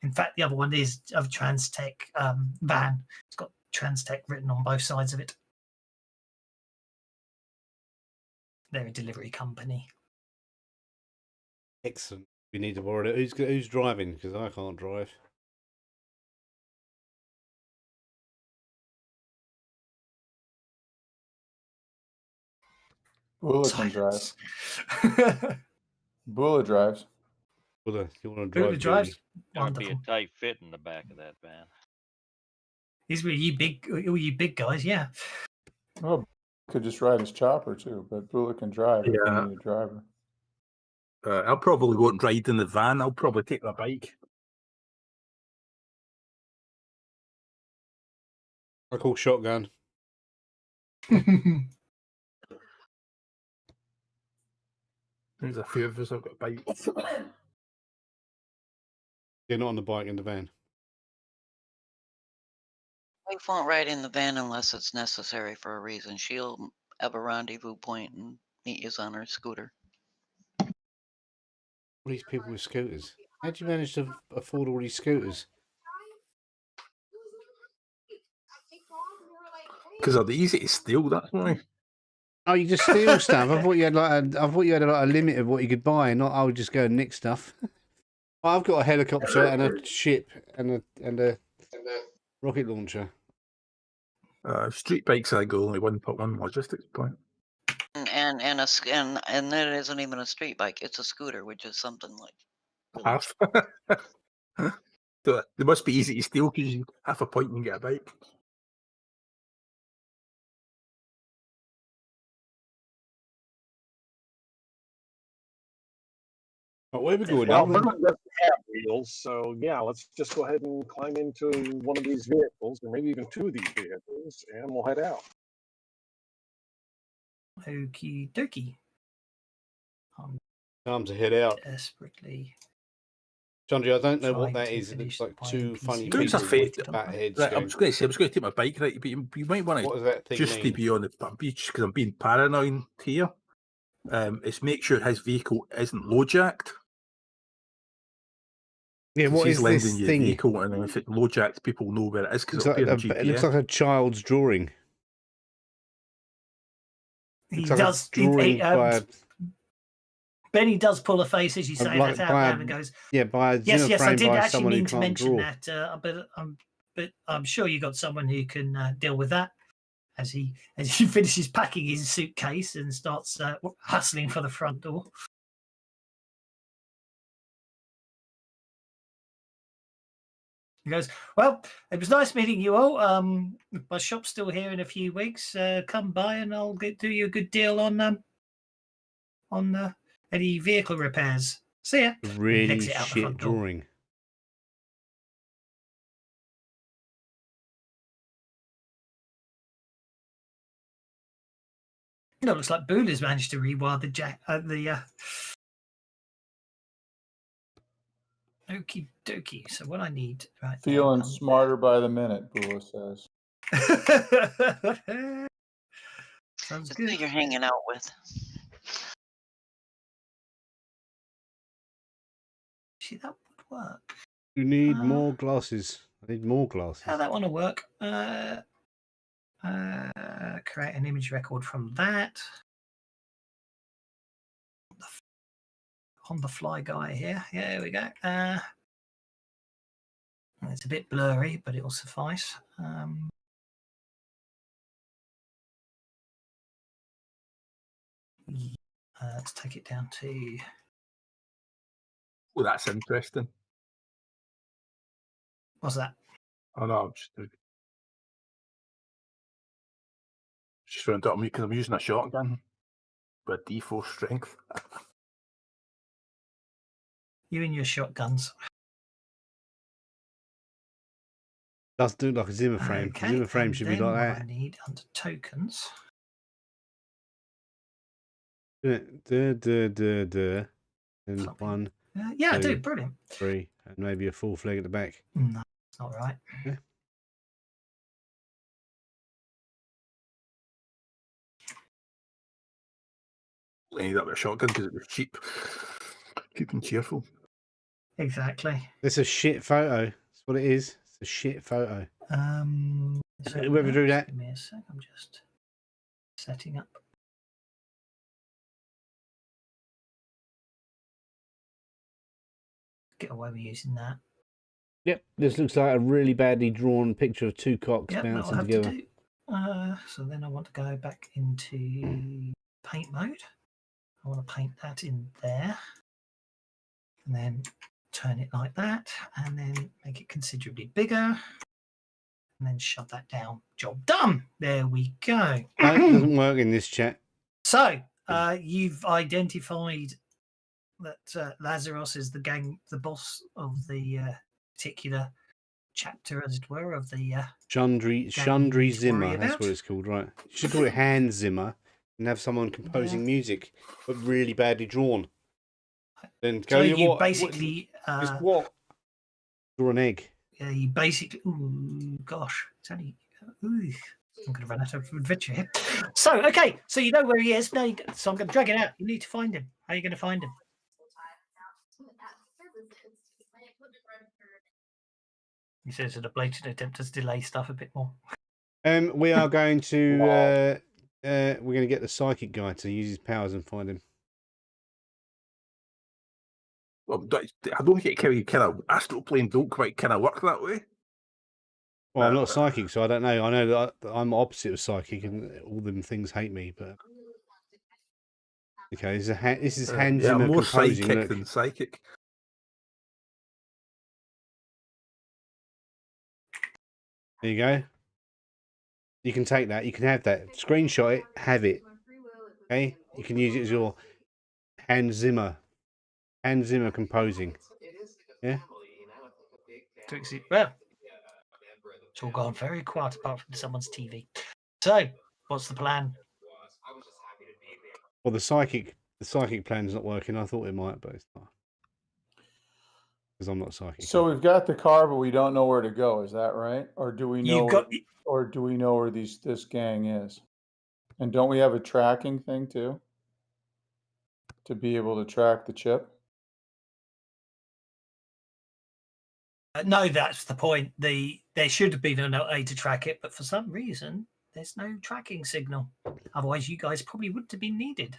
In fact, the other one is of Transtech van. It's got Transtech written on both sides of it. They're a delivery company. Excellent. We need to borrow it. Who's driving? Because I can't drive. Bula can drive. Bula drives. Bula, you want to drive? Bula drives. That'd be a tight fit in the back of that van. These were all you big guys, yeah. Well, could just ride his chopper too, but Bula can drive if you need a driver. I'll probably go and ride in the van. I'll probably take my bike. I call shotgun. There's a few of us. I've got bikes. You're not on the bike in the van. Wife won't ride in the van unless it's necessary for a reason. She'll have a rendezvous point and meet you on her scooter. All these people with scooters. How do you manage to afford all these scooters? Because they're easy to steal. That's why. Oh, you just steal stuff. I thought you had a limit of what you could buy, not I would just go and nick stuff. I've got a helicopter and a ship and a rocket launcher. Street bikes, I go only 1.1 logistics point. And that isn't even a street bike; it's a scooter, which is something like half. So they must be easy to steal because you half a point and you get a bike. But where are we going now? now? Doesn't have wheels, so yeah, let's just go ahead and climb into one of these vehicles, or maybe even two of these vehicles, and we'll head out. Okie dokie. Time to head out. Desperately. Chandra, I don't know what that is. It looks like two funny Doing people a fate. with bat heads. Right, I was going to take my bike, right? But you might want What does that to thing just mean? to be on the beach because I'm being paranoid here. Is make sure his vehicle isn't low jacked. Yeah, what he's is lending this you thing? A vehicle, and if it's low jacked, people know where it is because it looks like a child's drawing. He does. Benny does pull a face as you say that out loud and goes, yes, I didn't actually mean to mention that, but I'm sure you got someone who can deal with that. As he finishes packing his suitcase and starts hustling for the front door. He goes, well, it was nice meeting you all. My shop's still here in a few weeks. Come by and I'll do you a good deal on any vehicle repairs. See ya. Really shit drawing. No, it looks like Boola's managed to rewire the Okie dokie. So what I need right Feeling smarter by the minute, Bula says. Sounds good. Who you're hanging out with. See, that would work. You need more glasses. I need more glasses. How that one will work? Create an image record from that. On the fly guy here. Yeah, there we go. It's a bit blurry, but it will suffice. Let's take it down to. Oh, that's interesting. What's that? Oh no, I'm just trying to tell me because I'm using a shotgun with D4 strength. You and your shotguns. Does do like a Zimmer frame. Okay, Zimmer frame should be like that. I need under tokens. And one. Yeah, two, I do. Brilliant. 3, and maybe a full flag at the back. No, it's not right. Yeah. I need that with a shotgun because it was cheap. Keep them cheerful. Exactly. It's a shit photo. That's what it is. It's a shit photo. So whoever drew that. Give me a sec. I'm just setting up. get away with using that. Yep, this looks like a really badly drawn picture of two cocks bouncing together. So then I want to go back into paint mode. I want to paint that in there. And then turn it like that. And then make it considerably bigger. And then shove that down. Job done. There we go. No, it doesn't work in this chat. So you've identified that Lazarus is the boss of the particular chapter, as it were, of the Chandri Zimmer. That's what it's called, right? You should call it Hans Zimmer and have someone composing music, but really badly drawn. Then go. So you basically what? Draw an egg. Yeah, you basically. Ooh, gosh, it's only. Ooh, I'm going to run out of adventure here. So okay, so you know where he is. Now, so I'm going to drag it out. You need to find him. How are you going to find him? He says in a blatant attempt to delay stuff a bit more. We are going to we're going to get the psychic guy to use his powers and find him. Well, I don't think it kind of astral plane don't quite kind of work that way. Well, I'm not psychic, so I don't know. I know that I'm opposite of psychic, and all them things hate me. But okay, this is Hans Zimmer more composing. Psychic than psychic. There you go. You can take that. You can have that. Screenshot it. Have it. Okay. You can use it as your Hans Zimmer. Hans Zimmer composing. Yeah. Well, it's all gone very quiet apart from someone's TV. So, what's the plan? Well, the psychic plan's not working. I thought it might, but it's not. Because I'm not psychic. So we've got the car, but we don't know where to go. Is that right? Or do we know? Or do we know where this gang is? And don't we have a tracking thing too? To be able to track the chip? No, that's the point. There should have been a way to track it, but for some reason, there's no tracking signal. Otherwise, you guys probably wouldn't have been needed.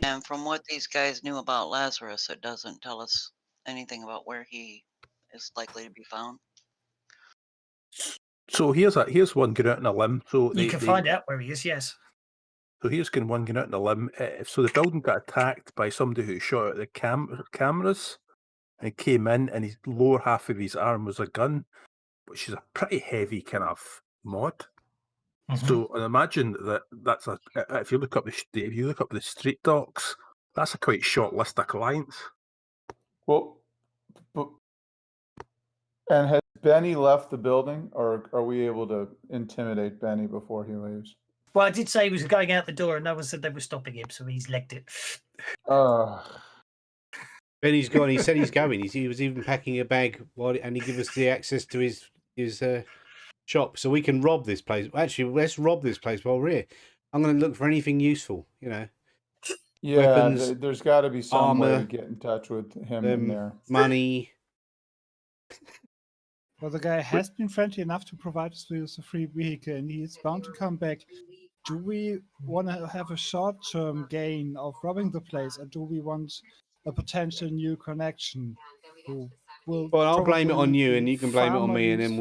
And from what these guys knew about Lazarus, it doesn't tell us anything about where he is likely to be found. So here's one going out on a limb. So you can find out where he is. Yes. So here's one going out on a limb. So the building got attacked by somebody who shot at the cameras and came in, and his lower half of his arm was a gun, which is a pretty heavy kind of mod. Mm-hmm. So I imagine that's if you look up the street docs, that's a quite short list of clients. Well, and has Benny left the building, or are we able to intimidate Benny before he leaves? Well, I did say he was going out the door, and no one said they were stopping him, so he's legged it. Benny's gone. He said he's going. He was even packing a bag, and he gave us the access to his shop, so we can rob this place. Actually, let's rob this place while we're here. I'm going to look for anything useful, Yeah, weapons, there's got to be some armor, way to get in touch with him in there. Money. Well, the guy has been friendly enough to provide us with a free vehicle, and he's bound to come back. Do we want to have a short-term gain of robbing the place, or do we want a potential new connection? Well, I'll blame it on you, and you can blame it on me, and then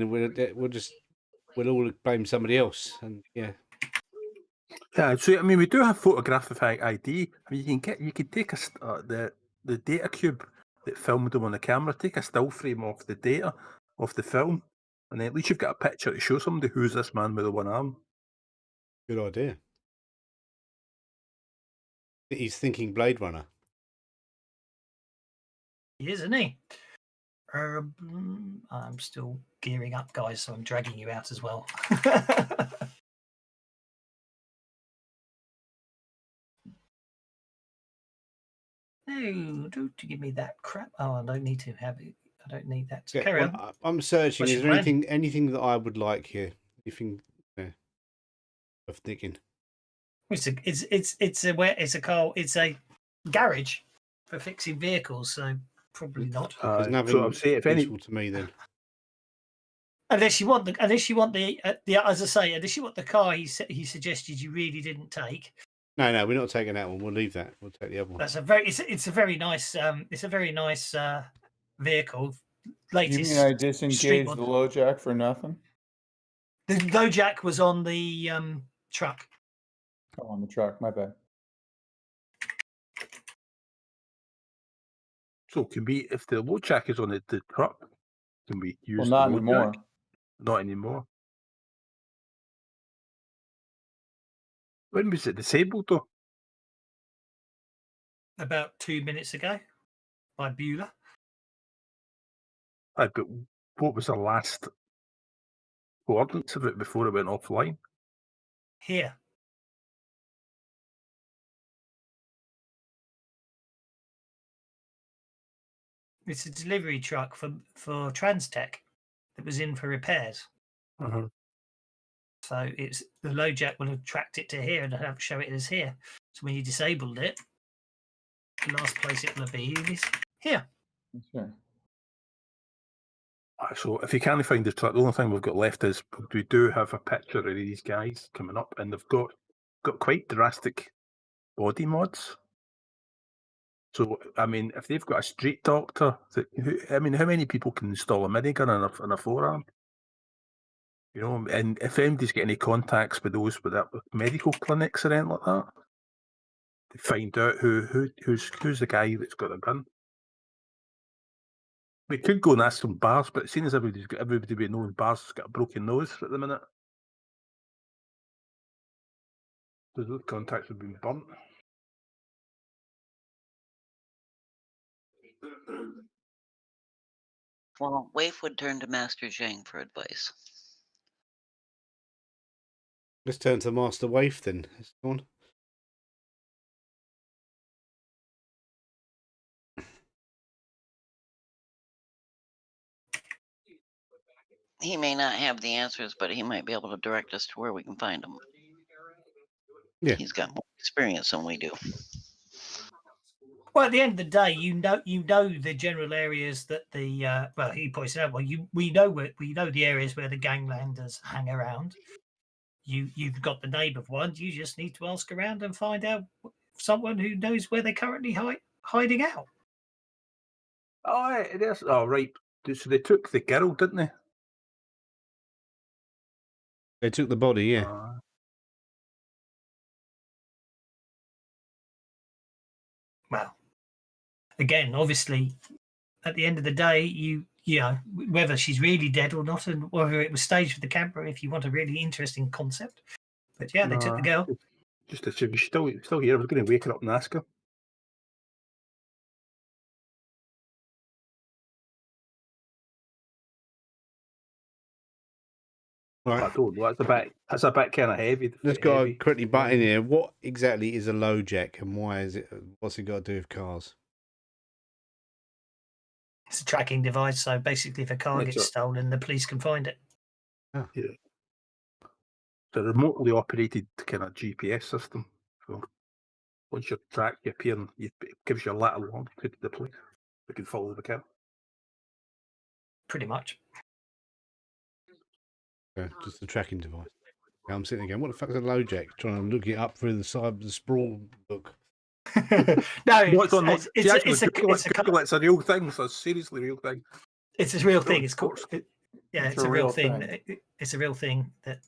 we'll all blame somebody else, and yeah. Yeah, so I mean, we do have photographic ID. I mean, you can take the data cube that filmed them on the camera, take a still frame of the data of the film, and then at least you've got a picture to show somebody who's this man with the one arm. Good idea. He's thinking Blade Runner. He is, isn't he? I'm still gearing up, guys, so I'm dragging you out as well. No, don't give me that crap. Oh, I don't need to have it. I don't need that. So carry on. I'm searching. Is there anything that I would like here? Anything of thinking? It's a garage for fixing vehicles, so probably not. There's nothing useful to me then. Unless you want the as I say, unless you want the car he suggested you really didn't take. No, we're not taking that one. We'll leave that. We'll take the other one. That's a very. It's a very nice. It's a very nice vehicle. Latest. You mean I disengaged the low jack for nothing? The low jack was on the truck. Oh, on the truck. My bad. So can we, if the low jack is on the truck, can we use? Well, not anymore. Jack? Not anymore. When was it disabled though? About 2 minutes ago, by Beulah. But what was the last coordinates of it before it went offline? Here. It's a delivery truck for Transtech that was in for repairs. Uh-huh. So it's the low jack will have tracked it to here and have show it as here. So when you disabled it, the last place it will be is here. Sure. So if you can't find the truck, the only thing we've got left is we do have a picture of these guys coming up, and they've got quite drastic body mods. So I mean, if they've got a street doctor, how many people can install a minigun in a forearm? You know, and if anybody's got any contacts with those with medical clinics or anything like that, to find out who's the guy that's got a gun. We could go and ask some bars, but seeing as everybody we know in bars has got a broken nose at the minute, those contacts have been burnt. Well, Waif would turn to Master Zhang for advice. Let's turn to Master Waif then. Go on. He may not have the answers, but he might be able to direct us to where we can find them. Yeah. He's got more experience than we do. Well, at the end of the day, you know the general areas that the well, he points out. Well, we know the areas where the ganglanders hang around. You've got the name of one. You just need to ask around and find out someone who knows where they're currently hiding out. Oh, it is. Oh, right. So they took the girl, didn't they? They took the body, yeah. Well, again, obviously, at the end of the day, you know whether she's really dead or not, and whether it was staged for the camera. If you want a really interesting concept, but yeah, they took the girl. Just if she's still here, I was going to wake her up and ask her. Right. I don't know. That's a bit kind of heavy. Let's go quickly butt in here. What exactly is a low jack, and why is it? What's it got to do with cars? It's a tracking device, so basically, if a car gets stolen, the police can find it. Oh. Yeah. It's a remotely operated kind of GPS system. So once you track, you appear, and it gives you a lat along to the police. They can follow the car. Pretty much. Yeah, just a tracking device. I'm sitting again. What the fuck is a low jack? Trying to look it up through the sprawl book. No, it's a real thing. It's a seriously real thing. It's a real thing. It's called. It's a real thing. It's a real thing that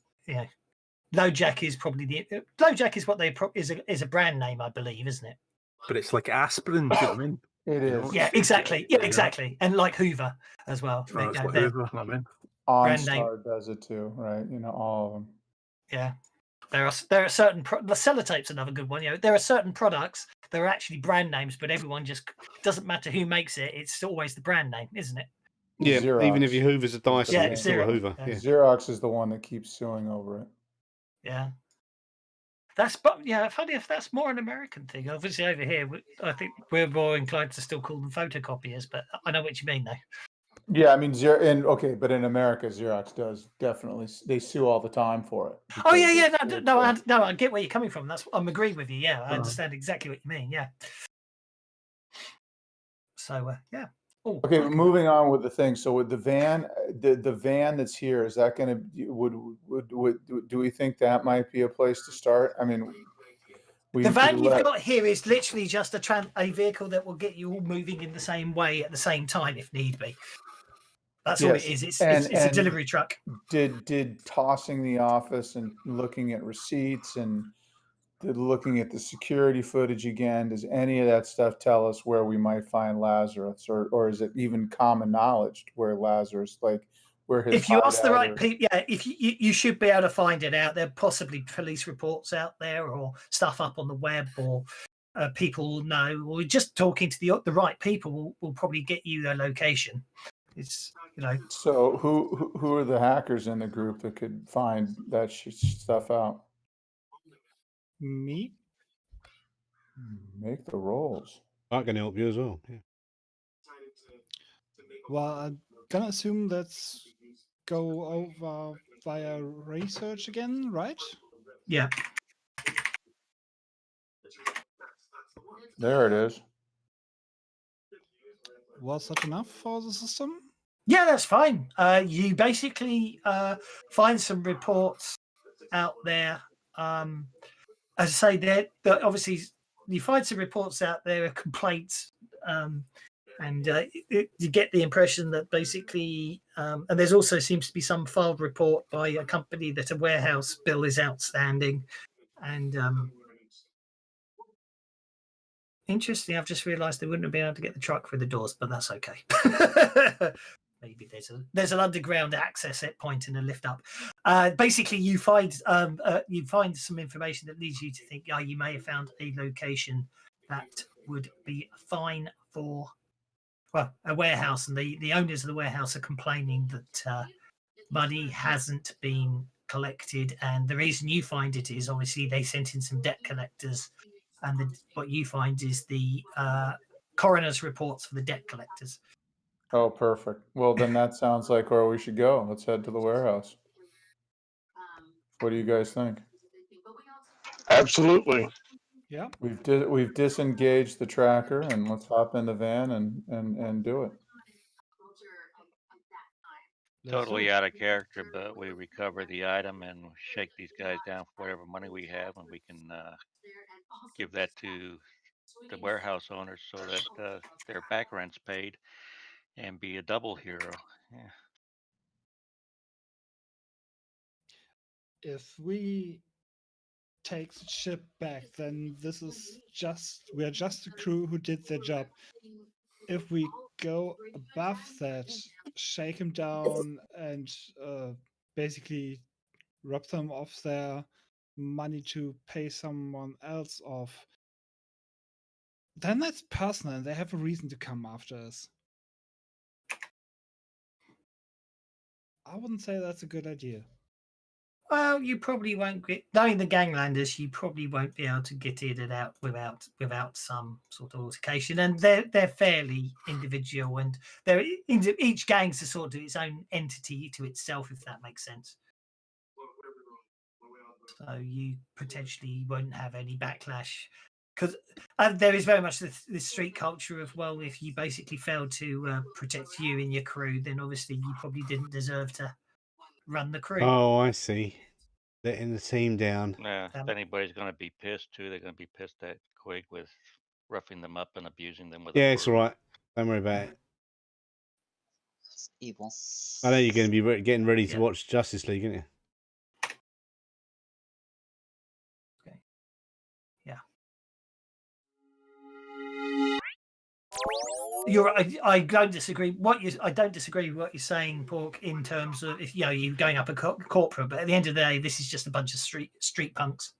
low jack is probably low jack is what they is a brand name, I believe, isn't it? But it's like aspirin. Do you know what I mean? It is. Yeah, exactly. Yeah, exactly. And like Hoover as well. Oh, it's like Hoover, I mean. OnStar does it too, right? All of them. Yeah, there are certain the sellotape's another good one. There are certain products that are actually brand names, but everyone just doesn't matter who makes it. It's always the brand name, isn't it? Yeah, Xerox. Even if your Hoover's a Dyson, it's still a Hoover. Yeah. Yeah. Xerox is the one that keeps suing over it. Yeah. Funny if that's more an American thing. Obviously, over here, I think we're more inclined to still call them photocopiers, but I know what you mean, though. Yeah, I mean, but in America, Xerox does definitely. They sue all the time for it. Oh yeah. No, I get where you're coming from. I'm agreeing with you. Yeah, I understand exactly what you mean. Yeah. So yeah. Ooh, okay, moving on with the thing. So with the van, the van that's here, is that going to do we think that might be a place to start? I mean, The van you've got here is literally just a vehicle that will get you all moving in the same way at the same time if need be. That's all it is. It's a delivery truck. Did tossing the office and looking at receipts and looking at the security footage again, does any of that stuff tell us where we might find Lazarus, or is it even common knowledge where Lazarus, like where his? If you ask the right people, yeah, if you should be able to find it out. There are possibly police reports out there or stuff up on the web, or people will know, or just talking to the right people will probably get you their location. It's So who are the hackers in the group that could find that stuff out? Me. Make the rolls. I can help you as well. Yeah. Well, I'm gonna assume let's go over via research again, right? Yeah. There it is. Was that enough for the system? Yeah, that's fine. You basically find some reports out there. As I say, that obviously you find some reports out there of complaints, and you get the impression that basically, and there's also seems to be some filed report by a company that a warehouse bill is outstanding, and interesting. I've just realised they wouldn't have been able to get the truck through the doors, but that's okay. Maybe there's an underground access point and a lift up. Basically, you find some information that leads you to think, you may have found a location that would be fine for a warehouse, and the owners of the warehouse are complaining that money hasn't been collected, and the reason you find it is obviously they sent in some debt collectors, and what you find is the coroner's reports for the debt collectors. Oh, perfect. Well, then that sounds like where we should go. Let's head to the warehouse. What do you guys think? Absolutely. Yeah. We've disengaged the tracker, and let's hop in the van and do it. Totally out of character, but we recover the item and shake these guys down for whatever money we have, and we can give that to the warehouse owners so that their back rent's paid and be a double hero. Yeah. If we take the ship back, then we're just a crew who did their job. If we go above that, shake him down and basically rob them of their money to pay someone else off, then that's personal and they have a reason to come after us. I wouldn't say that's a good idea. Well, you probably won't get, knowing the ganglanders, you probably won't be able to get in and out without some sort of altercation. And they're fairly individual, and each gang's a sort of its own entity to itself, if that makes sense. So you potentially won't have any backlash, because there is very much this street culture of, well, if you basically failed to protect you and your crew, then obviously you probably didn't deserve to run the crew. Oh, I see. Letting the team down. Yeah, if anybody's going to be pissed too, they're going to be pissed at Quig with roughing them up and abusing them with. Yeah, it's all right. Don't worry about it. It's evil. I know you're going to be getting ready to watch Justice League, aren't you? Okay. Yeah. I don't disagree. I don't disagree with what you're saying, Pork, in terms of if you're going up a corporate, but at the end of the day, this is just a bunch of street punks.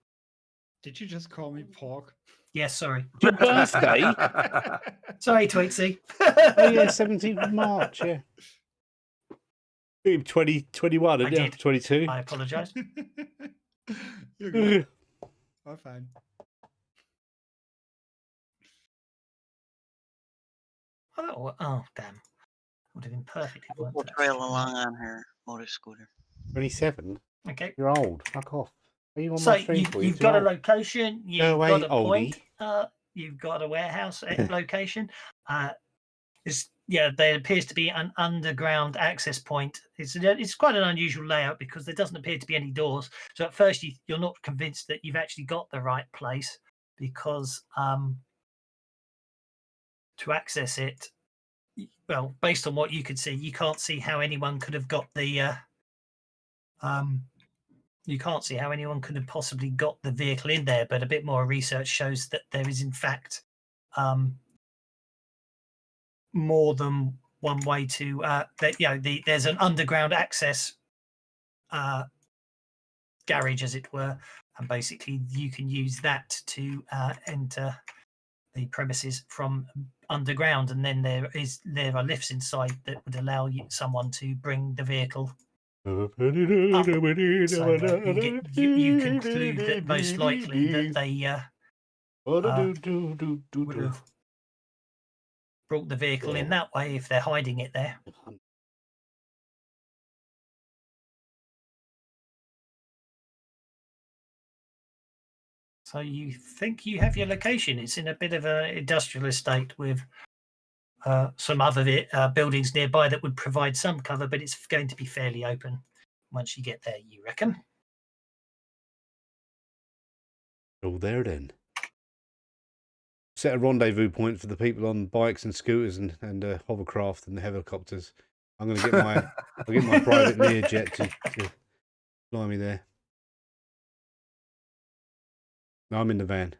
Did you just call me Pork? Yes, sorry. Your birthday? Sorry, Tweetsy. Oh yeah, 17th of March. Yeah. 2021, and yeah, 22. I apologise. You're good. I'm fine. Oh, damn. Would have been perfect. We'll trail along on her motor scooter. 27? Okay. You're old. Fuck off. Are you on So my stream? you've got a location. You've got a oldie. point. You've got a warehouse location. There appears to be an underground access point. It's quite an unusual layout because there doesn't appear to be any doors. So at first you're not convinced that you've actually got the right place. because to access it, well, based on what you could see, you can't see how anyone could have got the you can't see how anyone could have possibly got the vehicle in there, but a bit more research shows that there is in fact more than one way to there's an underground access garage, as it were, and basically you can use that to enter the premises from underground, and then there are lifts inside that would allow someone to bring the vehicle up. So you conclude that most likely that they would have brought the vehicle in that way if they're hiding it there. So you think you have your location. It's in a bit of an industrial estate with some other buildings nearby that would provide some cover, but it's going to be fairly open once you get there, you reckon? All there then. Set a rendezvous point for the people on bikes and scooters and hovercraft and the helicopters. I'm going to get my private Learjet to fly me there. No, I'm in the van.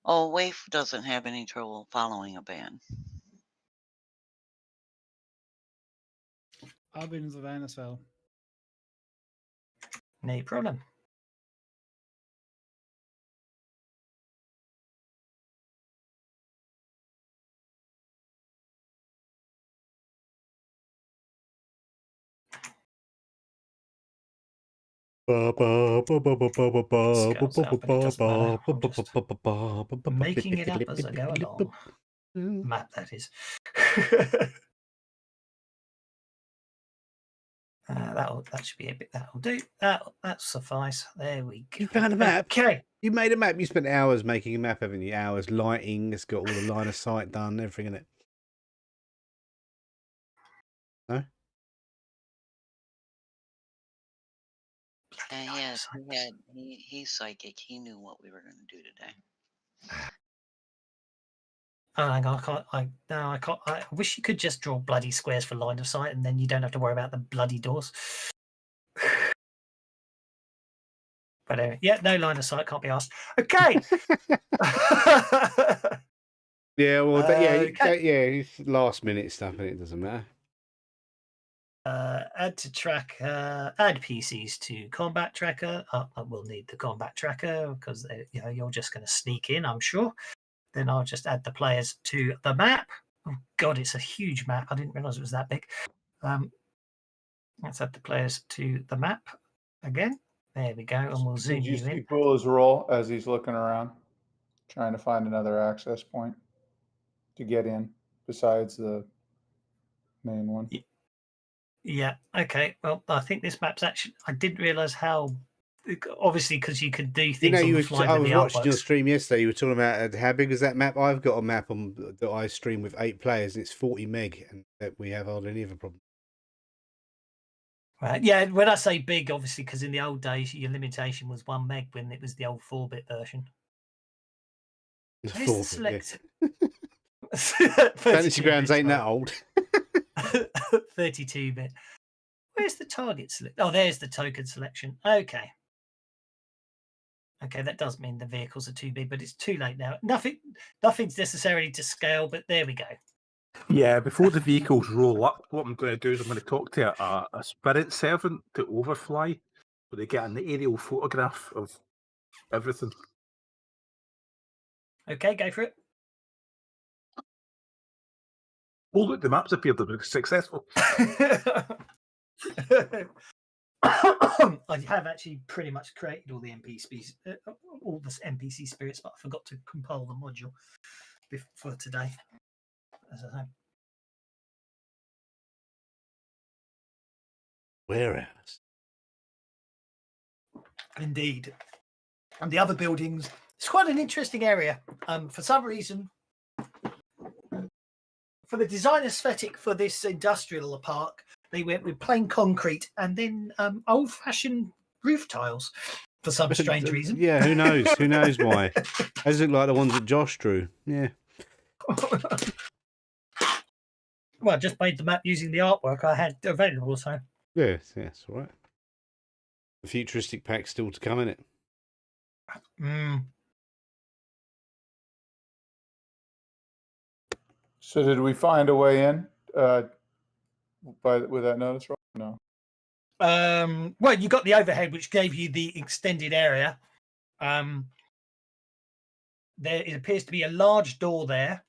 Oh, Waif doesn't have any trouble following a van. I'll be in the van as well. No problem. Making it up as I go along. Map, that is. That should be a bit. That'll do. That'll suffice. There we go. You found a map. Okay. You made a map. You spent hours making a map, haven't you? Hours lighting. It's got all the line of sight done. Everything in it. No. He's psychic. He knew what we were going to do today. Oh, hang on, I can't. I wish you could just draw bloody squares for line of sight, and then you don't have to worry about the bloody doors. But anyway, yeah, no line of sight, can't be asked. Okay. Yeah, well, it's last minute stuff, and it doesn't matter. Add to track. Add PCs to combat tracker. I will need the combat tracker because you're just going to sneak in, I'm sure. Then I'll just add the players to the map. Oh God, it's a huge map. I didn't realize it was that big. Let's add the players to the map again. There we go, and we'll zoom you in. Did you see Bull's roll as he's looking around, trying to find another access point to get in besides the main one? Yeah. Okay. Well, I think this map's actually. I didn't realize how. Obviously, because you could do things. I was watching your stream yesterday. You were talking about how big is that map? I've got a map that I stream with 8 players, and it's 40 meg, and we have hardly any other problem. Right. Yeah. When I say big, obviously, because in the old days your limitation was 1 meg when it was the old 4-bit version. Select. FantasyGrounds ain't that old. 32-bit. Where's the target select? Oh, there's the token selection. Okay. Okay, that does mean the vehicles are too big, but it's too late now. Nothing's necessarily to scale, but there we go. Yeah, before the vehicles roll up, what I'm going to do is I'm going to talk to a spirit servant to overfly, so they get an aerial photograph of everything. Okay, go for it. Oh, look, the maps appear to be successful. I have actually pretty much created all the NPC spirits, but I forgot to compile the module for today. As I say. Whereas, indeed, and the other buildings. It's quite an interesting area. For some reason, for the design aesthetic for this industrial park, they went with plain concrete and then old-fashioned roof tiles. for some strange reason. Yeah, who knows? Who knows why? Those look like the ones that Josh drew. Yeah. Well, I just made the map using the artwork I had available, so. Yes, all right. The futuristic pack's still to come, innit? So did we find a way in with that notice? No. Well, you got the overhead, which gave you the extended area. There it appears to be a large door there,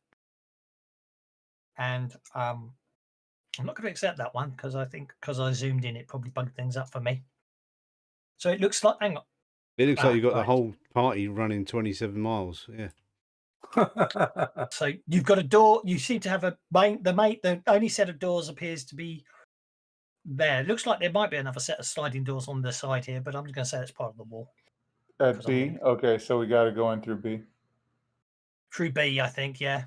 and I'm not going to accept that one because I zoomed in, it probably bugged things up for me. So it looks like, hang on. It looks like you've got the whole party running 27 miles. Yeah. So you've got a door. You seem to have the only set of doors appears to be there. It looks like there might be another set of sliding doors on the side here, but I'm just going to say it's part of the wall. At B? Okay, so we got to go in through B. Through B, I think, yeah.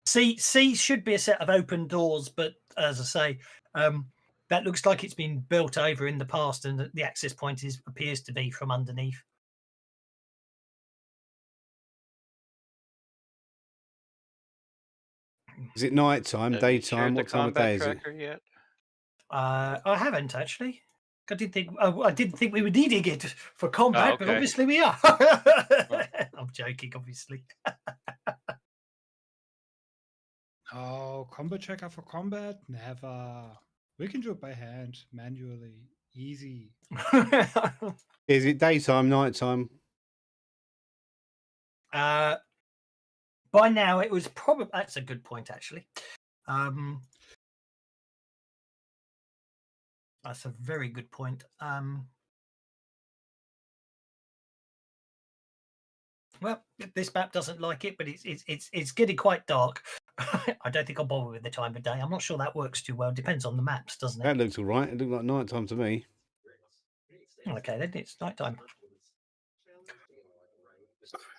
C should be a set of open doors, but as I say, that looks like it's been built over in the past, and the access point appears to be from underneath. Is it night time, daytime? What time of day is it? Yet? I haven't actually. I didn't think we were needing it for combat, but obviously we are. I'm joking, obviously. Oh, combat checker for combat? Never. We can do it by hand, manually, easy. Is it daytime, nighttime? By now, it was probably. That's a good point, actually. That's a very good point. Well, this map doesn't like it, but it's getting quite dark. I don't think I'll bother with the time of day. I'm not sure that works too well. Depends on the maps, doesn't it? That looks all right. It looked like nighttime to me. Okay, then it's nighttime.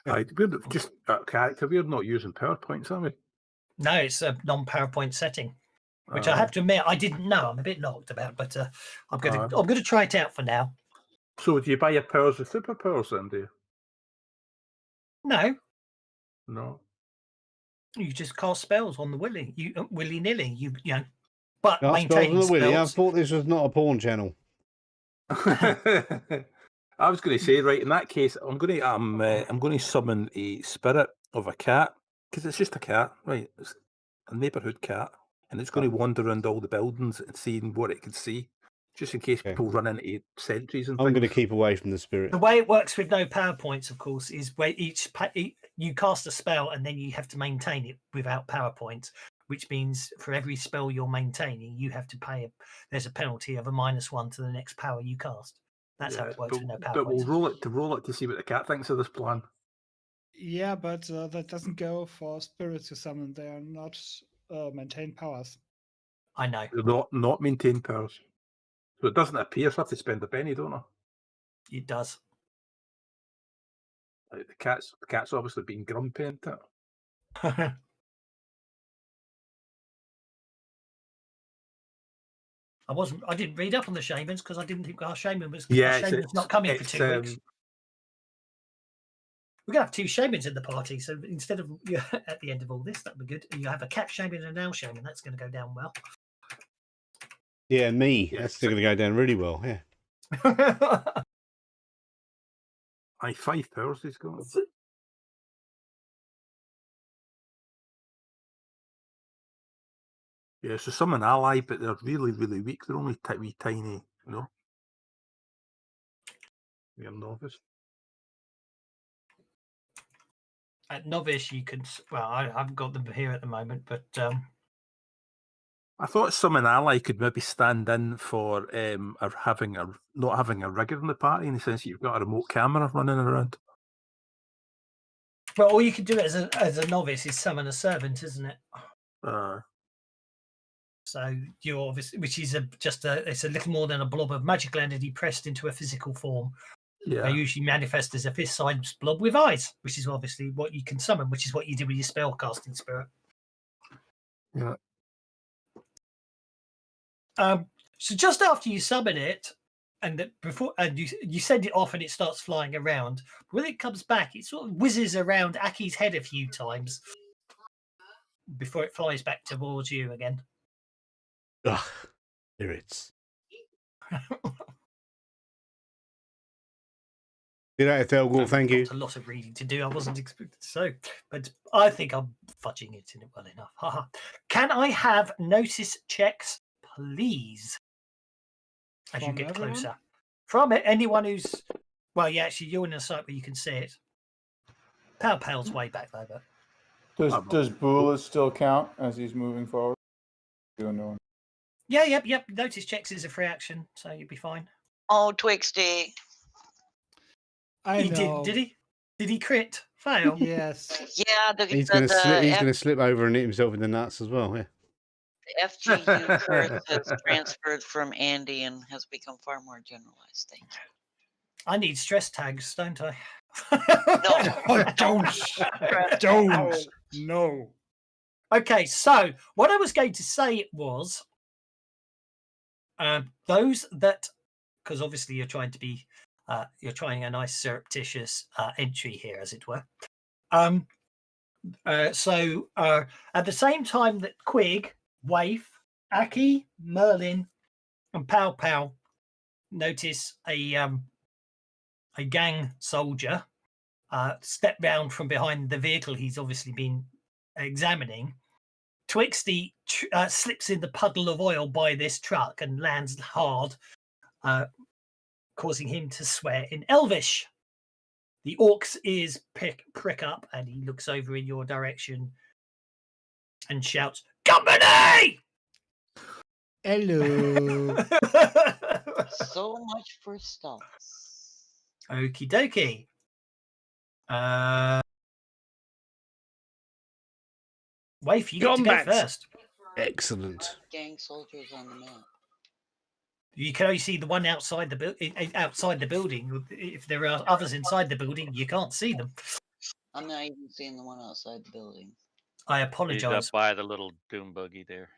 We're just character. We're not using PowerPoints, are we? No, it's a non-PowerPoint setting, which I have to admit I didn't know. I'm a bit knocked about, but I'm going to try it out for now. So, do you buy your powers with superpowers then, do you? No. No. You just cast spells on the willy-nilly. You know, but Cast maintain spells on the willy. I spells. thought this was not a porn channel. I was going to say, right, in that case, I'm going to summon a spirit of a cat, because it's just a cat, right? It's a neighbourhood cat, and it's going to wander around all the buildings and seeing what it can see, just in case people run into sentries and things. I'm going to keep away from the spirit. The way it works with no PowerPoints, of course, is where you cast a spell and then you have to maintain it without PowerPoints, which means for every spell you're maintaining, you have to pay. There's a penalty of a -1 to the next power you cast. That's how it works with no PowerPoints. But we'll roll it to see what the cat thinks of this plan. Yeah, but that doesn't go for spirits you summon. They are not maintained powers. I know. They're not maintained powers. So it doesn't appear, so I have to spend a penny, don't I? It does. Like the cat's obviously been grumpy into it. I didn't read up on the shamans because I didn't think our shaman was. Yeah, shaman's not coming for 2 weeks. We're gonna have 2 shamans in the party, so instead of at the end of all this, that'd be good. You have a cat shaman and an owl shaman. That's going to go down well. Yeah, me. That's still going to go down really well. Yeah. 5 powers he's got. Yeah, so some an ally, but they're really, really weak. They're only wee tiny, you know. You're novice. At novice, you can. Well, I haven't got them here at the moment, but I thought some an ally could maybe stand in for not having a rigger in the party, in the sense that you've got a remote camera running around. Well, all you can do as a novice is summon a servant, isn't it? So you're obviously, which is it's a little more than a blob of magical entity pressed into a physical form. Yeah. They usually manifest as a fist-sized blob with eyes, which is obviously what you can summon, which is what you do with your spell casting spirit. Yeah. So just after you summon it, and before you send it off and it starts flying around. When it comes back, it sort of whizzes around Aki's head a few times before it flies back towards you again. Ugh, spirits. Did that, Thelgor? Thank you. A lot of reading to do. I wasn't expecting so, but I think I'm fudging it in it well enough. Haha. Can I have notice checks, please? As you get closer. From anyone who's, well, yeah, actually, you're in a site where you can see it. Pal's way back though, but. Does Bula still count as he's moving forward? Yeah, yep. Notice checks is a free action, so you'll be fine. Oh, Twixty. I know. Did he? Did he crit? Fail? Yes. Yeah. He's going to slip over and hit himself in the nuts as well. Yeah. The FGU curse has transferred from Andy and has become far more generalized. Thank you. I need stress tags, don't I? No, don't. No. Okay, so what I was going to say was those that, because obviously you're trying to be, you're trying a nice surreptitious entry here, as it were. So at the same time that Quig, Waif, Aki, Merlin, and Pal notice a gang soldier step round from behind the vehicle he's obviously been examining. Twixty slips in the puddle of oil by this truck and lands hard, causing him to swear in Elvish. The Orcs' ears prick up, and he looks over in your direction and shouts, "Company!" Hello. So much for stuff. Okie dokie. Waif, you get to go first. Excellent. Gang soldiers on the map. You can only see the one outside the building. If there are others inside the building, you can't see them. I'm not even seeing the one outside the building. I apologize. He's up by the little doom buggy there.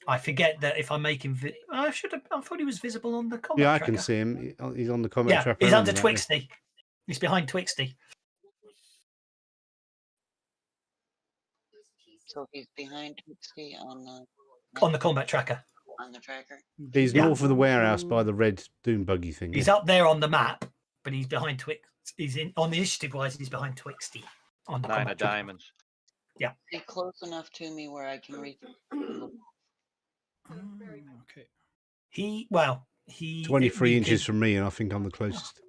I forget that if I make him, I thought he was visible on the combat Yeah, I tracker. can see him. He's on the combat tracker. He's under Twixty. He's behind Twixty. So he's behind Twixty on the combat tracker. On the tracker. He's north of the warehouse by the red doom buggy thing. He's up there on the map, but he's behind Twix. He's in on the initiative wise. He's behind Twixty on the 9 of diamonds. Yeah. Be close enough to me where I can reach. Okay. He 23 inches from me, and I think I'm the closest.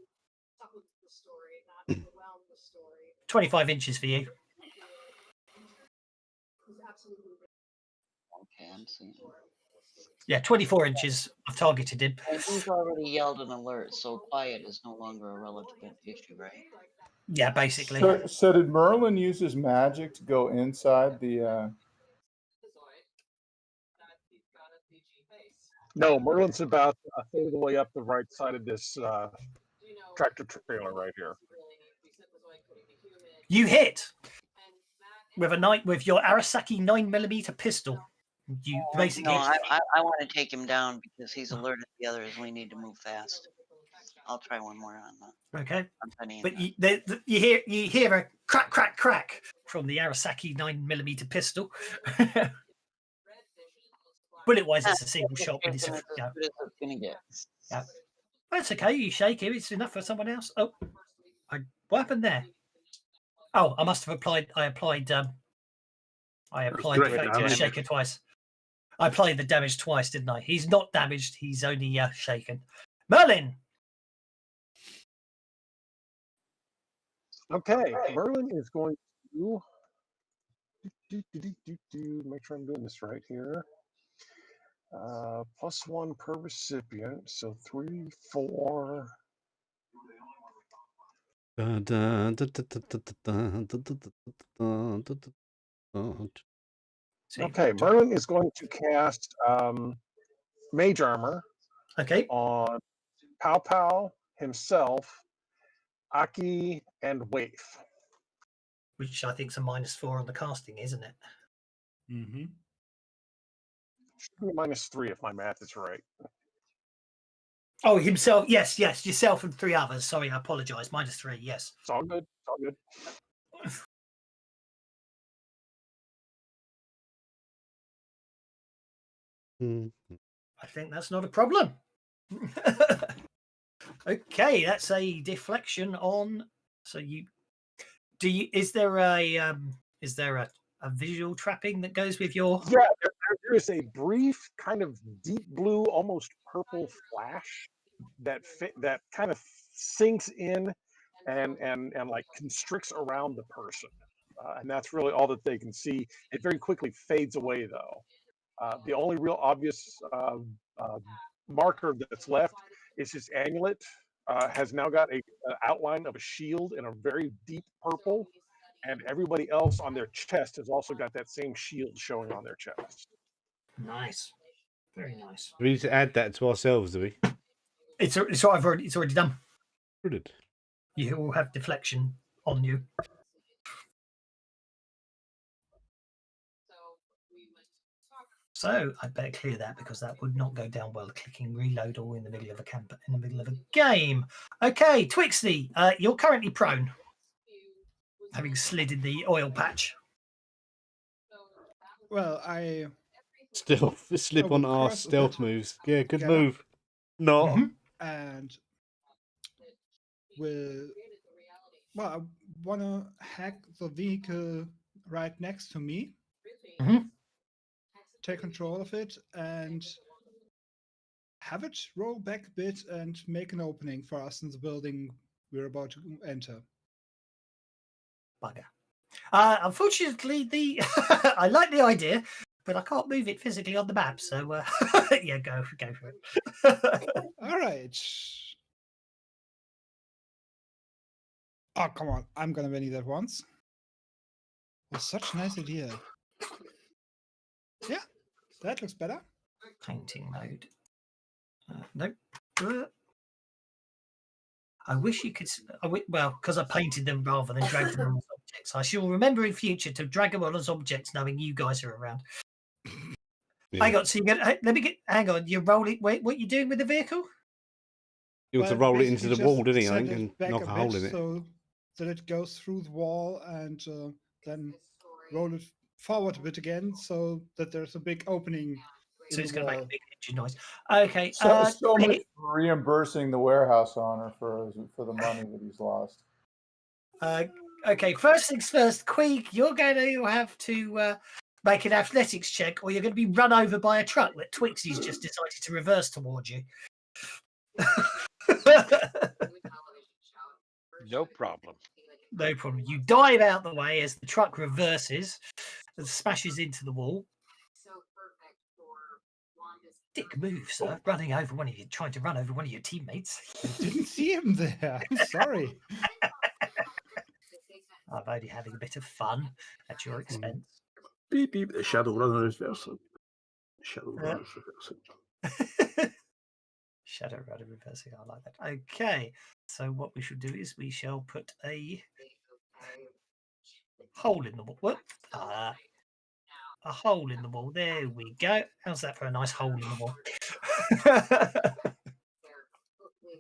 25 inches for you. Okay, I'm seeing. Yeah, 24 inches. I've targeted him. And he's already yelled an alert, so quiet is no longer a relevant issue, right? Yeah, basically. So did Merlin use his magic to go inside the? No, Merlin's about a third of the way up the right side of this tractor trailer right here. You hit with your Arasaki 9mm pistol. You basically. No, I want to take him down because he's alerted the others. We need to move fast. I'll try one more on that. Okay. But you hear a crack, crack, crack from the Arasaki 9mm pistol. Bullet-wise, it's a single shot, but it's gonna get. Yeah. That's okay. You shake him. It's enough for someone else. Oh, what happened there? Oh, I must have applied. I applied the effect to shaker twice. I applied the damage twice, didn't I? He's not damaged. He's only shaken. Merlin. Okay, Merlin is going to make sure I'm doing this right here. +1 per recipient, so 3, 4. Okay, Merlin is going to cast Mage Armor. Okay. On Pal himself, Aki, and Waif. Which I think is a -4 on the casting, isn't it? Mm-hmm. Should be -3 if my math is right. Oh, himself. Yes, yourself and 3 others. Sorry, I apologise. -3. Yes. It's all good. It's all good. I think that's not a problem. Okay, that's a deflection on. So is there a visual trapping that goes with your? Yeah, there is a brief kind of deep blue, almost purple flash that kind of sinks in and like constricts around the person, and that's really all that they can see. It very quickly fades away, though. The only real obvious marker that's left is his amulet. Has now got an outline of a shield in a very deep purple, and everybody else on their chest has also got that same shield showing on their chest. Nice, very nice. We need to add that to ourselves, do we? It's already done. Brilliant. You will have deflection on you. So I better clear that because that would not go down well. Clicking reload all in the middle of a game. Okay, Twixty, you're currently prone, having slid in the oil patch. Well, I still slip on our stealth moves. Yeah, good move. Not and I want to hack the vehicle right next to me. Take control of it and have it roll back a bit and make an opening for us in the building we're about to enter. Bugger. Unfortunately, I like the idea, but I can't move it physically on the map. So yeah, go for it. All right. Oh, come on. I'm going to win that once. It's such a nice idea. Yeah, that looks better. Painting mode. Nope. I wish you could. Well, because I painted them rather than dragged them on as objects. I shall remember in future to drag them on as objects, knowing you guys are around. Yeah. Hang on. So hang on. You roll it. Wait, what are you doing with the vehicle? You want to roll it into the wall, didn't he? I think, and knock a hole in it. So that it goes through the wall and then roll it forward a bit again, so that there's a big opening. So it's going to make a big engine noise. Okay. So reimbursing the warehouse owner for the money that he's lost. Okay. First things first, Queeg, you're going to have to make an athletics check, or you're going to be run over by a truck that Twixie's just decided to reverse towards you. No problem. No problem. You dive out the way as the truck reverses and smashes into the wall. Dick move, sir. Trying to run over one of your teammates. I didn't see him there. I'm sorry. I'm only having a bit of fun at your expense. Beep beep. The Shadowrunners version. Shadowrunners reversing. Shadowrunner reversing. I like that. Okay. So what we should do is we shall put a hole in the wall. What? A hole in the wall. There we go. How's that for a nice hole in the wall?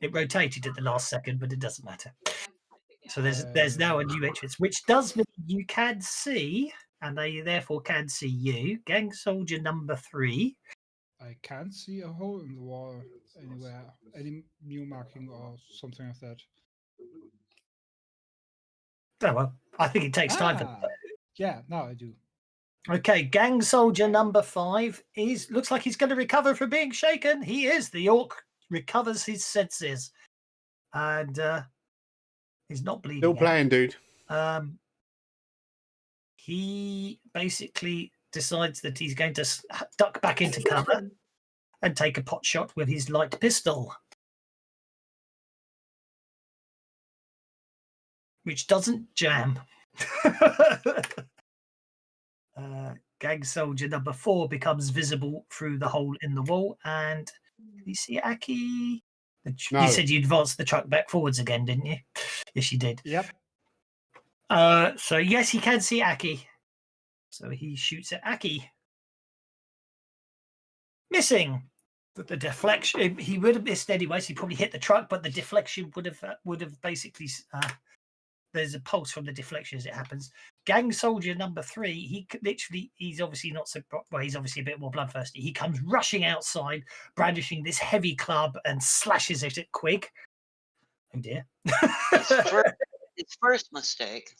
It rotated at the last second, but it doesn't matter. So there's now a new entrance, which does mean you can see, and they therefore can see you, Gang Soldier number 3. I can't see a hole in the wall anywhere, any new marking or something like that. Oh well, I think it takes time for that. Yeah, now I do. Okay, Gang Soldier number 5 looks like he's going to recover from being shaken. He is. The orc recovers his senses, and he's not bleeding. Still playing, dude. He basically decides that he's going to duck back into cover and take a pot shot with his light pistol, which doesn't jam. Gang Soldier number 4 becomes visible through the hole in the wall. And can you see Aki? No. You said you advanced the truck back forwards again, didn't you? Yes, you did. Yep. So yes, he can see Aki. So he shoots at Aki. Missing. But the deflection, he would have missed anyway. So he probably hit the truck, but the deflection would have basically. There's a pulse from the deflection as it happens. Gang soldier number 3, he's obviously not so well. He's obviously a bit more bloodthirsty. He comes rushing outside, brandishing this heavy club and slashes it at Quig. Oh dear! His first mistake.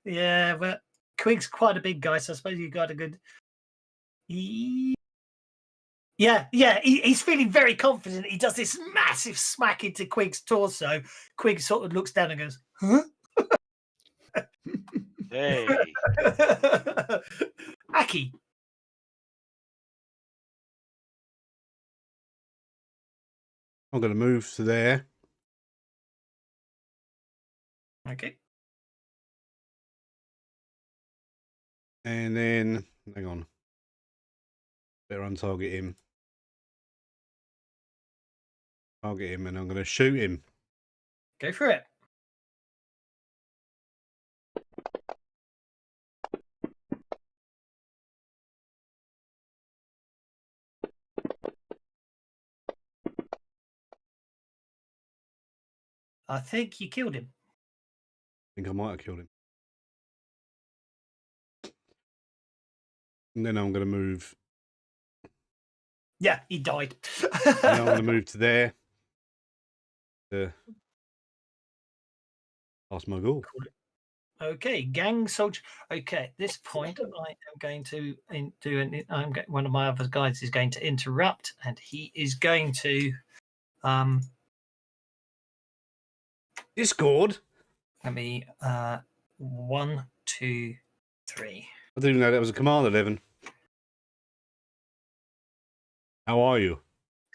Yeah, but Quig's quite a big guy, so I suppose you got a good. He's feeling very confident. He does this massive smack into Quig's torso. Quig sort of looks down and goes, "Huh?" Hey. Aki. I'm going to move to there. Okay. And then, hang on. Better untarget him. Target him, and I'm going to shoot him. Go for it. I think you killed him. I think I might have killed him. And then I'm going to move. Yeah, he died. Now I'm going to move to there. Past my goal. Okay, gang soldier. Okay, at this point, I am going to one of my other guys is going to interrupt, and he is going to Discord. Let me 1, 2, 3. I didn't even know that was a command 11. How are you?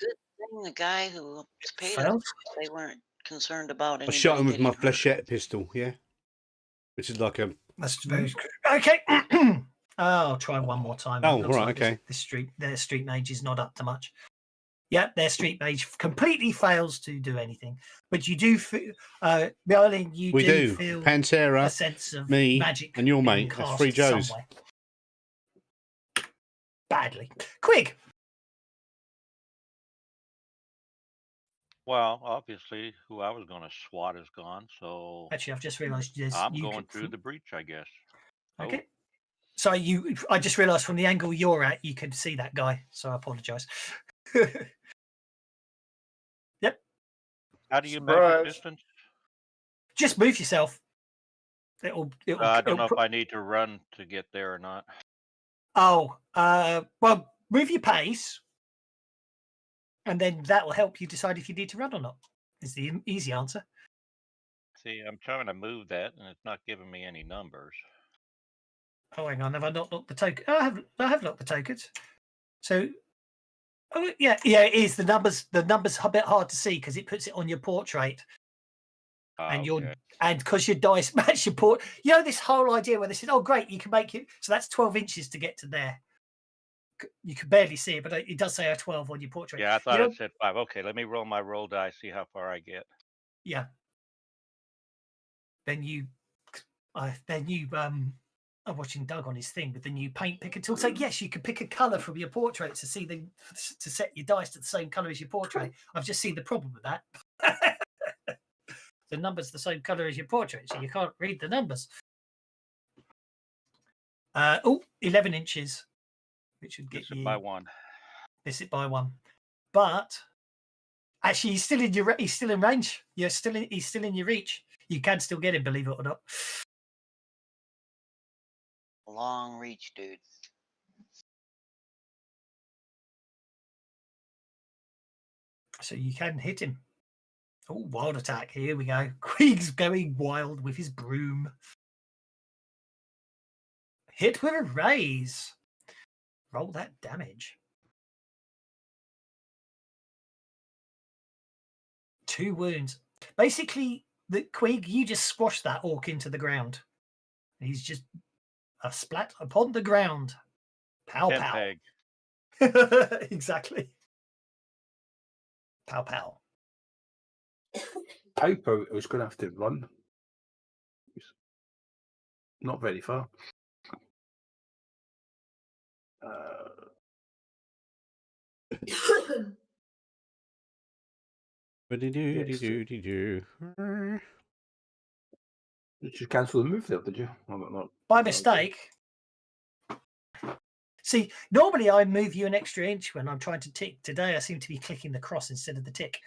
Good thing the guy who paid us, Failed? they weren't concerned about I anybody shot him with my getting hurt. flechette pistol, yeah? Which is like a... That's very okay. I'll try one more time. Oh, Looks right, like okay. Their street mage is not up to much. Yeah, their street mage completely fails to do anything. But you do feel, Merlin, We do. feel Pantera, a sense of me, magic and your being mate. That's cast 3 Joes. somewhere. Badly. Quig. Well, obviously, who I was going to swat is gone, so Actually, I've just realised I'm going through the breach, I guess. Okay. So I just realised from the angle you're at, you can see that guy. So I apologise. Yep. How do you measure distance? Just move yourself. I don't know if I need to run to get there or not. Oh, well, move your pace, and then that will help you decide if you need to run or not. Is the easy answer. See, I'm trying to move that, and it's not giving me any numbers. Oh, hang on, have I not locked the token? Oh, I have locked the tokens. So, oh yeah, it is. The numbers are a bit hard to see because it puts it on your portrait, and and because your dice match your port. You know this whole idea where they said, "Oh, great, you can make it." So that's 12 inches to get to there. You can barely see it, but it does say a 12 on your portrait. Yeah, I thought it said 5. Okay, let me roll my roll die, see how far I get. Yeah. Then you are watching Doug on his thing with the new paint picker tool. So yes, you can pick a color from your portrait to set your dice to the same color as your portrait. I've just seen the problem with that. The number's the same color as your portrait, so you can't read the numbers. 11 inches, which would get you by 1. Miss it by 1, but actually he's still in range. He's still in your reach. You can still get him, believe it or not. Long reach, dude. So you can hit him. Oh, wild attack. Here we go. Quig's going wild with his broom. Hit with a raise. Roll that damage. 2 wounds. Basically, the Quig, you just squashed that orc into the ground. He's just a splat upon the ground. Pow, pow. Exactly. Pow, pow. Pipe out, I was going to have to run. Not very far. Did you cancel the move there, did you? No, By mistake. See, normally I move you an extra inch when I'm trying to tick. Today I seem to be clicking the cross instead of the tick.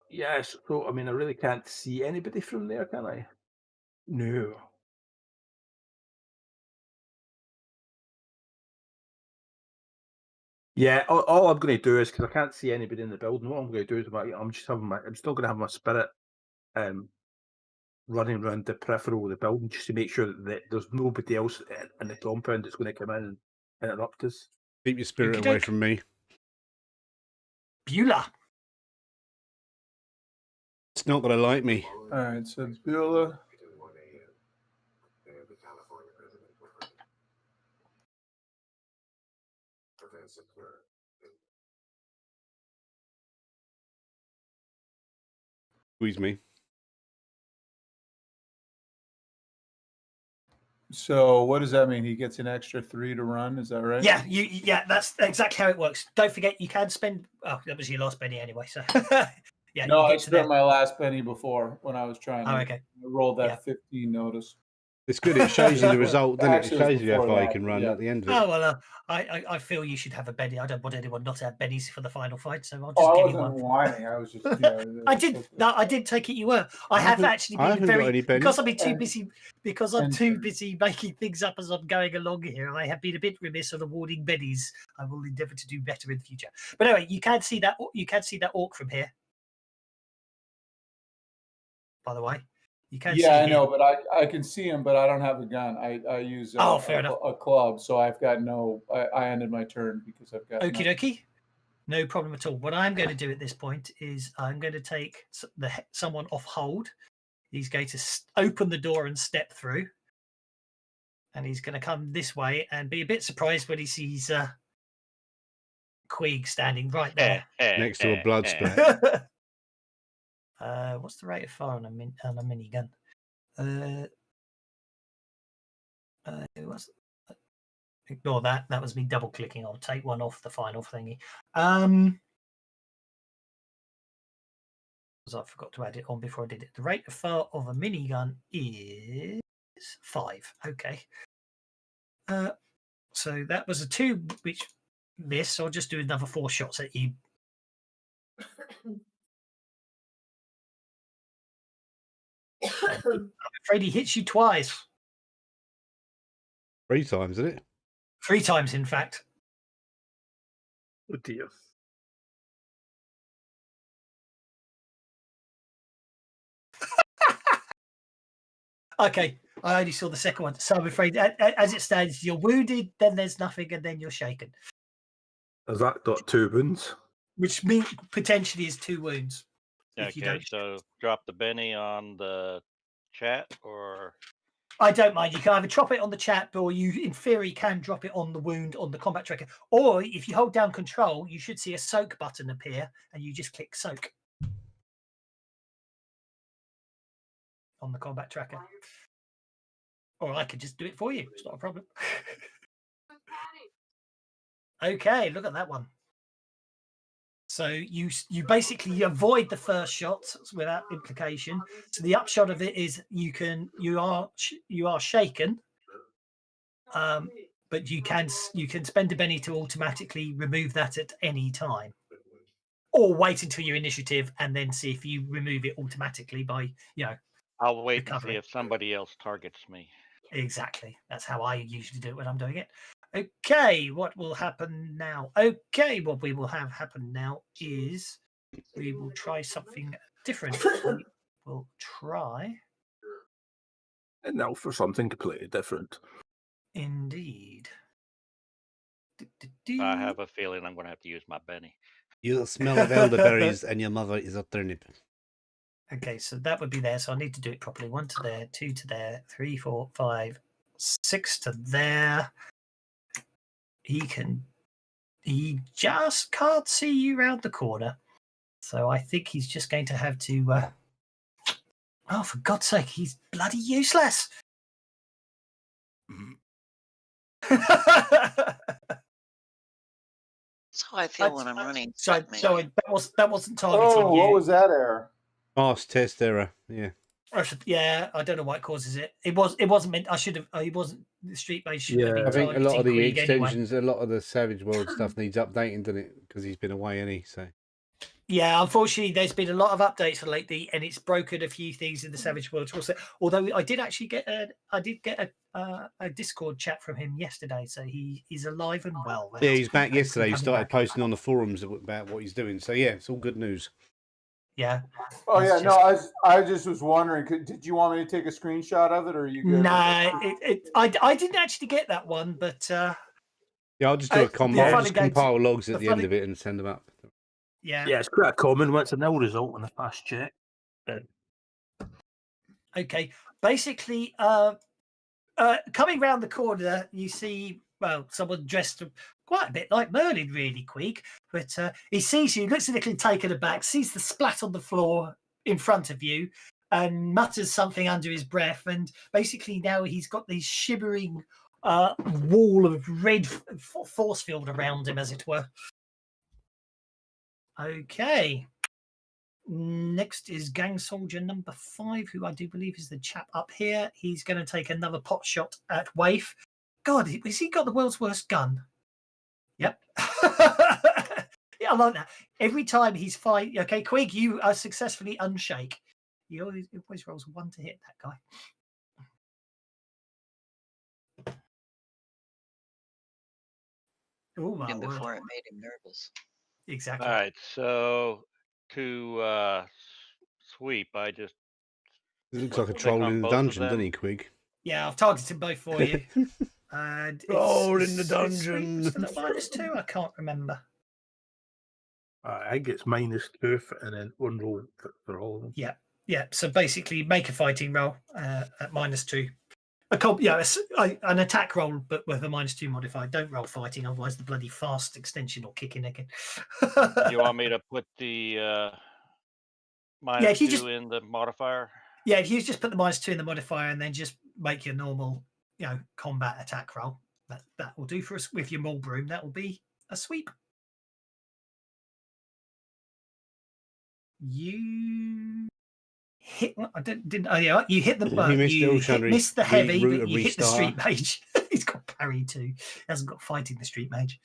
Yes. So, I mean, I really can't see anybody from there, can I? No. Yeah, all I'm going to do is, because I can't see anybody in the building, what I'm going to do is I'm still going to have my spirit running around the peripheral of the building just to make sure that there's nobody else in the compound that's going to come in and interrupt us. Keep your spirit away from me. Beulah. It's not going to like me. All right, so Beulah. Squeeze me. So what does that mean? He gets an extra 3 to run. Is that right? Yeah, yeah, that's exactly how it works. Don't forget, you can spend. Oh, that was your last penny anyway. So yeah. No, I spent my last penny before when I was trying to roll that 15 notice. It's good. It shows you the result, doesn't it? It shows you how far you can run at the end of it. Oh well, I feel you should have a Benny. I don't want anyone not to have Bennies for the final fight, so I'll just give you one. I wasn't whining. I was just. I did take it. You were. I have actually been very because I've been too busy. Because I'm too busy making things up as I'm going along here. I have been a bit remiss on awarding Bennies. I will endeavour to do better in the future. But anyway, you can see that. You can see that orc from here. By the way. You can see I know, but I can see him, but I don't have a gun. I use a club, so I've got no. I ended my turn because I've got. Okie dokie, no problem at all. What I'm going to do at this point is I'm going to take someone off hold. He's going to open the door and step through, and he's going to come this way and be a bit surprised when he sees Queeg standing right there next to a blood splat. What's the rate of fire on a minigun? Ignore that. That was me double clicking. I'll take one off the final thingy. Because I forgot to add it on before I did it. The rate of fire of a minigun is 5. Okay. So that was a 2, which missed. So I'll just do another 4 shots at you. I'm afraid he hits you twice. 3 times, isn't it? 3 times, in fact. Oh dear. Okay, I only saw the second one, so I'm afraid, as it stands, you're wounded, then there's nothing, and then you're shaken. Has that got 2 wounds? Which means potentially is 2 wounds. Okay, so drop the Benny on the chat, or I don't mind. You can either drop it on the chat, or you, in theory, can drop it on the wound on the combat tracker. Or if you hold down control, you should see a soak button appear, and you just click soak on the combat tracker. Or I could just do it for you. It's not a problem. Okay, look at that one. So you basically avoid the first shot without implication. So the upshot of it is you are shaken, but you can spend a Benny to automatically remove that at any time, or wait until your initiative and then see if you remove it automatically by I'll wait and see if somebody else targets me. Exactly. That's how I usually do it when I'm doing it. Okay, what will happen now? Okay, what we will have happen now is we will try something different. We will try. And now for something completely different. Indeed. I have a feeling I'm going to have to use my Benny. You smell of elderberries and your mother is a turnip. Okay, so that would be there. So I need to do it properly. 1 to there, 2 to there, 3, 4, 5, 6 to there. He just can't see you round the corner. So I think he's just going to have to, oh, for God's sake, he's bloody useless. That's how I feel when I'm running. So that wasn't targeting Oh, you. what was that error? Pass test error. Yeah. Yeah, I don't know why it causes it. It wasn't meant. I should have. It wasn't. The street base shouldn't have been I think a targeting lot of the Krieg extensions, anyway. a lot of the Savage World stuff needs updating, doesn't it? Because he's been away, any so. Yeah, unfortunately, there's been a lot of updates lately, and it's broken a few things in the Savage World. Also, although I did actually get a Discord chat from him yesterday, so he's alive and well. Yeah, he's back yesterday. He started posting on the forums about what he's doing. So yeah, it's all good news. Yeah. Oh yeah, no, I just was wondering. Did you want me to take a screenshot of it, or are you good? No, I didn't actually get that one, but yeah, I'll just do a compile logs at the end of it and send them up. Yeah, it's quite common when it's a nil result in the fast check. Okay, basically, coming round the corner, you see someone dressed quite a bit like Merlin, really quick. But he sees you, looks a little taken aback, sees the splat on the floor in front of you, and mutters something under his breath. And basically now he's got this shimmering wall of red force field around him, as it were. Okay. Next is Gang Soldier number 5, who I do believe is the chap up here. He's going to take another pot shot at Waif. God, has he got the world's worst gun? Yep. Yeah, I like that. Every time he's fighting, okay, Quig, you are successfully unshake. He always rolls 1 to hit that guy. Oh my word. Before it made him nervous. Exactly. All right, so to sweep, I just. It looks like a troll in the dungeon, doesn't he, Quig? Yeah, I've targeted both for you. And troll in the dungeon. -2, I can't remember. I think it's -2 and then 1 roll for all of them. Yeah. So basically, make a fighting roll at -2. An attack roll, but with a -2 modifier. Don't roll fighting, otherwise the bloody fast extension will kick in again. You want me to put the -2 in the modifier? Yeah, if you just put the -2 in the modifier and then just make your normal, combat attack roll, that will do for us. With your maul broom, that will be a sweep. You hit. I didn't. Oh yeah, you hit the. Missed the heavy, but you hit the street mage. He's got parry too. He hasn't got fighting the street mage.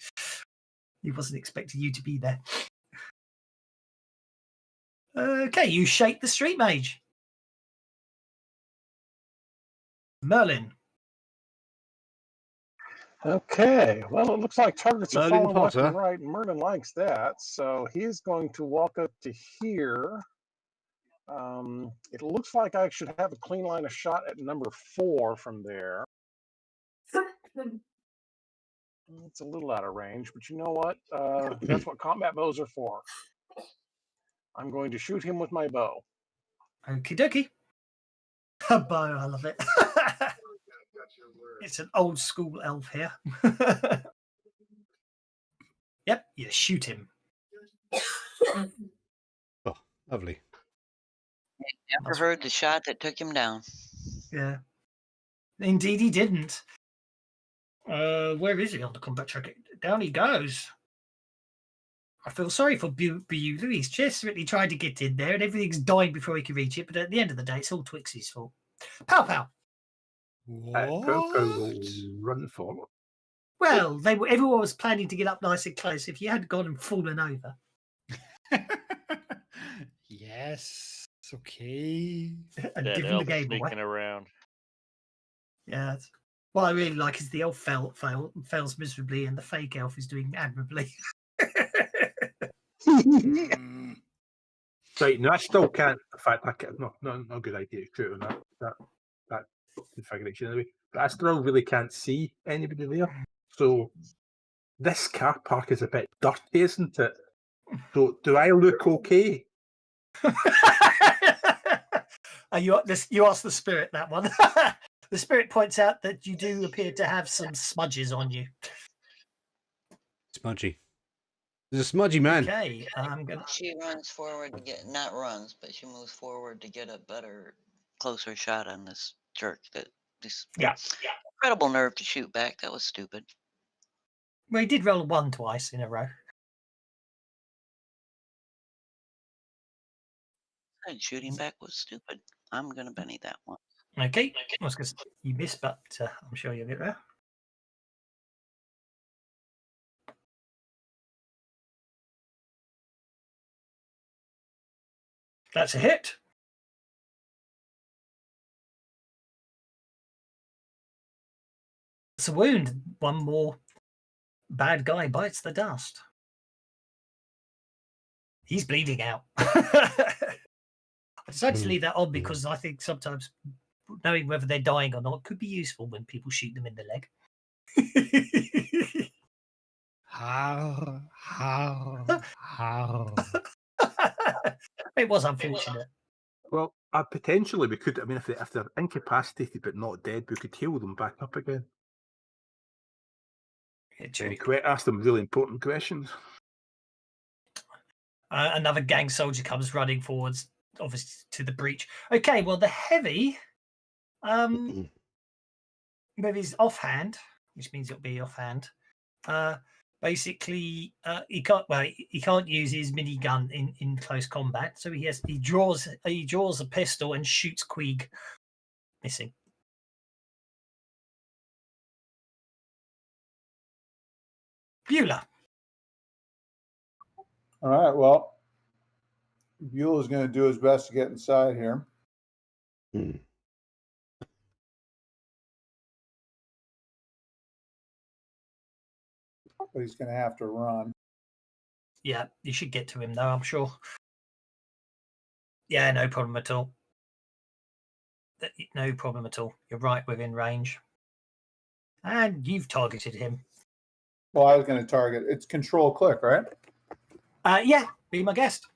He wasn't expecting you to be there. Okay, you shake the street mage. Merlin. Okay, well, it looks like targets are falling left and right. Merlin likes that, so he's going to walk up to here. It looks like I should have a clean line of shot at number 4 from there. It's a little out of range, but you know what? That's what combat bows are for. I'm going to shoot him with my bow. Okie dokie. A bow, I love it. It's an old school elf here. Yep, you shoot him. Oh, lovely. Never heard the shot that took him down. Yeah. Indeed he didn't. Where is he on the combat track? Down he goes. I feel sorry for Bulu. He's desperately trying to get in there and everything's died before he can reach it, but at the end of the day, it's all Twixie's fault. Pow pow. Run forward. Well, everyone was planning to get up nice and close. If you hadn't gone and fallen over. Yes, it's okay. And that given elf the game sneaking away. around. Yeah. What I really like is the elf fails miserably and the fake elf is doing admirably. Right, no, I still can't. In fact, not a good idea to shoot on that configuration anyway. But I still really can't see anybody there. So this car park is a bit dirty, isn't it? So do I look okay? You asked the spirit that one. The spirit points out that you do appear to have some smudges on you. Smudgy. There's a smudgy man. Okay, She runs forward to get, not runs, but she moves forward to get a better, closer shot on this jerk. Incredible nerve to shoot back. That was stupid. Well, he did roll 1 twice in a row. said shooting back was stupid. I'm going to Benny that one. Okay. I was going to say you missed, but I'm sure you'll get there. That's a hit. It's a wound. One more bad guy bites the dust. He's bleeding out. I decided to leave that on because I think sometimes knowing whether they're dying or not could be useful when people shoot them in the leg. How? It was unfortunate. Well, potentially we could. I mean, if they're incapacitated but not dead, we could heal them back up again. And ask them really important questions. Another gang soldier comes running forwards, obviously to the breach. Okay, well the heavy, with his offhand, which means it'll be offhand. Basically, he can't use his minigun in close combat, so he draws a pistol and shoots Queeg, missing. Beulah. All right. Well, Buell is going to do his best to get inside here. But he's going to have to run. Yeah, you should get to him though, I'm sure. Yeah, no problem at all. No problem at all. You're right within range. And you've targeted him. Well, I was going to target. It's control click, right? Yeah, be my guest.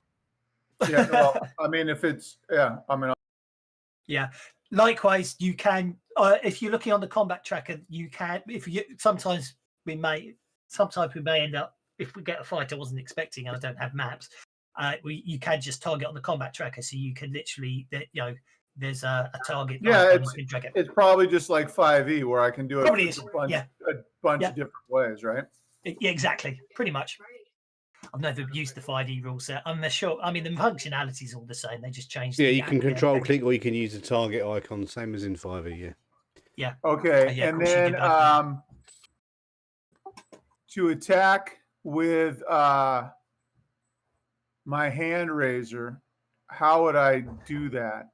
Yeah, well, I mean, if it's, yeah, I mean. Yeah. Likewise, you can, if you're looking on the combat tracker, you can, sometimes we may end up, if we get a fight I wasn't expecting and I don't have maps, you can just target on the combat tracker. So you can literally, there's a target. Yeah, it's probably just like 5e where I can do it probably a bunch of different ways, right? Yeah, exactly. Pretty much. I've never used the 5e rule set. I'm not sure. I mean, the functionality is all the same. They just changed. Yeah, you can control click or you can use the target icon, same as in 5e. Yeah. Yeah. Okay, and then to attack with my hand raiser, how would I do that?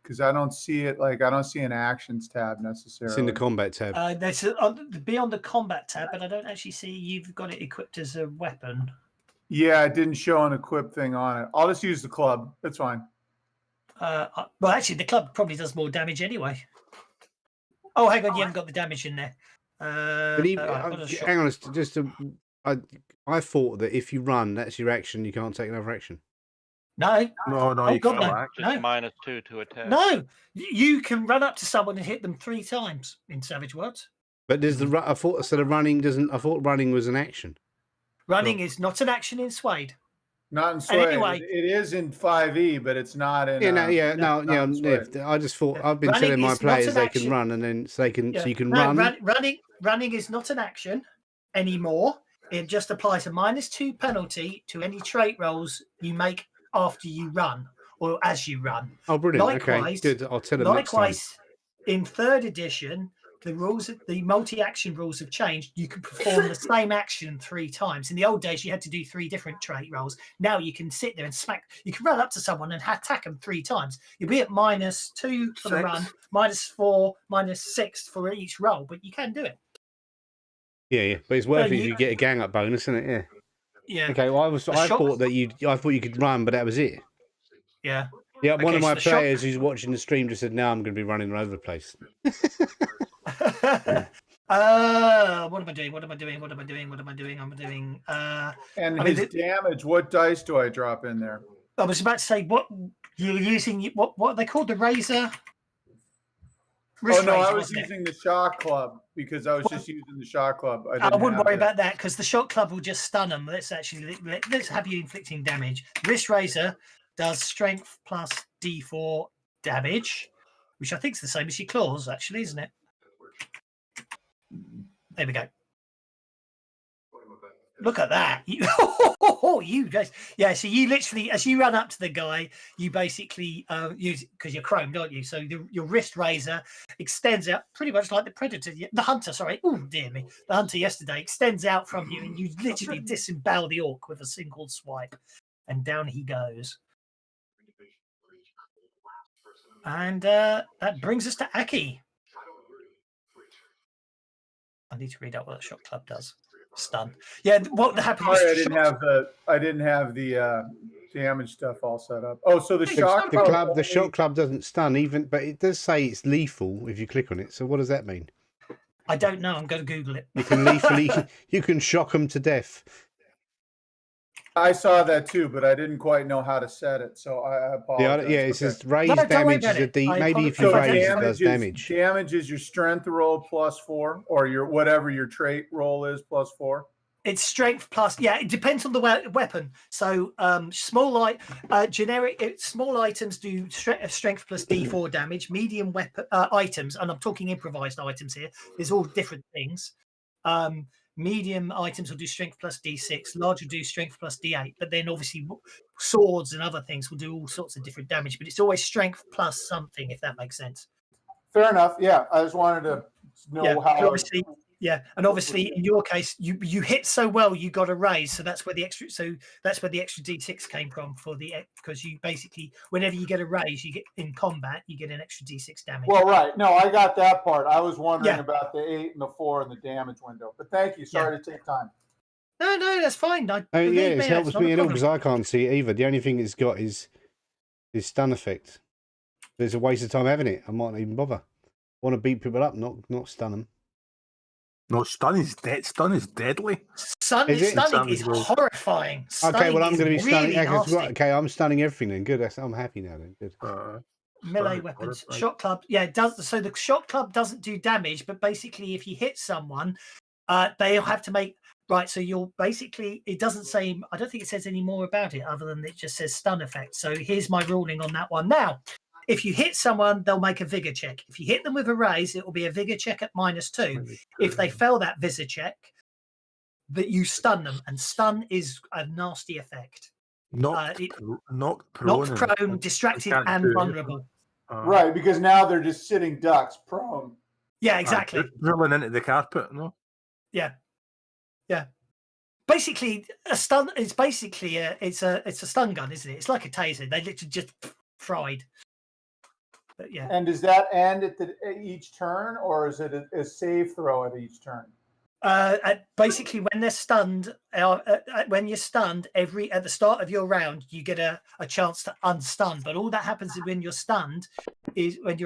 Because I don't see it. I don't see an actions tab necessarily. It's in the combat tab. Be on the combat tab, but I don't actually see you've got it equipped as a weapon. Yeah, it didn't show an equip thing on it. I'll just use the club. That's fine. Well, actually, the club probably does more damage anyway. Oh, hang on, you haven't got the damage in there. Hang on, I thought that if you run, that's your action. You can't take another action. No, you can't. No. Just -2 to attack. No, you can run up to someone and hit them 3 times in Savage Worlds. But there's I thought running doesn't. I thought running was an action. Running is not an action in Suede. Not in Suede. Anyway, it is in 5e, but it's not in. I just thought I've been telling my players they can run, and then so you can run. Running is not an action anymore. It just applies a -2 penalty to any trait rolls you make after you run or as you run. Oh, brilliant. Likewise, okay, good. I'll tell them likewise, in 3rd edition, the multi-action rules have changed. You can perform the same action 3 times. In the old days, you had to do 3 different trait rolls. Now you can sit there and smack. You can run up to someone and attack them 3 times. You'll be at -2 for the run, -4, -6 for each roll, but you can do it. Yeah. But it's worth it if you get a gang up bonus, isn't it? Yeah. Yeah. Okay. Well, I thought you could run, but that was it. Yeah. Yeah. One of my players who's watching the stream just said, "No, I'm going to be running all over the place." What am I doing? And his damage. What dice do I drop in there? I was about to say what you're using. What are they called? The razor. I was using the shot club because I was just using the shot club. I wouldn't worry about that because the shot club will just stun them. Let's have you inflicting damage. Wrist razor does strength plus D4 damage, which I think is the same as your claws, actually, isn't it? There we go. Look at that. You guys. Yeah, so you literally, as you run up to the guy, you basically use, because you're chromed, aren't you? So your wrist razor extends out pretty much like the hunter, sorry. Oh, dear me. The hunter yesterday extends out from you, and you literally disembowel the orc with a single swipe. And down he goes. And that brings us to Aki. I need to read out what the Shot Club does. Stun. Yeah, what happened? Sorry, I didn't have the damage stuff all set up. Oh, so the Shot Club doesn't stun even, but it does say it's lethal if you click on it. So what does that mean? I don't know. I'm going to Google it. You can lethally, you can shock them to death. I saw that too, but I didn't quite know how to set it, so I apologize. Yeah, it says raise damage is a D. Maybe if you raise, it does damage. Damage is your strength roll +4, or your whatever your trait roll is +4. It's strength plus. Yeah, it depends on the weapon. So small items do strength plus D4 damage. Medium weapon items, and I'm talking improvised items here. There's all different things. Medium items will do strength plus D6. Large will do strength plus D8. But then obviously swords and other things will do all sorts of different damage. But it's always strength plus something, if that makes sense. Fair enough. Yeah, I just wanted to know how. Obviously, yeah, and obviously in your case, you hit so well, you got a raise. So that's where the extra. So that's where the extra D6 came from because you basically, whenever you get a raise, you get in combat, you get an extra D6 damage. Well, right. No, I got that part. I was wondering about the 8 and the 4 and the damage window. But thank you. Sorry to take time. No, that's fine. It helps me a little because I can't see it either. The only thing it's got is stun effect. It's a waste of time having it. I might not even bother. I want to beat people up, not stun them. No, stun is deadly. Stunning is horrifying. Okay, well, I'm going to be stunning. Okay, I'm stunning everything then. Good. I'm happy now then. Good. Melee weapons. Shot Club. Yeah, it does. So the Shot Club doesn't do damage, but basically if you hit someone, they'll have to make... Right, so you'll basically... It doesn't say... I don't think it says any more about it other than it just says stun effect. So here's my ruling on that one. Now, if you hit someone, they'll make a vigor check. If you hit them with a raise, it will be a vigor check at -2. If they fail that vigor check, that you stun them, and stun is a nasty effect. Knocked prone, distracted, and vulnerable. Right, because now they're just sitting ducks, prone. Yeah, exactly. Rolling into the carpet, no? Yeah. Basically, a stun is basically it's a stun gun, isn't it? It's like a taser. They literally just fried. But yeah. And does that end at each turn, or is it a save throw at each turn? Basically, when they're stunned, when you're stunned, at the start of your round, you get a chance to unstun. But all that happens when you're stunned is when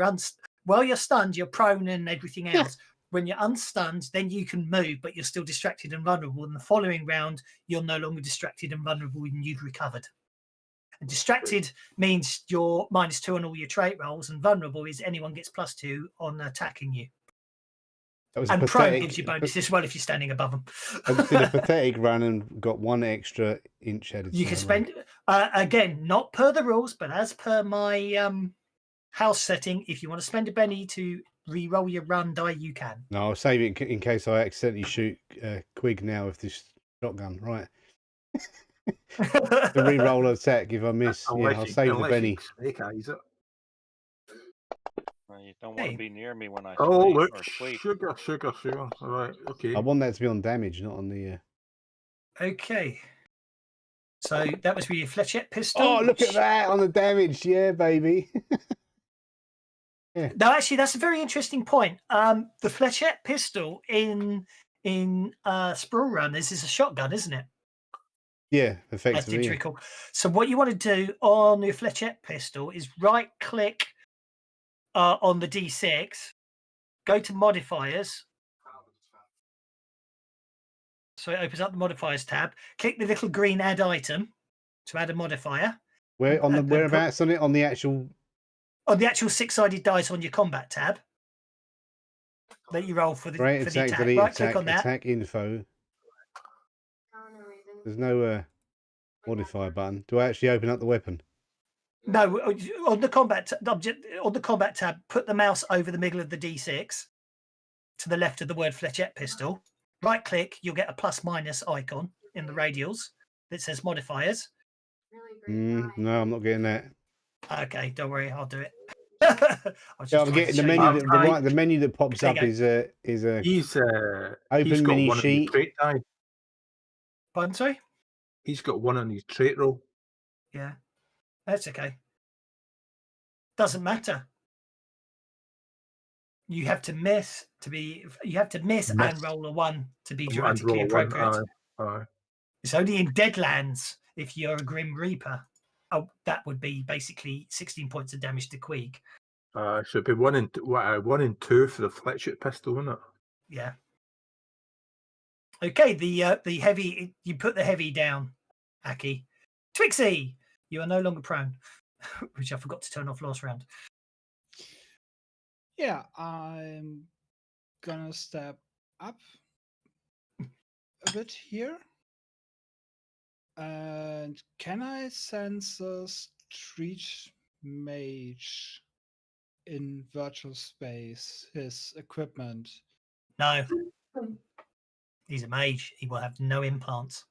while you're stunned, you're prone and everything else. When you're unstunned, then you can move, but you're still distracted and vulnerable. In the following round, you're no longer distracted and vulnerable, and you've recovered. And distracted means you're -2 on all your trait rolls, and vulnerable is anyone gets +2 on attacking you. And prone gives you bonus as well if you're standing above them. I just did a pathetic run and got 1 extra inch added. You can spend again, not per the rules, but as per my house setting. If you want to spend a penny to re-roll your run die, you can. No, I'll save it in case I accidentally shoot Quig now with this shotgun. Right. The re-roll attack if I miss. I'll save the penny. Well, you don't want to be near me when I sleep. Sugar. All right, okay. I want that to be on damage, not on the... Okay. So that was with your Fletchette pistol. Oh, look at that on the damage. Yeah, baby. Yeah. No, actually, that's a very interesting point. The Fletchette pistol in Sprawlrunners is a shotgun, isn't it? Yeah, effectively. That's cool. So what you want to do on your Fletchette pistol is right-click on the D6, go to modifiers. So it opens up the modifiers tab. Click the little green add item to add a modifier. Where on the whereabouts on it? On the actual 6-sided dice on your combat tab that you roll for the attack. Right click on that. Attack info. There's no modifier button. Do I actually open up the weapon? No, on the combat tab, put the mouse over the middle of the D6 to the left of the word Fletchette pistol. Right click, you'll get a +- icon. in the radials that says modifiers. No, I'm not getting that. Okay, don't worry, I'll do it. I'm getting the menu. The menu that pops up is a He's open got mini one sheet. Trait die. Pardon, sorry? He's got one on his trait roll. Yeah, that's okay. Doesn't matter. You have to miss and roll a 1 to be dramatically appropriate. It's only in Deadlands if you're a Grim Reaper. Oh, that would be basically 16 points of damage to Queeg. So it'd be 1 and 2 for the flat shoot pistol, wouldn't it? Yeah. Okay, the heavy. You put the heavy down, Aki. Twixie, you are no longer prone, which I forgot to turn off last round. Yeah, I'm gonna step up a bit here. And can I sense a street mage in virtual space, his equipment? No. He's a mage. He will have no implants.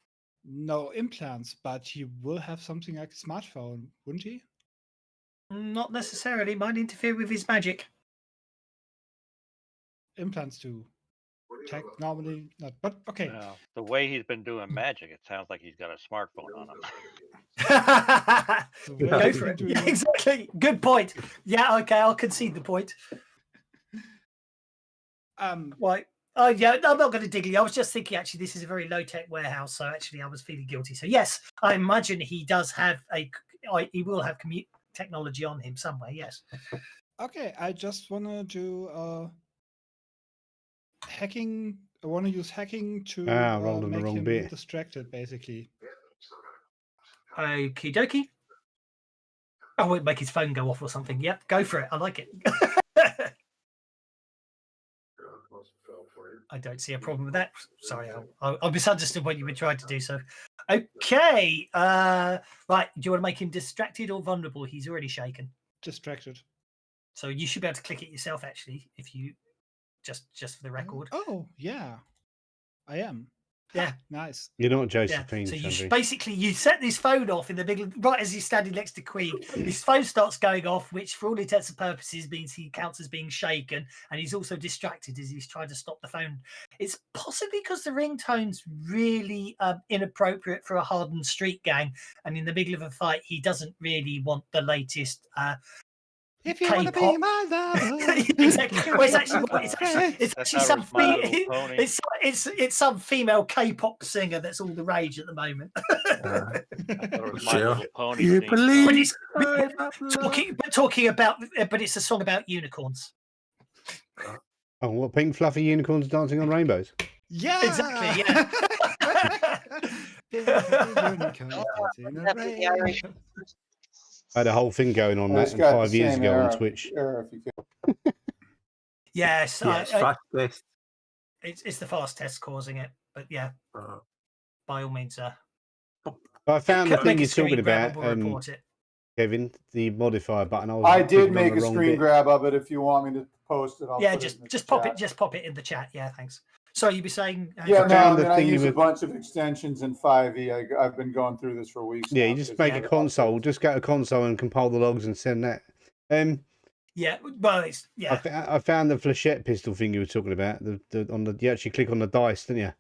No implants, but he will have something like a smartphone, wouldn't he? Not necessarily. Might interfere with his magic. Implants do. Tech normally not, but okay. The way he's been doing magic, it sounds like he's got a smartphone on him. Go for it. Yeah, exactly. Good point. Yeah, okay, I'll concede the point. Right. Oh yeah, I'm not going to dig you. I was just thinking, actually, this is a very low-tech warehouse, so actually, I was feeling guilty. So yes, I imagine he does have he will have technology on him somewhere. Yes. Okay, I just want to do hacking. I want to use hacking to make him distracted, basically. Okie dokie. Oh, it'll make his phone go off or something. Yep, go for it. I like it. I don't see a problem with that. Sorry, I misunderstood what you were trying to do. So, okay. Right. Do you want to make him distracted or vulnerable? He's already shaken. Distracted. So you should be able to click it yourself, actually, if you just for the record. Oh yeah, I am. Yeah, nice. You're not Josephine. Yeah. So you set this phone off in the middle, right as he's standing next to Queen. His phone starts going off, which for all intents and purposes means he counts as being shaken, and he's also distracted as he's trying to stop the phone. It's possibly because the ringtone's really inappropriate for a hardened street gang, and in the middle of a fight, he doesn't really want the latest. If you want to be my lover, exactly. Well, it's some female K-pop singer that's all the rage at the moment. You believe? But it's a song about unicorns. Oh, what, pink fluffy unicorns dancing on rainbows? Yeah, exactly. Yeah. I had a whole thing going on that 5 years ago on Twitch. Yes, fast test. It's the fast test causing it, but yeah, by all means. I found the thing you're talking about, Kevin, the modifier button. I did make a screen grab of it. If you want me to post it, I'll just pop it. Just pop it in the chat. Yeah, thanks. So you'd be saying? I use a bunch of extensions in 5e. I've been going through this for weeks. Yeah, you just make a console. Just go to console and compile the logs and send that. Yeah, well, it's I found the flechette pistol thing you were talking about. You actually click on the dice, didn't you?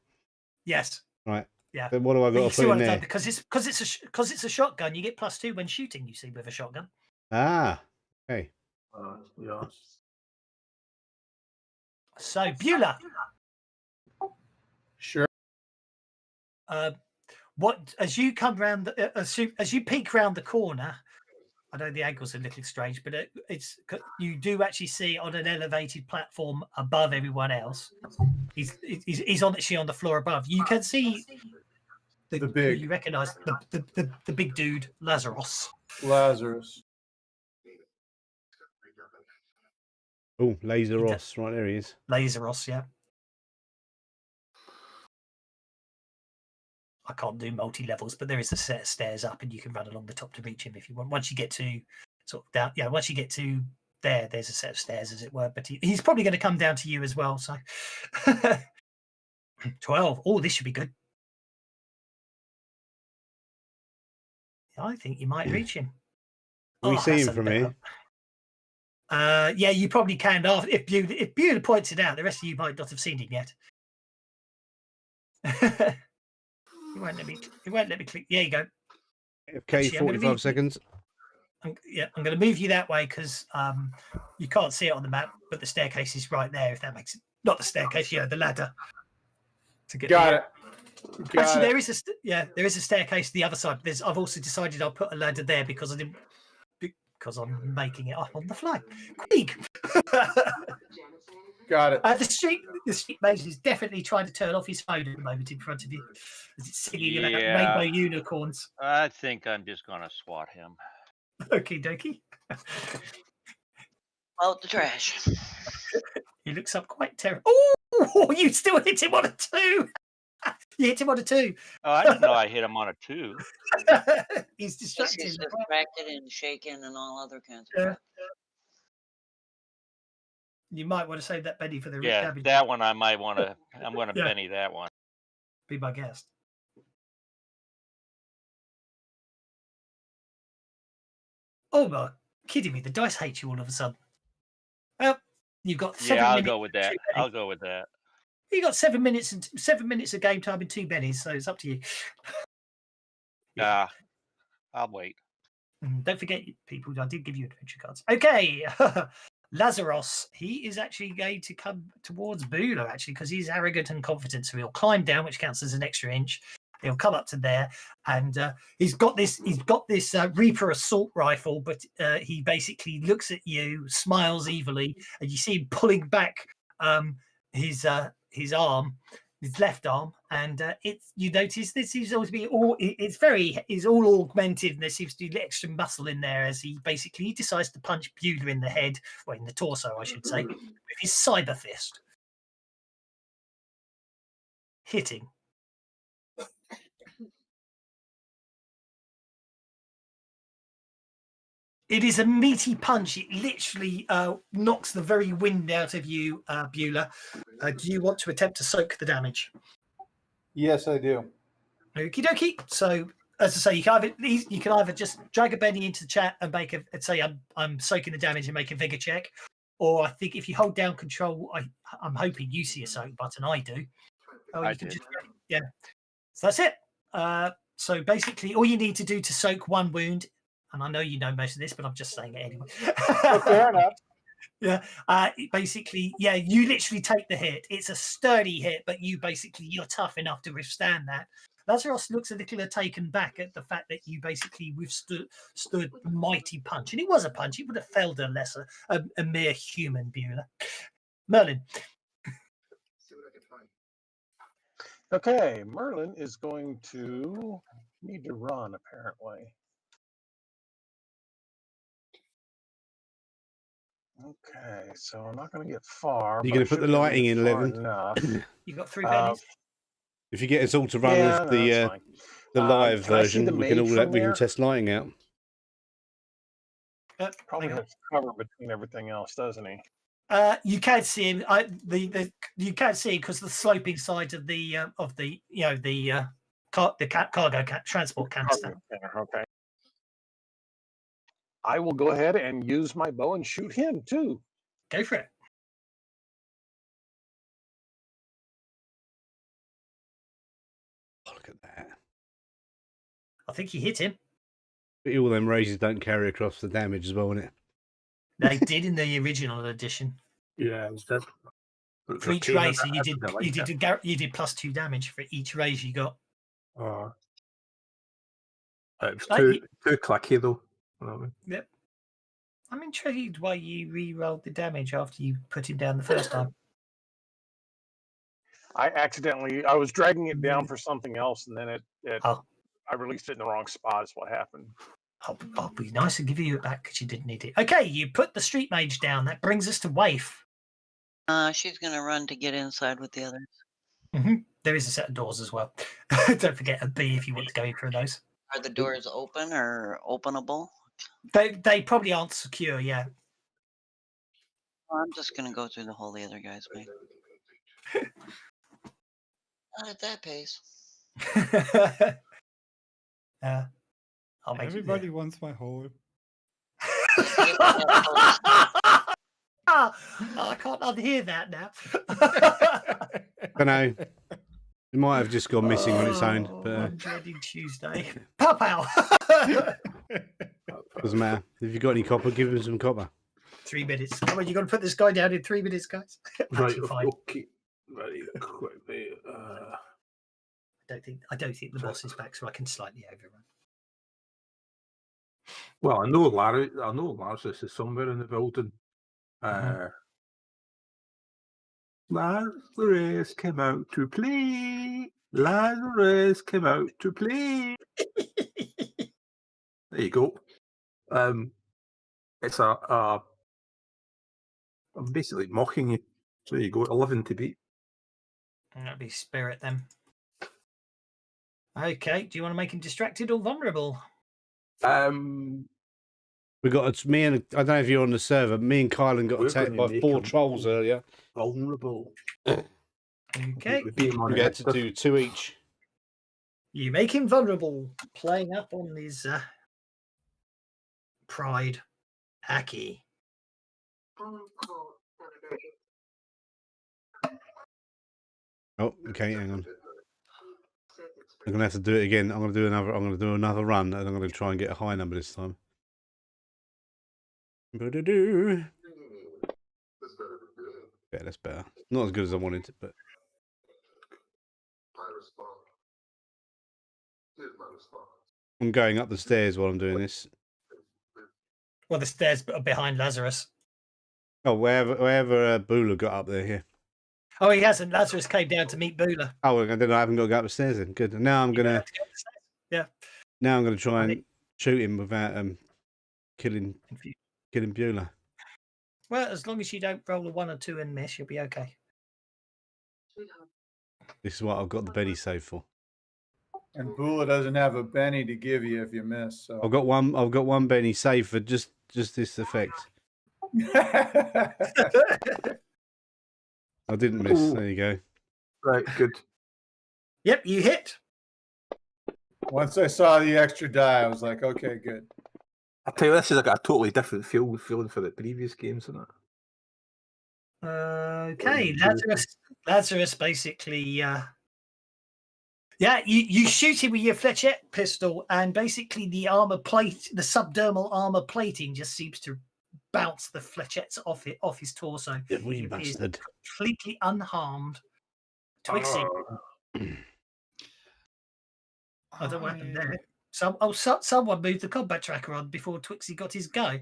Yes. Right. Yeah. But what do I got to put in there? Because it's a shotgun. You get +2 when shooting. You see with a shotgun. Ah. Okay. Yeah. So Beulah. Sure. What as you come round, as you peek round the corner, I know the angle's a little strange, but you do actually see on an elevated platform above everyone else. He's actually on the floor above. You can see the big. You recognise the big dude, Lazarus. Oh, Lazaros, right there he is. Lazaros, yeah. I can't do multi-levels, but there is a set of stairs up, and you can run along the top to reach him if you want. Once you get to down, once you get to there's a set of stairs, as it were. But he's probably going to come down to you as well. So 12. Oh, this should be good. I think you might reach him. We see that's him a from bit here. Yeah, you probably can. If Beulah points it out, the rest of you might not have seen him yet. It won't let me. It won't let me click. There you go. Okay, 45 seconds. I'm going to move you that way because you can't see it on the map, but the staircase is right there. If that makes it, not the staircase, the ladder. To get Got it. Actually, there is a staircase to the other side. I've also decided I'll put a ladder there because I'm making it up on the fly. Quick. Got it. The street mage is definitely trying to turn off his phone at the moment in front of you. Is it singing about rainbow unicorns? I think I'm just gonna swat him. Okie dokie. Out the trash. He looks up quite terrible. Oh, you still hit him on a 2. You hit him on a 2. Oh, I didn't know I hit him on a 2. He's distracted. He's distracted and shaken and all other kinds of crap. You might want to save that Benny for the damage. That one I might want to. I'm going to Benny that one. Be my guest. Oh my, kidding me! The dice hate you all of a sudden. Well, you've got 7 minutes. I'll go with that. I'll go with that. You got 7 minutes and 7 minutes of game time and 2 bennies, so it's up to you. I'll wait. Don't forget, people, I did give you adventure cards. Okay. Lazarus, he is actually going to come towards Beulah, actually, because he's arrogant and confident. So he'll climb down, which counts as an extra inch. He'll come up to there, and he's got this Reaper assault rifle, but he basically looks at you, smiles evilly, and you see him pulling back his arm, his left arm, and you notice this seems to be he's all augmented, and there seems to be extra muscle in there as he decides to punch Beulah in the head, or in the torso, I should say, with his cyber fist. Hitting. It is a meaty punch. It literally knocks the very wind out of you, Beulah. Do you want to attempt to soak the damage? Yes, I do. Okie dokie. So, as I say, you can either just drag a Benny into the chat and say I'm soaking the damage and make a vigor check, or I think if you hold down control, I'm hoping you see a soak button. I do. I did. So that's it. So basically, all you need to do to soak one wound. And I know you know most of this, but I'm just saying it anyway. Fair enough. Yeah. Basically, you literally take the hit. It's a sturdy hit, but you're tough enough to withstand that. Lazarus looks a little taken back at the fact that you basically withstood the mighty punch. And it was a punch. It would have felled a mere human, Beulah. Merlin. Okay, Merlin is going to need to run, apparently. Okay, so I'm not going to get far. You're going to put the lighting in, 11. You got 3 pennies. If you get us all to run with the live version, we can test lighting out. Probably has cover between everything else, doesn't he? You can see him. You can see him because the sloping side of the cargo transport canister. Okay. I will go ahead and use my bow and shoot him too. Go for it. Oh, look at that. I think you hit him. But all them raises don't carry across the damage as well, innit? They did in the original edition. Yeah, it was that. For each raise, you did +2 damage for each raise you got. Oh. It was too clicky though. Yep. I'm intrigued why you re-rolled the damage after you put him down the first time. I was dragging it down for something else, and then I released it in the wrong spot. Is what happened. I'll be nice and give you it back because you didn't need it. Okay, you put the street mage down. That brings us to Waif. She's going to run to get inside with the others. Mm-hmm. There is a set of doors as well. Don't forget a B if you want to go in through those. Are the doors open or openable? They probably aren't secure, yeah. Well, I'm just going to go through the hole the other guys made. Not at that pace. I'll make Everybody wants my hole. I can't unhear that now. I know. It might have just gone missing on its own. But I'm dreading Tuesday. Pow pow. Doesn't matter. If you've got any copper, give him some copper. 3 minutes. Come on, you got to put this guy down in 3 minutes, guys. Right. Fine. Okay. Very quickly. I don't think the boss is back, so I can slightly overrun. Well, I know Larsus is somewhere in the building. Lazarus came out to play. Lazarus came out to play. There you go. It's I'm basically mocking you. So there you go, 11 to beat. That'd be spirit then. Okay, do you want to make him distracted or vulnerable? We got me and I don't know if you're on the server. Me and Kylan got attacked by 4 trolls earlier. Vulnerable. Okay. We get to do 2 each. You make him vulnerable, playing up on his pride. Hacky. Oh, okay, hang on. I'm gonna have to do it again. I'm gonna do another run, and I'm gonna try and get a high number this time. Yeah, that's better. Not as good as I wanted, but I'm going up the stairs while I'm doing this. Well, the stairs are behind Lazarus. Oh, wherever Bula got up there, yeah. Oh, he hasn't. Lazarus came down to meet Bula. Oh, then I haven't got to go up the stairs then. Good. Now I'm gonna. Yeah. Now I'm gonna try and shoot him without killing Bula. Well, as long as you don't roll a 1 or 2 and miss, you'll be okay. This is what I've got the Benny save for. And Bula doesn't have a Benny to give you if you miss. So I've got one Benny save for just this effect. I didn't miss. Ooh. There you go. Right, good. Yep, you hit. Once I saw the extra die, I was like, okay, good. I tell you, this is like a totally different feeling for the previous games, isn't it? Okay, Lazarus basically. Yeah, you shoot him with your flechette pistol, and basically the armor plate, the subdermal armor plating, just seems to bounce the flechettes off his torso. We bastard. Completely unharmed. Twixie. I don't know what happened there. Someone moved the combat tracker on before Twixie got his go.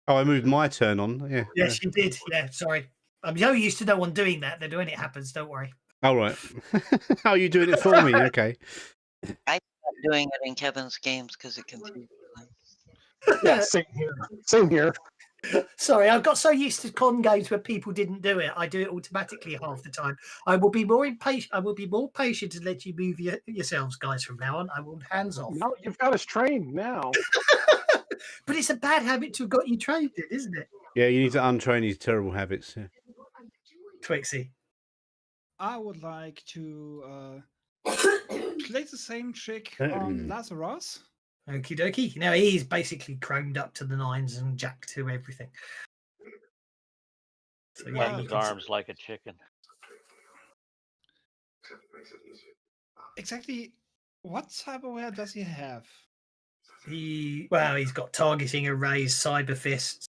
Oh, I moved my turn on. Yeah. Yes, you did. Yeah, sorry. I'm so used to no one doing that. Then when it happens, don't worry. All right. How are you doing it for me? Okay. I stopped doing it in Kevin's games because it confused them. Yeah, same here. Same here. Sorry, I've got so used to con games where people didn't do it. I do it automatically half the time. I will be more impatient. I will be more patient to let you move yourselves, guys, from now on. I will hands off. No, you've got us trained now. But it's a bad habit to have got you trained in, isn't it? Yeah, you need to untrain these terrible habits. Yeah. Twixie. I would like to play the same trick on Lazarus. Okie dokie. Now he's basically chromed up to the 9s and jacked to everything. So yeah, his arms like a chicken. Exactly what cyberware does he have? He's got targeting arrays, cyber fists,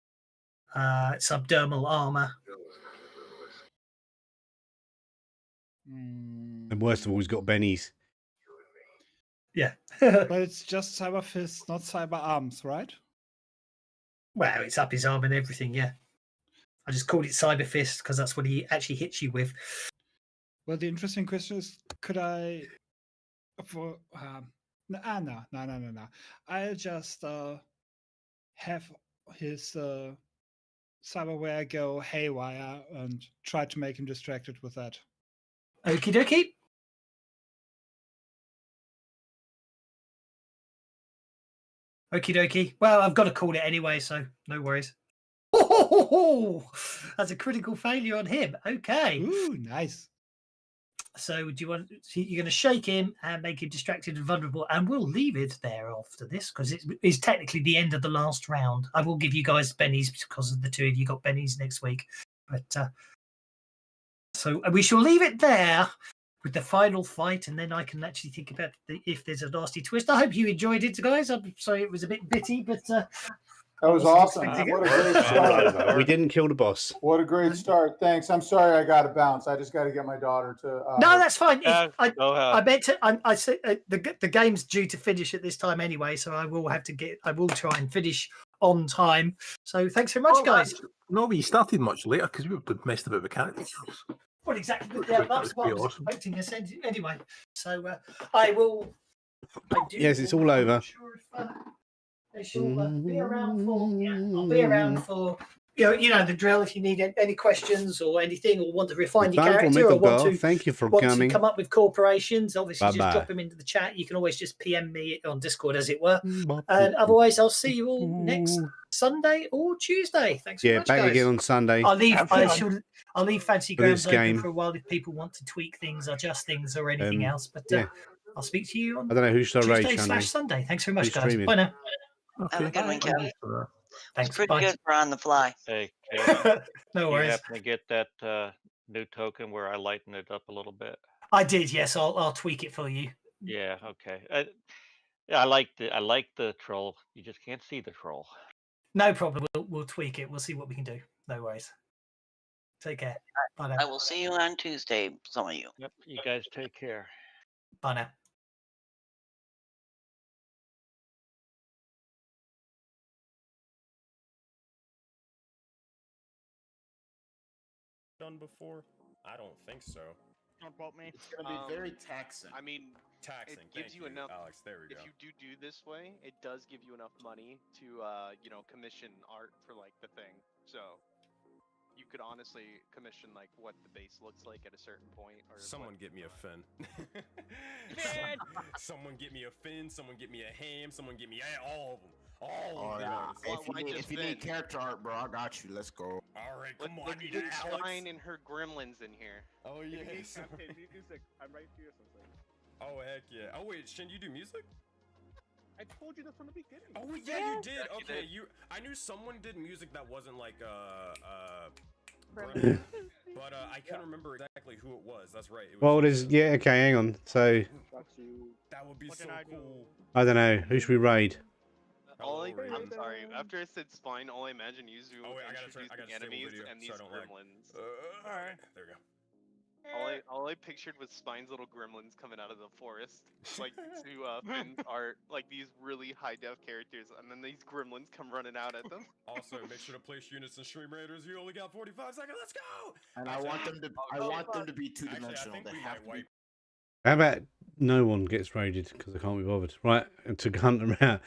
subdermal armor. And worst of all, he's got bennies. Yeah. But it's just cyber fists, not cyber arms, right? Well, it's up his arm and everything, yeah. I just called it cyber fist because that's what he actually hits you with. Well, the interesting question is, could I... No. I'll just have his cyberware go haywire and try to make him distracted with that. Okie dokie. Okie dokie. Well, I've got to call it anyway, so no worries. Oh, that's a critical failure on him. Okay. Ooh, nice. So do you want? You're going to shake him and make him distracted and vulnerable, and we'll leave it there after this because it's technically the end of the last round. I will give you guys bennies because the two of you got bennies next week, but so we shall leave it there with the final fight, and then I can actually think about if there's a nasty twist. I hope you enjoyed it, guys. I'm sorry it was a bit bitty, but that was awesome. What a great start. We didn't kill the boss. What a great start. Thanks. I'm sorry I got to bounce. I just got to get my daughter to. No, that's fine. I meant to. I said the game's due to finish at this time anyway, so I will have to get. I will try and finish on time. So thanks very much, guys. No, we started much later because we messed about the characters. Well, exactly. Yeah, that's what I was expecting us anyway. So I will. Yes, it's all over. They shall be around for. Yeah, I'll be around for. You know the drill. If you need any questions or anything, or want to refine your character, or want to, thank you for coming. To come up with corporations, obviously just drop them into the chat. You can always just PM me on Discord, as it were. And otherwise, I'll see you all next Sunday or Tuesday. Thanks so much, back guys. again on Sunday. I'll leave FantasyGrounds open for a while if people want to tweak things, adjust things, or anything else. But I'll speak to you on I don't know who should I Tuesday/Sunday. Thanks very much, guys. Streaming. Bye now. Okay. Have a good one, Kevin. Thanks. It's pretty good for on the fly. Hey, no worries. You happen to get that new token where I lighten it up a little bit? I did. Yes, I'll tweak it for you. Yeah. Okay. I like the troll. You just can't see the troll. No problem. We'll tweak it. We'll see what we can do. No worries. Take care. Bye now. I will see you on Tuesday, some of you. Yep. You guys take care. Bye now. Done before? I don't think so. Don't quote me. It's going to be very taxing. I mean, taxing. It gives you enough. Alex, there we go. If you do this way, it does give you enough money to, commission art for like the thing. So you could honestly commission like what the base looks like at a certain point. Or someone get me a fin. Someone get me a fin. Someone get me a ham. Someone get me all of them. All of them. If you need character art, bro, I got you. Let's go. All right, come on. Let's get Stein and her gremlins in here. Oh yeah. Music. I'm right here. Something. Oh heck yeah. Oh wait, Shin, you do music? I told you that from the beginning. Oh yeah, you did. Okay, I knew someone did music that wasn't like Brennan, but I couldn't remember exactly who it was. That's right. Well, it is. Yeah. Okay. Hang on. So that would be so cool. I don't know. Who should we raid? I'm sorry. After I said spine, all I imagine you do introduce the enemies and these gremlins. Alright, there we go. All I pictured was Spine's little gremlins coming out of the forest, like to Finn's art, like these really high def characters, and then these gremlins come running out at them. Also, make sure to place units in Stream Raiders. You only got 45 seconds. Let's go! And I want them to be two-dimensional. They have to be. How about no one gets raided because I can't be bothered? Right, to hunt them out.